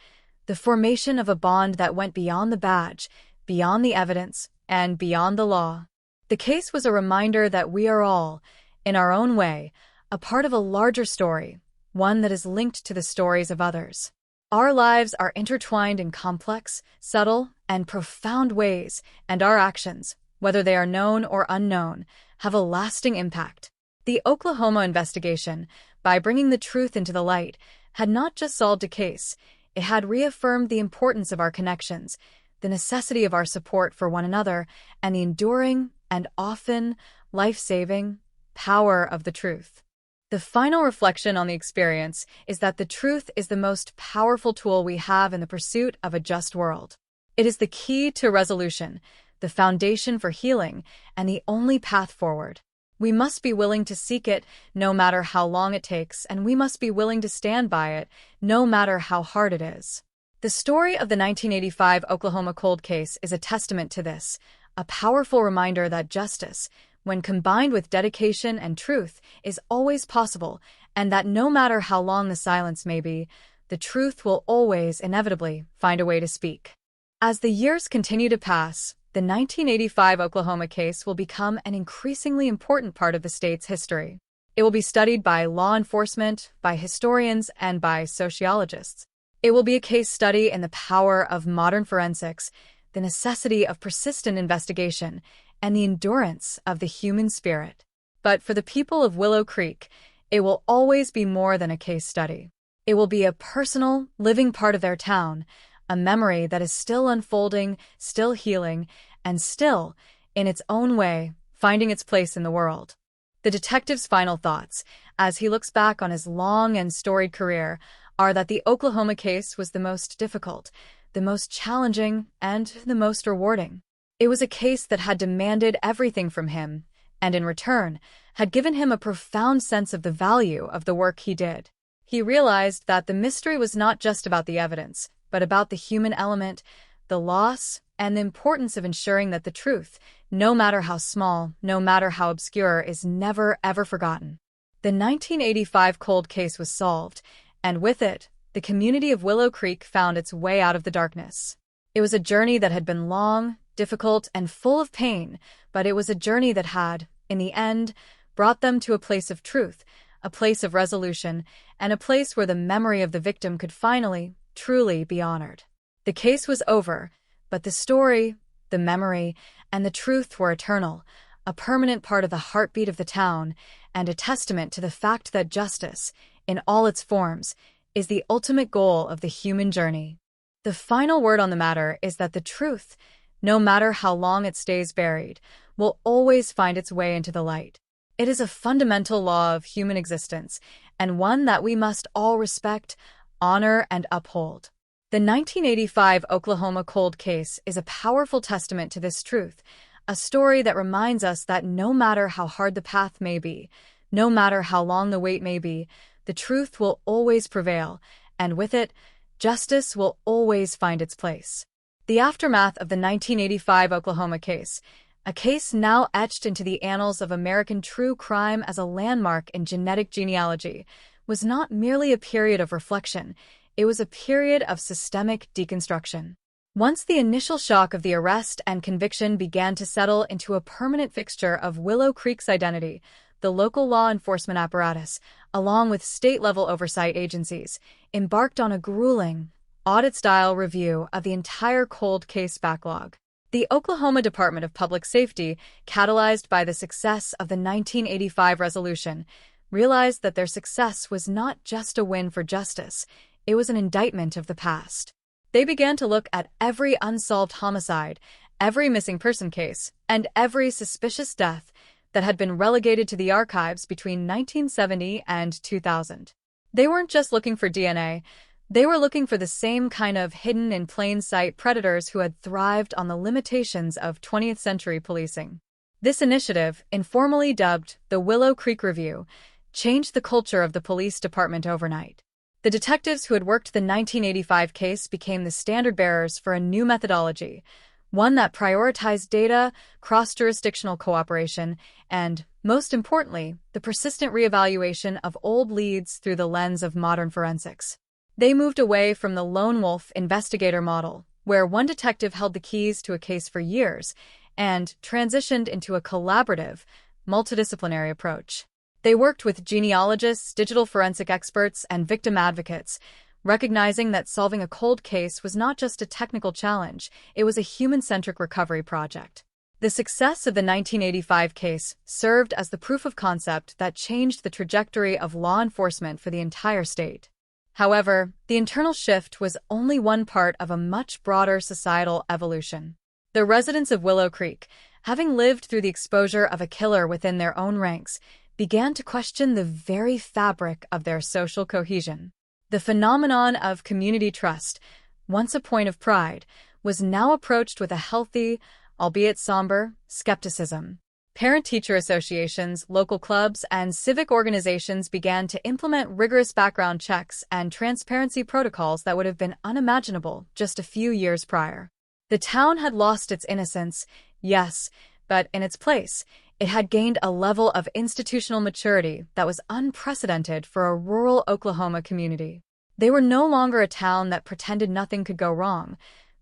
the formation of a bond that went beyond the badge, beyond the evidence, and beyond the law. The case was a reminder that we are all, in our own way, a part of a larger story, one that is linked to the stories of others. Our lives are intertwined in complex, subtle, and profound ways, and our actions, whether they are known or unknown, have a lasting impact. The Oklahoma investigation, by bringing the truth into the light, had not just solved a case, it had reaffirmed the importance of our connections, the necessity of our support for one another, and the enduring and often life-saving power of the truth. The final reflection on the experience is that the truth is the most powerful tool we have in the pursuit of a just world. It is the key to resolution, the foundation for healing, and the only path forward. We must be willing to seek it no matter how long it takes, and we must be willing to stand by it no matter how hard it is. The story of the 1985 Oklahoma cold case is a testament to this, a powerful reminder that justice, when combined with dedication and truth, is always possible, and that no matter how long the silence may be, the truth will always inevitably find a way to speak. As the years continue to pass, the 1985 Oklahoma case will become an increasingly important part of the state's history. It will be studied by law enforcement, by historians, and by sociologists. It will be a case study in the power of modern forensics, the necessity of persistent investigation, and the endurance of the human spirit. But for the people of Willow Creek, it will always be more than a case study. It will be a personal, living part of their town, a memory that is still unfolding, still healing, and still, in its own way, finding its place in the world. The detective's final thoughts, as he looks back on his long and storied career, are that the Oklahoma case was the most difficult, the most challenging, and the most rewarding. It was a case that had demanded everything from him, and in return, had given him a profound sense of the value of the work he did. He realized that the mystery was not just about the evidence, but about the human element, the loss, and the importance of ensuring that the truth, no matter how small, no matter how obscure, is never, ever forgotten. The 1985 cold case was solved, and with it, the community of Willow Creek found its way out of the darkness. It was a journey that had been long, difficult, and full of pain, but it was a journey that had, in the end, brought them to a place of truth, a place of resolution, and a place where the memory of the victim could finally, truly be honored. The case was over, but the story, the memory, and the truth were eternal, a permanent part of the heartbeat of the town, and a testament to the fact that justice, in all its forms, is the ultimate goal of the human journey. The final word on the matter is that the truth, no matter how long it stays buried, will always find its way into the light. It is a fundamental law of human existence, and one that we must all respect, honor, and uphold. The 1985 Oklahoma cold case is a powerful testament to this truth, a story that reminds us that no matter how hard the path may be, no matter how long the wait may be, the truth will always prevail, and with it, justice will always find its place. The aftermath of the 1985 Oklahoma case, a case now etched into the annals of American true crime as a landmark in genetic genealogy, was not merely a period of reflection, it was a period of systemic deconstruction. Once the initial shock of the arrest and conviction began to settle into a permanent fixture of Willow Creek's identity, the local law enforcement apparatus, along with state-level oversight agencies, embarked on a grueling, audit-style review of the entire cold case backlog. The Oklahoma Department of Public Safety, catalyzed by the success of the 1985 resolution, realized that their success was not just a win for justice, it was an indictment of the past. They began to look at every unsolved homicide, every missing person case, and every suspicious death that had been relegated to the archives between 1970 and 2000. They weren't just looking for DNA, they were looking for the same kind of hidden-in-plain-sight predators who had thrived on the limitations of 20th century policing. This initiative, informally dubbed the Willow Creek Review, changed the culture of the police department overnight. The detectives who had worked the 1985 case became the standard-bearers for a new methodology, one that prioritized data, cross-jurisdictional cooperation, and, most importantly, the persistent reevaluation of old leads through the lens of modern forensics. They moved away from the lone wolf investigator model, where one detective held the keys to a case for years, and transitioned into a collaborative, multidisciplinary approach. They worked with genealogists, digital forensic experts, and victim advocates, recognizing that solving a cold case was not just a technical challenge, it was a human-centric recovery project. The success of the 1985 case served as the proof of concept that changed the trajectory of law enforcement for the entire state. However, the internal shift was only one part of a much broader societal evolution. The residents of Willow Creek, having lived through the exposure of a killer within their own ranks, began to question the very fabric of their social cohesion. The phenomenon of community trust, once a point of pride, was now approached with a healthy, albeit somber, skepticism. Parent-teacher associations, local clubs, and civic organizations began to implement rigorous background checks and transparency protocols that would have been unimaginable just a few years prior. The town had lost its innocence, yes, but in its place, it had gained a level of institutional maturity that was unprecedented for a rural Oklahoma community. They were no longer a town that pretended nothing could go wrong.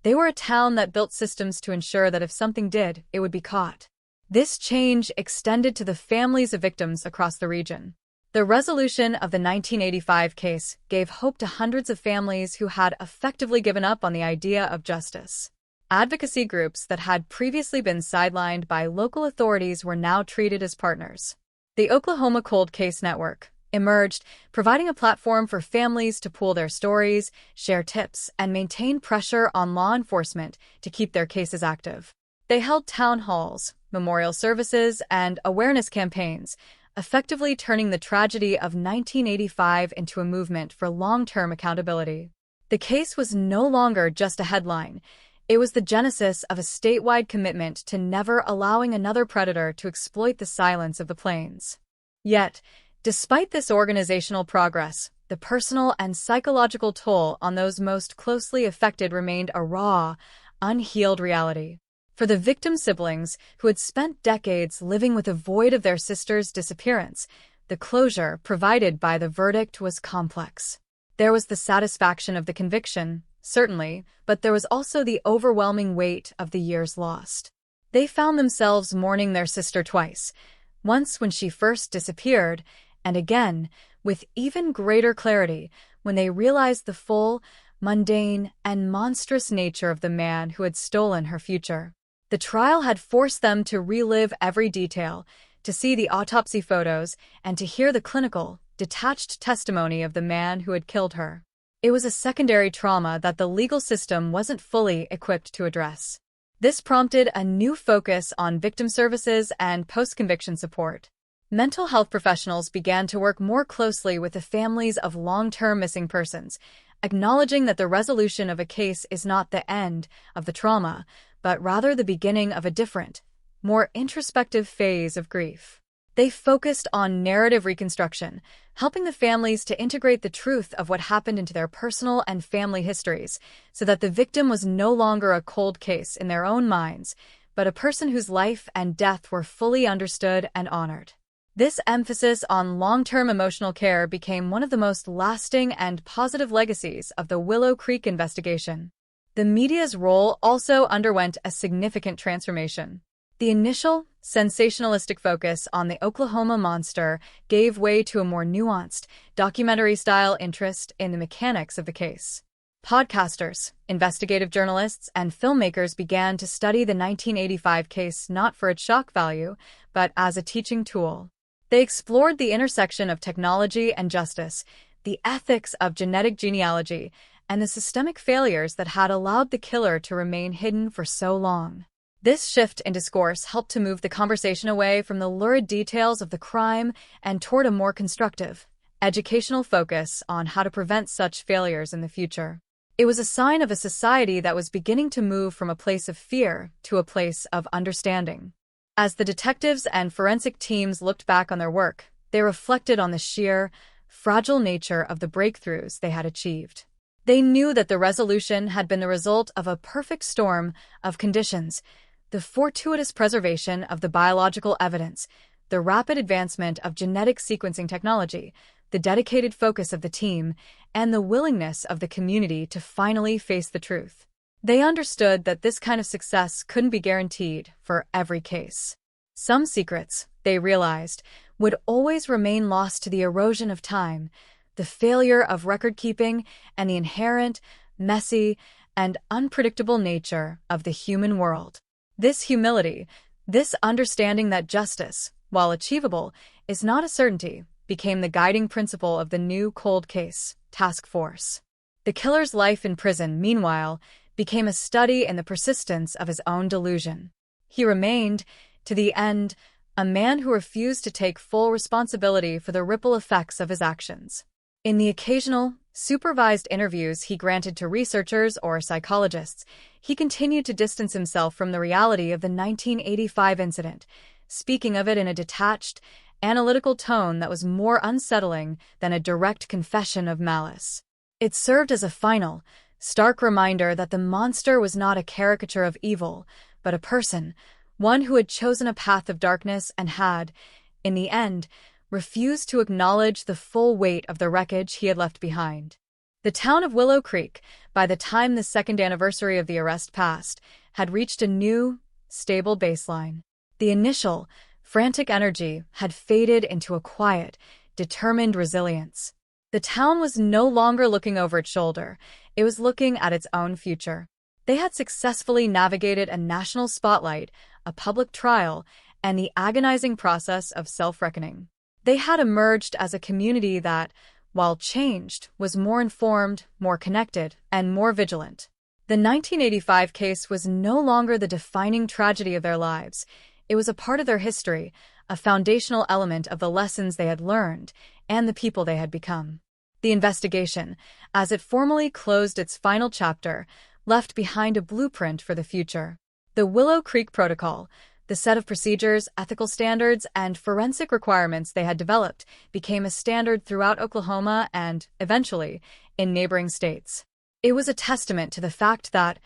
They were a town that built systems to ensure that if something did, it would be caught. This change extended to the families of victims across the region. The resolution of the 1985 case gave hope to hundreds of families who had effectively given up on the idea of justice. Advocacy groups that had previously been sidelined by local authorities were now treated as partners. The Oklahoma Cold Case Network emerged, providing a platform for families to pool their stories, share tips, and maintain pressure on law enforcement to keep their cases active. They held town halls, memorial services, and awareness campaigns, effectively turning the tragedy of 1985 into a movement for long-term accountability. The case was no longer just a headline. It was the genesis of a statewide commitment to never allowing another predator to exploit the silence of the plains. Yet, despite this organizational progress, The personal and psychological toll on those most closely affected remained a raw, unhealed reality. For the victim siblings, who had spent decades living with a void of their sister's disappearance, the closure provided by the verdict was complex. There was the satisfaction of the conviction, certainly, but there was also the overwhelming weight of the years lost. They found themselves mourning their sister twice, once when she first disappeared, and again, with even greater clarity, when they realized the full, mundane, and monstrous nature of the man who had stolen her future. The trial had forced them to relive every detail, to see the autopsy photos, and to hear the clinical, detached testimony of the man who had killed her. It was a secondary trauma that the legal system wasn't fully equipped to address. This prompted a new focus on victim services and post-conviction support. Mental health professionals began to work more closely with the families of long-term missing persons, acknowledging that the resolution of a case is not the end of the trauma, but rather the beginning of a different, more introspective phase of grief. They focused on narrative reconstruction, helping the families to integrate the truth of what happened into their personal and family histories, so that the victim was no longer a cold case in their own minds, but a person whose life and death were fully understood and honored. This emphasis on long-term emotional care became one of the most lasting and positive legacies of the Willow Creek investigation. The media's role also underwent a significant transformation. The initial, sensationalistic focus on the Oklahoma monster gave way to a more nuanced, documentary-style interest in the mechanics of the case. Podcasters, investigative journalists, and filmmakers began to study the 1985 case not for its shock value, but as a teaching tool. They explored the intersection of technology and justice, the ethics of genetic genealogy, and the systemic failures that had allowed the killer to remain hidden for so long. This shift in discourse helped to move the conversation away from the lurid details of the crime and toward a more constructive, educational focus on how to prevent such failures in the future. It was a sign of a society that was beginning to move from a place of fear to a place of understanding. As the detectives and forensic teams looked back on their work, they reflected on the sheer, fragile nature of the breakthroughs they had achieved. They knew that the resolution had been the result of a perfect storm of conditions: the fortuitous preservation of the biological evidence, the rapid advancement of genetic sequencing technology, the dedicated focus of the team, and the willingness of the community to finally face the truth. They understood that this kind of success couldn't be guaranteed for every case. Some secrets, they realized, would always remain lost to the erosion of time, the failure of record-keeping, and the inherent, messy, and unpredictable nature of the human world. This humility, this understanding that justice, while achievable, is not a certainty, became the guiding principle of the new cold case task force. The killer's life in prison, meanwhile, became a study in the persistence of his own delusion. He remained, to the end, a man who refused to take full responsibility for the ripple effects of his actions. In the occasional, supervised interviews he granted to researchers or psychologists, he continued to distance himself from the reality of the 1985 incident, speaking of it in a detached, analytical tone that was more unsettling than a direct confession of malice. It served as a final, stark reminder that the monster was not a caricature of evil, but a person, one who had chosen a path of darkness and had, in the end, refused to acknowledge the full weight of the wreckage he had left behind. The town of Willow Creek, by the time the second anniversary of the arrest passed, had reached a new, stable baseline. The initial, frantic energy had faded into a quiet, determined resilience. The town was no longer looking over its shoulder, it was looking at its own future. They had successfully navigated a national spotlight, a public trial, and the agonizing process of self-reckoning. They had emerged as a community that, while changed, was more informed, more connected, and more vigilant. The 1985 case was no longer the defining tragedy of their lives. It was a part of their history, a foundational element of the lessons they had learned and the people they had become. The investigation, as it formally closed its final chapter, left behind a blueprint for the future. The Willow Creek Protocol, The set of procedures, ethical standards, and forensic requirements they had developed became a standard throughout Oklahoma and, eventually, in neighboring states. It was a testament to the fact that,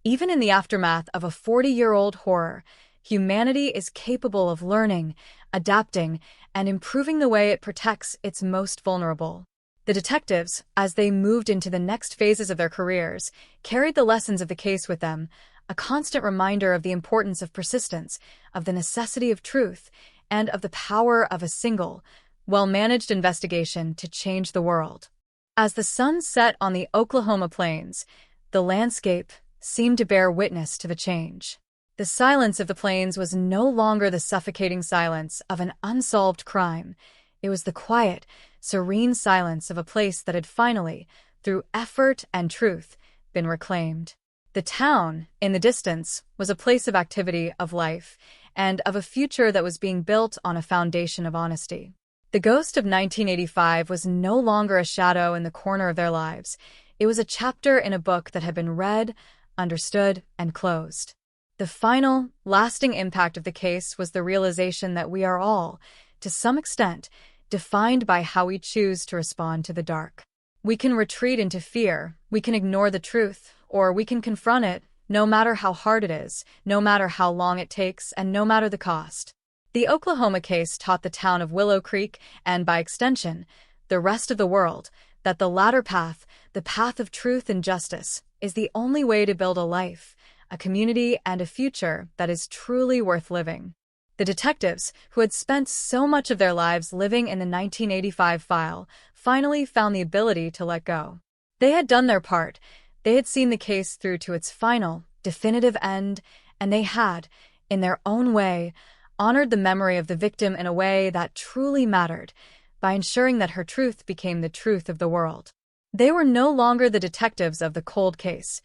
even in the aftermath of a 40-year-old horror, humanity is capable of learning, adapting, and improving the way it protects its most vulnerable. The detectives, as they moved into the next phases of their careers, carried the lessons of the case with them, a constant reminder of the importance of persistence, of the necessity of truth, and of the power of a single, well-managed investigation to change the world. As the sun set on the Oklahoma plains, the landscape seemed to bear witness to the change. The silence of the plains was no longer the suffocating silence of an unsolved crime. It was the quiet, serene silence of a place that had finally, through effort and truth, been reclaimed. The town, in the distance, was a place of activity, of life, and of a future that was being built on a foundation of honesty. The ghost of 1985 was no longer a shadow in the corner of their lives. It was a chapter in a book that had been read, understood, and closed. The final, lasting impact of the case was the realization that we are all, to some extent, defined by how we choose to respond to the dark. We can retreat into fear, we can ignore the truth, or we can confront it, no matter how hard it is, no matter how long it takes, and no matter the cost. The Oklahoma case taught the town of Willow Creek, and by extension, the rest of the world, that the latter path, the path of truth and justice, is the only way to build a life, a community, and a future that is truly worth living. The detectives, who had spent so much of their lives living in the 1985 file, finally found the ability to let go. They had done their part. They had seen the case through to its final, definitive end, and they had, in their own way, honored the memory of the victim in a way that truly mattered, by ensuring that her truth became the truth of the world. They were no longer the detectives of the cold case.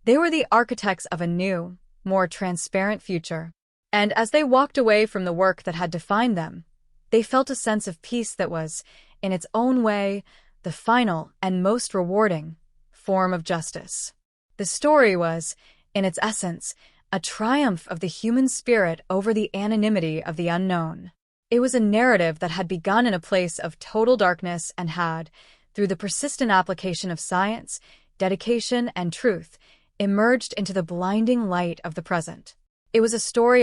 They were the architects of a new, more transparent future. And as they walked away from the work that had defined them, they felt a sense of peace that was, in its own way, the final and most rewarding form of justice. The story was, in its essence, a triumph of the human spirit over the anonymity of the unknown. It was a narrative that had begun in a place of total darkness and had, through the persistent application of science, dedication, and truth, emerged into the blinding light of the present. It was a story